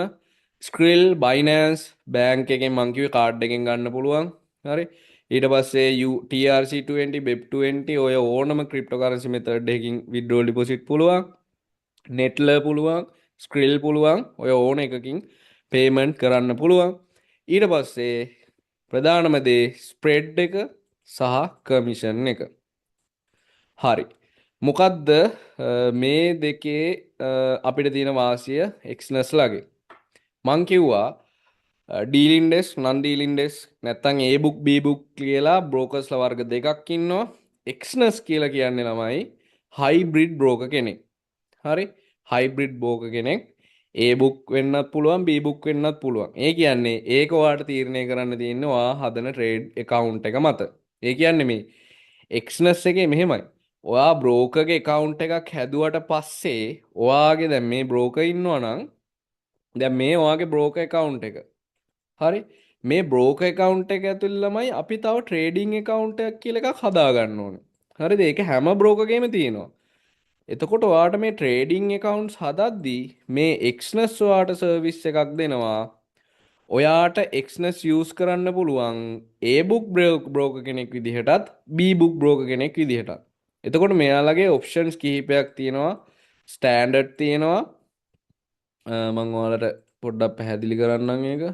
[SPEAKER 1] ස්ක්‍රිල් බයිනෑන්ස් බෑන්ක් එකෙන් මං කිව්වේ කාඩ් එකෙන් ගන්න පුළුවන්. හරි. ඊට පස්සේ TRC20 BEP20 ඔය ඕනම ක්‍රිප්ටෝකරන්සි මෙතඩ් එකකින් විත්ඩ්‍රෝවල් ඩිපොසිට් පුළුවන්. නෙට්ලර් පුළුවන්. ස්ක්‍රිල් පුළුවන්. ඔය ඕන එකකින් පේමන්ට් කරන්න පුළුවන්. ඊට පස්සේ ප්‍රධානම දේ ස්ප්‍රෙඩ් එක සහ කමිෂන් එක. හරි. මොකද්ද මේ දෙකේ අපිට තියෙන වාසිය එක්ස්නස් ලගේ? මං කිව්වා ඩීලින් ඩෙස්ක් නන් ඩීලින් ඩෙස්ක් නැත්තම් ඒ බුක් බී බුක් කියලා බ්‍රෝකර්ස්ලා වර්ග දෙකක් ඉන්නවා. එක්ස්නස් කියලා කියන්නේ ළමයි හයිබ්‍රිඩ් බ්‍රෝකර් කෙනෙක්. හරි හයිබ්‍රිඩ් බ්‍රෝකර් කෙනෙක් ඒ බුක් වෙන්නත් පුළුවන් බී බුක් වෙන්නත් පුළුවන්. ඒ කියන්නේ ඒක ඔයාලට තීරණය කරන්න තියෙන්නේ ඔයා හදන ට්‍රේඩ් account එක මත. ඒ කියන්නේ මේ එක්ස්නස් එකේ මෙහෙමයි. ඔයා බ්‍රෝකර්ගේ account එකක් හැදුවට පස්සේ ඔයාගේ දැන් මේ බ්‍රෝකර් ඉන්නවා නම් දැන් මේ ඔයාගේ බ්‍රෝකර් account එක. හරි මේ බ්‍රෝකර් account එක ඇතුළේ ළමයි අපි තව ට්‍රේඩින් account එකක් කියලා එකක් හදා ගන්න ඕනේ. හරිද? ඒක හැම බ්‍රෝකර්ගෙම තියෙනවා. එතකොට ඔයාට මේ ට්‍රේඩින් accounts හදද්දී මේ එක්ස්නස් ඔයාට සර්විස් එකක් දෙනවා. ඔයාට එක්ස්නස් යූස් කරන්න පුළුවන් A book broker කෙනෙක් විදිහටත් B book broker කෙනෙක් විදිහටත්. එතකොට මෙයාලගේ ඔප්ෂන්ස් කිහිපයක් තියෙනවා. ස්ටෑන්ඩඩ් තියෙනවා. මම ඔයාලට පොඩ්ඩක් පැහැදිලි කරන්නම් ඒක.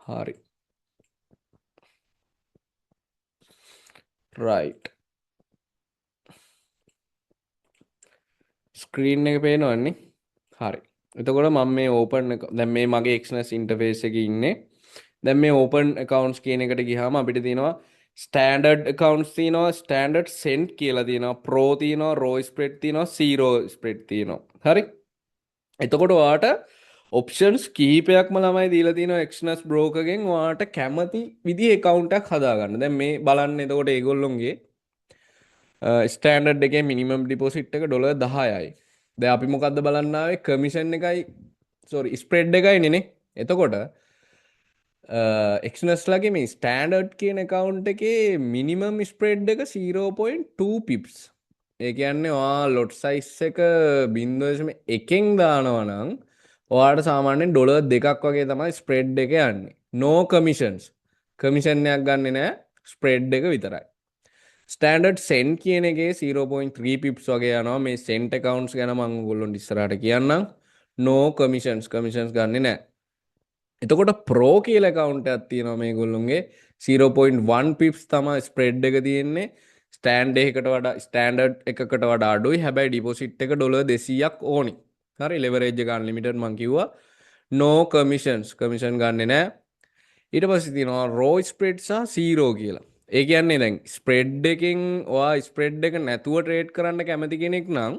[SPEAKER 1] හරි. right. ස්ක්‍රීන් එක පේනවන්නේ. හරි. එතකොට මම මේ ඕපන් දැන් මේ මගේ එක්ස්නස් ඉන්ටර්ෆේස් එකේ ඉන්නේ. දැන් මේ ඕපන් accounts කියන එකට ගියාම අපිට තියෙනවා ස්ටෑන්ඩඩ් accounts තියෙනවා, ස්ටෑන්ඩඩ් සෙන්ට් කියලා තියෙනවා, pro තියෙනවා, raw spread තියෙනවා, zero spread තියෙනවා. හරි. එතකොට ඔයාට ඔප්ෂන්ස් කිහිපයක්ම ළමයි දීලා තියෙනවා එක්ස්නස් බ්‍රෝකර්ගෙන් ඔයාට කැමති විදිහේ account එකක් හදාගන්න. දැන් මේ බලන්න එතකොට ඒගොල්ලොන්ගේ ස්ටෑන්ඩඩ් එකේ මිනිමම් ඩිපොසිට් එක $10යි. දැන් අපි මොකද්ද බලන්න ආවේ කමිෂන් එකයි ස්ප්‍රෙඩ් එකයි නේ. එතකොට එක්ස්නස්ලාගේ මේ ස්ටෑන්ඩඩ් කියන account එකේ මිනිමම් ස්ප්‍රෙඩ් එක 0.2 pips. ඒ කියන්නේ ඔයා ලොට් සයිස් එක 0.1න් දානවා නම් ඔයාට සාමාන්‍යයෙන් $2ක් වගේ තමයි ස්ප්‍රෙඩ් එක යන්නේ. no commissions. කමිෂන් එකක් ගන්නෙ නෑ ස්ප්‍රෙඩ් එක විතරයි. ස්ටෑන්ඩඩ් සෙන්ට් කියන එකේ 0.3 pips වගේ යනවා. මේ සෙන්ට් accounts ගැන මම ඔයගොල්ලොන්ට ඉස්සරහට කියන්නම්. no commissions ගන්නෙ නෑ. එතකොට pro කියලා account එකක් තියෙනවා මේගොල්ලොන්ගේ 0.1 pips තමයි ස්ප්‍රෙඩ් එක තියෙන්නේ. ස්ටෑන්ඩඩ් එකකට වඩා අඩුයි. හැබැයි ඩිපොසිට් එක $200ක් ඕනි. හරි leverage එක unlimited මං කිව්වා. no commissions ගන්නෙ නෑ. ඊට පස්සේ තියෙනවා raw spread සහ zero කියලා. ඒ කියන්නේ දැන් ස්ප්‍රෙඩ් එකෙන් ඔයා ස්ප්‍රෙඩ් එක නැතුව ට්‍රේඩ් කරන්න කැමති කෙනෙක් නම්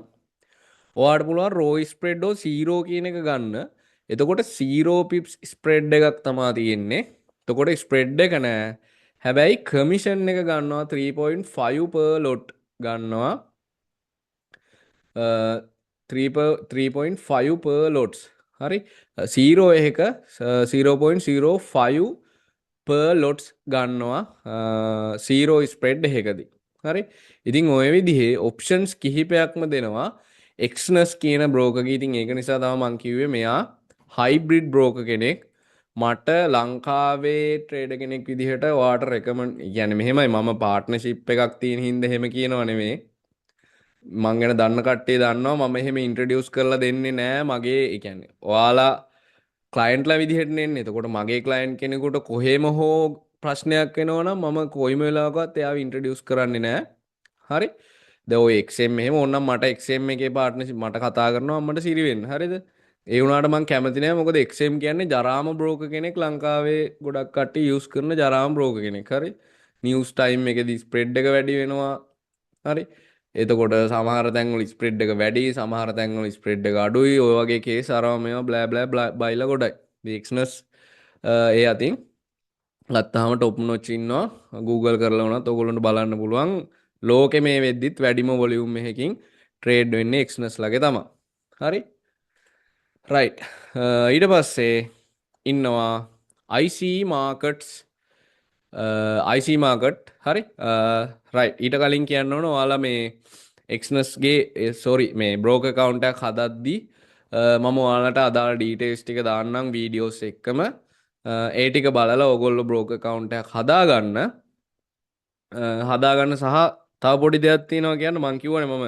[SPEAKER 1] ඔයාට පුළුවන් raw spread or zero කියන එක ගන්න. එතකොට 0 pips ස්ප්‍රෙඩ් එකක් තමයි තියෙන්නේ. එතකොට ස්ප්‍රෙඩ් එක නෑ. හැබැයි කමිෂන් එක ගන්නවා 3.5 per lot ගන්නවා. 3.5 per lots. හරි 0 එක 0.05 per lots ගන්නවා 0 spread එකකදී. හරි ඉතින් ඔය විදිහේ ඔප්ෂන්ස් කිහිපයක්ම දෙනවා එක්ස්නස් කියන බ්‍රෝකර්ගේ. ඉතින් ඒක නිසා තමයි මම කිව්වේ මෙයා හයිබ්‍රිඩ් බ්‍රෝකර් කෙනෙක්. මට ලංකාවේ ට්‍රේඩර් කෙනෙක් විදිහට ඔයාට රෙකමන්ඩ් කියන්නේ මෙහෙමයි මම පාර්ට්නර්ෂිප් එකක් තියෙන හින්දා එහෙම කියනව නෙමෙයි. මං ගැන දන්න කට්ටිය දන්නවා මම එහෙම ඉන්ට්‍රොඩියුස් කරලා දෙන්නේ නෑ මගේ ඒ කියන්නේ ඔයාලා ක්ලයන්ට්ලා විදිහට නෙන්නේ. එතකොට මගේ ක්ලයන්ට් කෙනෙකුට කොහෙම හෝ ප්‍රශ්නයක් වෙනවා නම් මම කොයිම වෙලාවකවත් එයාව ඉන්ට්‍රොඩියුස් කරන්නේ නෑ. හරි. දැන් ඔය XM එහෙම ඕනනම් මට XM එකේ පාර්ට්නර්ෂිප් මට කතා කරනවා මට සිරි වෙන්න. හරිද? ඒ වුණාට මං කැමති නෑ මොකද XM කියන්නේ ජරාම බ්‍රෝකර් කෙනෙක් ලංකාවේ ගොඩක් කට්ටිය යූස් කරන ජරාම බ්‍රෝකර් කෙනෙක්. හරි. නිවුස් ටයිම් එකේදී ස්ප්‍රෙඩ් එක වැඩි වෙනවා. හරි. එතකොට සමහර තැන්වල ස්ප්‍රෙඩ් එක වැඩි සමහර තැන්වල ස්ප්‍රෙඩ් එක අඩුයි. ඔය වගේ කේස් අරම මේවා බ්ලෑ බයිලා ගොඩයි. එක්ස්නස් ඒ අතින් ගත්තාම টොප් නොච් ඉන්නවා. Google කරලා වුණත් ඔයගොල්ලන්ට බලන්න පුළුවන්. ලෝකෙ මේ වෙද්දිත් වැඩිම වොලියුම් එකකින් ට්‍රේඩ් වෙන්නේ එක්ස්නස් ලගේ තමයි. හරි. රයිට්. ඊට පස්සේ ඉන්නවා IC markets IC මාකට්. හරි රයිට්. ඊට කලින් කියන්න ඕන ඔයාලා මේ එක්ස්නස්ගේ මේ බ්‍රෝකර් account එකක් හදද්දී මම ඔයාලට අදාළ ඩීටේල්ස් ටික දාන්නම් වීඩියෝස් එක්කම. ඒ ටික බලලා ඔයගොල්ලෝ බ්‍රෝකර් account එකක් හදාගන්න සහ තව පොඩි දෙයක් තියෙනවා කියන්න මං කිව්වනේ මම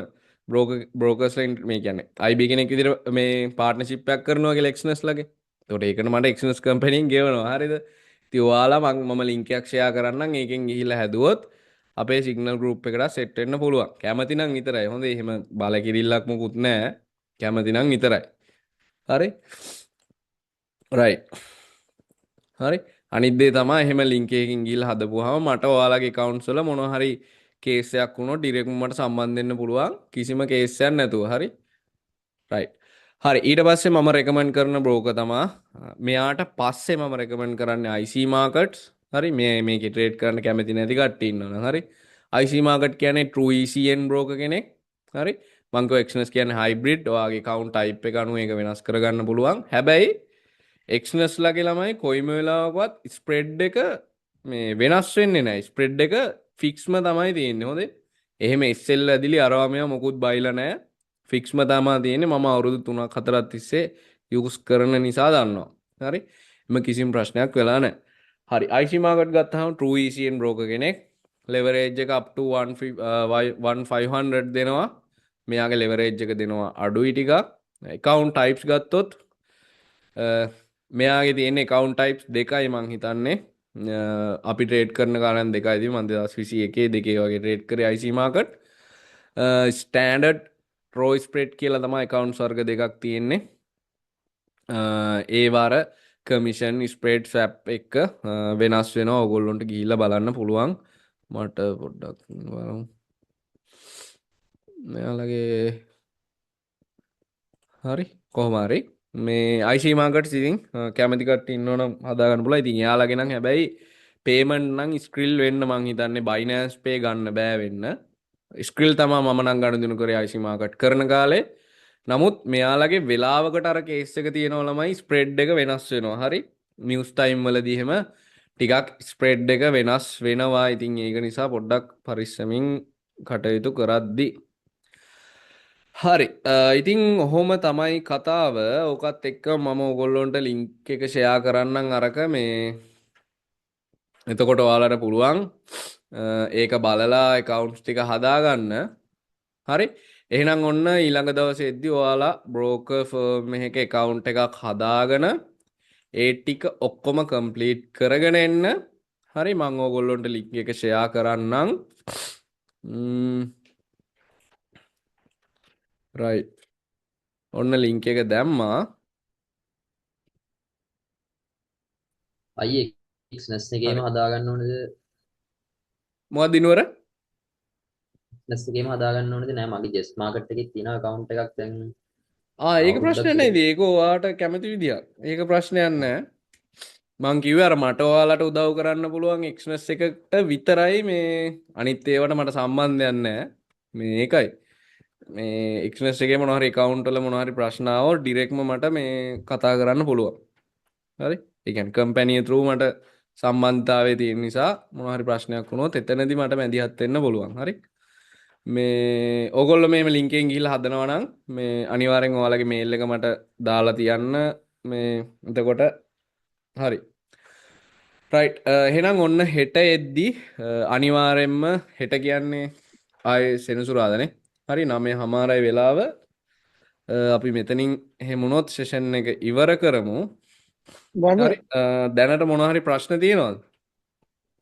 [SPEAKER 1] බ්‍රෝකර්ස්ලා මේ කියන්නේ IB කෙනෙක් විදිහට මේ පාර්ට්නර්ෂිප් එකක් කරනවා කියලා එක්ස්නස් ලගේ. ඒකට ඒකට මට එක්ස්නස් කම්පැනිෙන් ගෙවනවා. හරිද? ඉතින් ඔයාලා මම ලින්ක් එකක් ෂෙයා කරන්නම්. ඒකෙන් ගිහිල්ලා හැදුවොත් අපේ සිග්නල් ගෲප් එකට සෙට් වෙන්න පුළුවන්. කැමති නම් විතරයි. හොඳේ එහෙම බල කිරිල්ලක් මොකුත් නැහැ. කැමති නම් විතරයි. හරි. right. හරි. අනිත් දේ තමයි එහෙම link එකකින් ගිහලා හදපුවාම මට ඔයාලගේ accounts වල මොනවා හරි කේස් එකක් වුණොත් direct මට සම්බන්ධ වෙන්න පුළුවන් කිසිම කේස් එකක් නැතුව. හරි. right. හරි ඊට පස්සේ මම රෙකමන්ඩ් කරන බ්‍රෝකර් තමා මෙයාට පස්සේ මම රෙකමන්ඩ් කරන්නේ IC markets. හරි මේකේ ට්‍රේඩ් කරන්න කැමති නැති කට්ටිය ඉන්නවනම් හරි. IC market කියන්නේ true ECN broker කෙනෙක්. හරි. මං කිව්වා Exness කියන්නේ hybrid. ඔයාගේ account type එක අනුව ඒක වෙනස් කරගන්න පුළුවන්. හැබැයි Exness ලගේ ළමයි කොයිම වෙලාවකවත් ස්ප්‍රෙඩ් එක මේ වෙනස් වෙන්නේ නැහැ. ස්ප්‍රෙඩ් එක ෆික්ස්ම තමයි තියෙන්නේ. හොඳේ. එහෙම SL ඇදිලි අරවා මෙයා මොකුත් බයිලා නැහැ. ෆික්ස්ම තමා තියෙන්නේ. මම අවුරුදු 3ක් 4ක් තිස්සේ යූස් කරන නිසා දන්නවා. හරි. එම කිසිම ප්‍රශ්නයක් වෙලා නැහැ. හරි. IC market ගත්තාම true ECN broker කෙනෙක් leverage එක up to 1500 දෙනවා. මෙයාගේ leverage එක දෙනවා අඩුයි ටිකක්. account types ගත්තොත් මෙයාගේ තියෙන account types දෙකයි මං හිතන්නේ. අපි ට්‍රේඩ් කරන කාලෙන් දෙකයිදී මම 2021 දෙකේ වගේ ට්‍රේඩ් කරේ IC market. Standard raw spread කියලා තමයි accounts වර්ග දෙකක් තියෙන්නේ. ඒ වාර කමිෂන් ස්ප්‍රෙඩ් ස්වැප් එක වෙනස් වෙනවා. ඔයගොල්ලොන්ට ගිහිල්ලා බලන්න පුළුවන්. මට පොඩ්ඩක් බලමු. මෙයාලගේ හරි කොහොම හරි මේ IC markets ඉතින් කැමති කට්ටිය ඉන්නවනම් හදාගන්න පුළුවන්. ඉතින් එයාලගේ නම් හැබැයි payment නම් ස්ක්‍රිල් වෙන්න මං හිතන්නේ Binance Pay ගන්න බෑ වෙන්න. ස්ක්‍රිල් තමා මම නම් ගනුදෙනු කරේ IC market කරන කාලේ. නමුත් මෙයාලගේ වෙලාවකට අර කේස් එක තියෙනවා ළමයි ස්ප්‍රෙඩ් එක වෙනස් වෙනවා. හරි. නිවුස් ටයිම් වලදී එහෙම ටිකක් ස්ප්‍රෙඩ් එක වෙනස් වෙනවා. ඉතින් ඒක නිසා පොඩ්ඩක් පරිස්සමින් කටයුතු කරද්දී හරි ඉතින් ඔහොම තමයි කතාව. ඕකත් එක්ක මම ඔයගොල්ලොන්ට ලින්ක් එක ෂෙයා කරන්නම් අරක මේ එතකොට ඔයාලට පුළුවන් ඒක බලලා accounts ටික හදාගන්න. හරි. එහෙනම් ඔන්න ඊළඟ දවසේදී ඔයාලා broker firm එකක account එකක් හදාගෙන ඒ ටික ඔක්කොම complete කරගෙන එන්න. හරි මම ඔයගොල්ලොන්ට link එක ෂෙයා කරන්නම්. right. ඔන්න link එක දැම්මා.
[SPEAKER 10] අයියේ Exness එකේම
[SPEAKER 1] හරි.
[SPEAKER 10] හදාගන්න ඕනේද?
[SPEAKER 1] මොකක්ද දිනුවර?
[SPEAKER 10] Exness එකේම හදාගන්න ඕනේද? නෑ මගේ Just Market එකේ තියෙන account එකක් දැන්
[SPEAKER 1] ඒක
[SPEAKER 10] අවුරුද්දක්
[SPEAKER 1] ප්‍රශ්නයක්
[SPEAKER 10] විතර
[SPEAKER 1] නෑ. ඒක ඔයාට කැමති විදියක්. ඒක ප්‍රශ්නයක් නෑ. මං කිව්වේ අර මට ඔයාලට උදව් කරන්න පුළුවන් Exness එකට විතරයි මේ අනිත් ඒවාට මට සම්බන්ධයක් නෑ. මේකයි. මේ Exness එකේ මොනවා හරි account වල මොනවා හරි ප්‍රශ්න ආවොත් ඩිරෙක්ට්ම මට මේ කතා කරන්න පුළුවන්. හරි. ඒ කියන්නේ කම්පැනි through මට සම්බන්ධතාවය තියෙන නිසා මොනවා හරි ප්‍රශ්නයක් වුණොත් එතනදී මට මැදිහත් වෙන්න පුළුවන්. හරි. මේ ඕගොල්ලෝ මේ ලින්ක් එකෙන් ගිහිල්ලා හදනවා නම් මේ අනිවාර්යෙන් ඔයාලගේ මේල් එක මට දාලා තියන්න මේ එතකොට හරි. රයිට් එහෙනම් ඔන්න හෙට එද්දි අනිවාර්යෙන්ම හෙට කියන්නේ ආයේ සෙනසුරාදානේ. හරි 9:00යි වෙලාව. අපි මෙතනින් එහෙම වුණොත් සෙෂන් එක ඉවර කරමු. හරි දැනට මොනවා හරි ප්‍රශ්න තියෙනවද?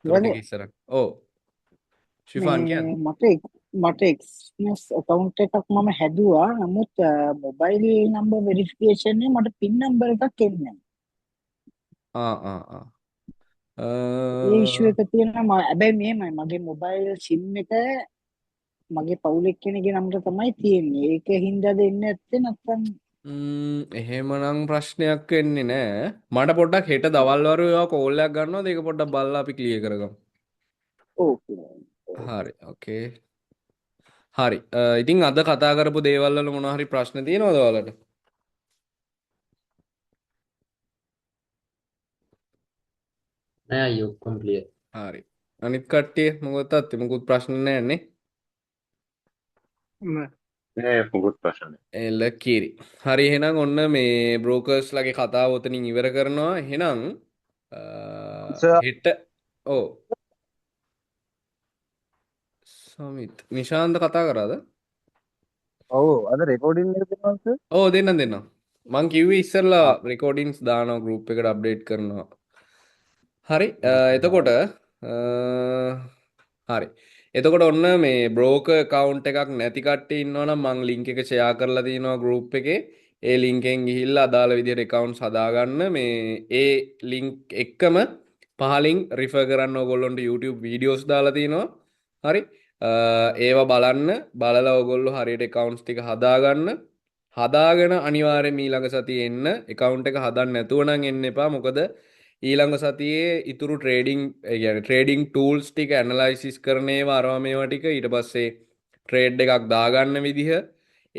[SPEAKER 1] ටොපික් එක ඉස්සරහ. ඔව්. ශිෆාන් කියන්නේ.
[SPEAKER 12] මට එක්ස්නස් account එකක් මම හැදුවා. නමුත් මොබයිල් නම්බර් වෙරිෆිකේෂන් එකේ මට පින් නම්බර් එකක් එන්නේ
[SPEAKER 1] ආ
[SPEAKER 12] ඒ ඉෂුව එක තියෙනවා. හැබැයි මෙහෙමයි මගේ මොබයිල් සිම් එක මගේ පවුල් එක්කෙනෙක්ගේ නම්බර තමයි තියෙන්නේ. ඒක හින්දා දෙන්නේ නැත්තේ නැත්තම්
[SPEAKER 1] එහෙමනම් ප්‍රශ්නයක් වෙන්නේ නැහැ. මට පොඩ්ඩක් හෙට දවල් වරු ඒවා කෝල් එකක් ගන්නවද? ඒක පොඩ්ඩක් බලලා අපි ක්ලියර් කරගමු.
[SPEAKER 12] ඕකේ.
[SPEAKER 1] හරි. ඕකේ. හරි. ඉතින් අද කතා කරපු දේවල් වල මොනවා හරි ප්‍රශ්න තියෙනවද ඔයාලට?
[SPEAKER 10] නෑ අයියෝ ඔක්කොම clear.
[SPEAKER 1] හරි. අනිත් කට්ටිය මොකද තාත්තේ මොකුත් ප්‍රශ්න නැහැ නේ?
[SPEAKER 8] නෑ පුකුත් ප්‍රශ්න නෑ.
[SPEAKER 1] එල කිරි. හරි එහෙනම් ඔන්න මේ බ්‍රෝකර්ස් ලගේ කතාව උතනින් ඉවර කරනවා. එහෙනම් හෙට ඔව් සමිත් නිශාන්ත කතා කරාද?
[SPEAKER 2] ඔව් අද රෙකෝඩින් එක දෙනවා සර්.
[SPEAKER 1] ඔව් දෙන්නම්. මං කිව්වේ ඉස්සෙල්ලා රෙකෝඩින්ග්ස් දානවා ගෲප් එකට අප්ඩේට් කරනවා. හරි එතකොට හරි එතකොට ඔන්න මේ බ්‍රෝකර් account එකක් නැති කට්ටිය ඉන්නවනම් මං link එක share කරලා තියෙනවා group එකේ. ඒ link එකෙන් ගිහිල්ලා අදාළ විදිහට accounts හදාගන්න. මේ ඒ link එක්කම පහලින් refer කරන්න ඕගොල්ලොන්ට YouTube videos දාලා තිනවා. හරි. ඒවා බලලා ඕගොල්ලෝ හරියට accounts ටික හදාගන්න. හදාගෙන අනිවාර්යයෙන් ඊළඟ සතියේ එන්න. account එක හදන්න නැතුව නම් එන්න එපා. මොකද ඊළඟ සතියේ ඉතුරු ට්‍රේඩිං ටූල්ස් ටික ඇනලයිසිස් කරන ඒවා අරවා මේවා ටික ඊට පස්සේ ට්‍රේඩ් එකක් දාගන්න විදිහ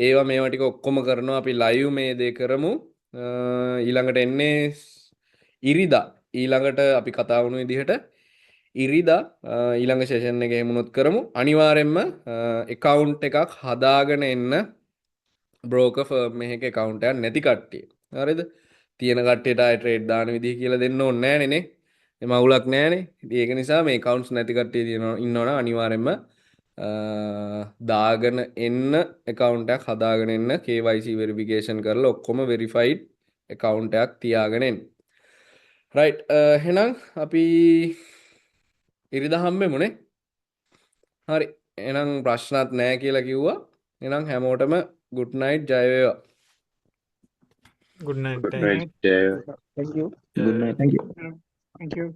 [SPEAKER 1] ඒවා මේවා ටික ඔක්කොම කරනවා අපි ලයිව් මේ දේ කරමු ඊළඟට එන්නේ ඉරිදා ඊළඟට අපි කතා වුණු විදිහට ඉරිදා ඊළඟ සෙෂන් එකේ එහෙමුනොත් කරමු අනිවාර්යයෙන්ම account එකක් හදාගෙන එන්න broker firm එකක account එකක් නැති කට්ටිය හරිද තියෙන කට්ටියට ආයෙ ට්‍රේඩ් දාන විදිහ කියලා දෙන්න ඕනේ නෑනේ නේ. මේ මවුලක් නෑනේ. ඉතින් ඒක නිසා මේ accounts නැති කට්ටිය ඉන්නවනම් අනිවාර්යයෙන්ම දාගෙන එන්න account එකක් හදාගෙන එන්න KYC verification කරලා ඔක්කොම verified account එකක් තියාගෙන එන්න. right එහෙනම් අපි ඉරිදා හම්බෙමුනේ. හරි. එහෙනම් ප්‍රශ්නත් නෑ කියලා කිව්වා. එහෙනම් හැමෝටම good night ජය වේවා.
[SPEAKER 3] good night
[SPEAKER 8] Good night, Jay.
[SPEAKER 2] Thank you.
[SPEAKER 11] Good night.
[SPEAKER 2] Thank you. Thank you.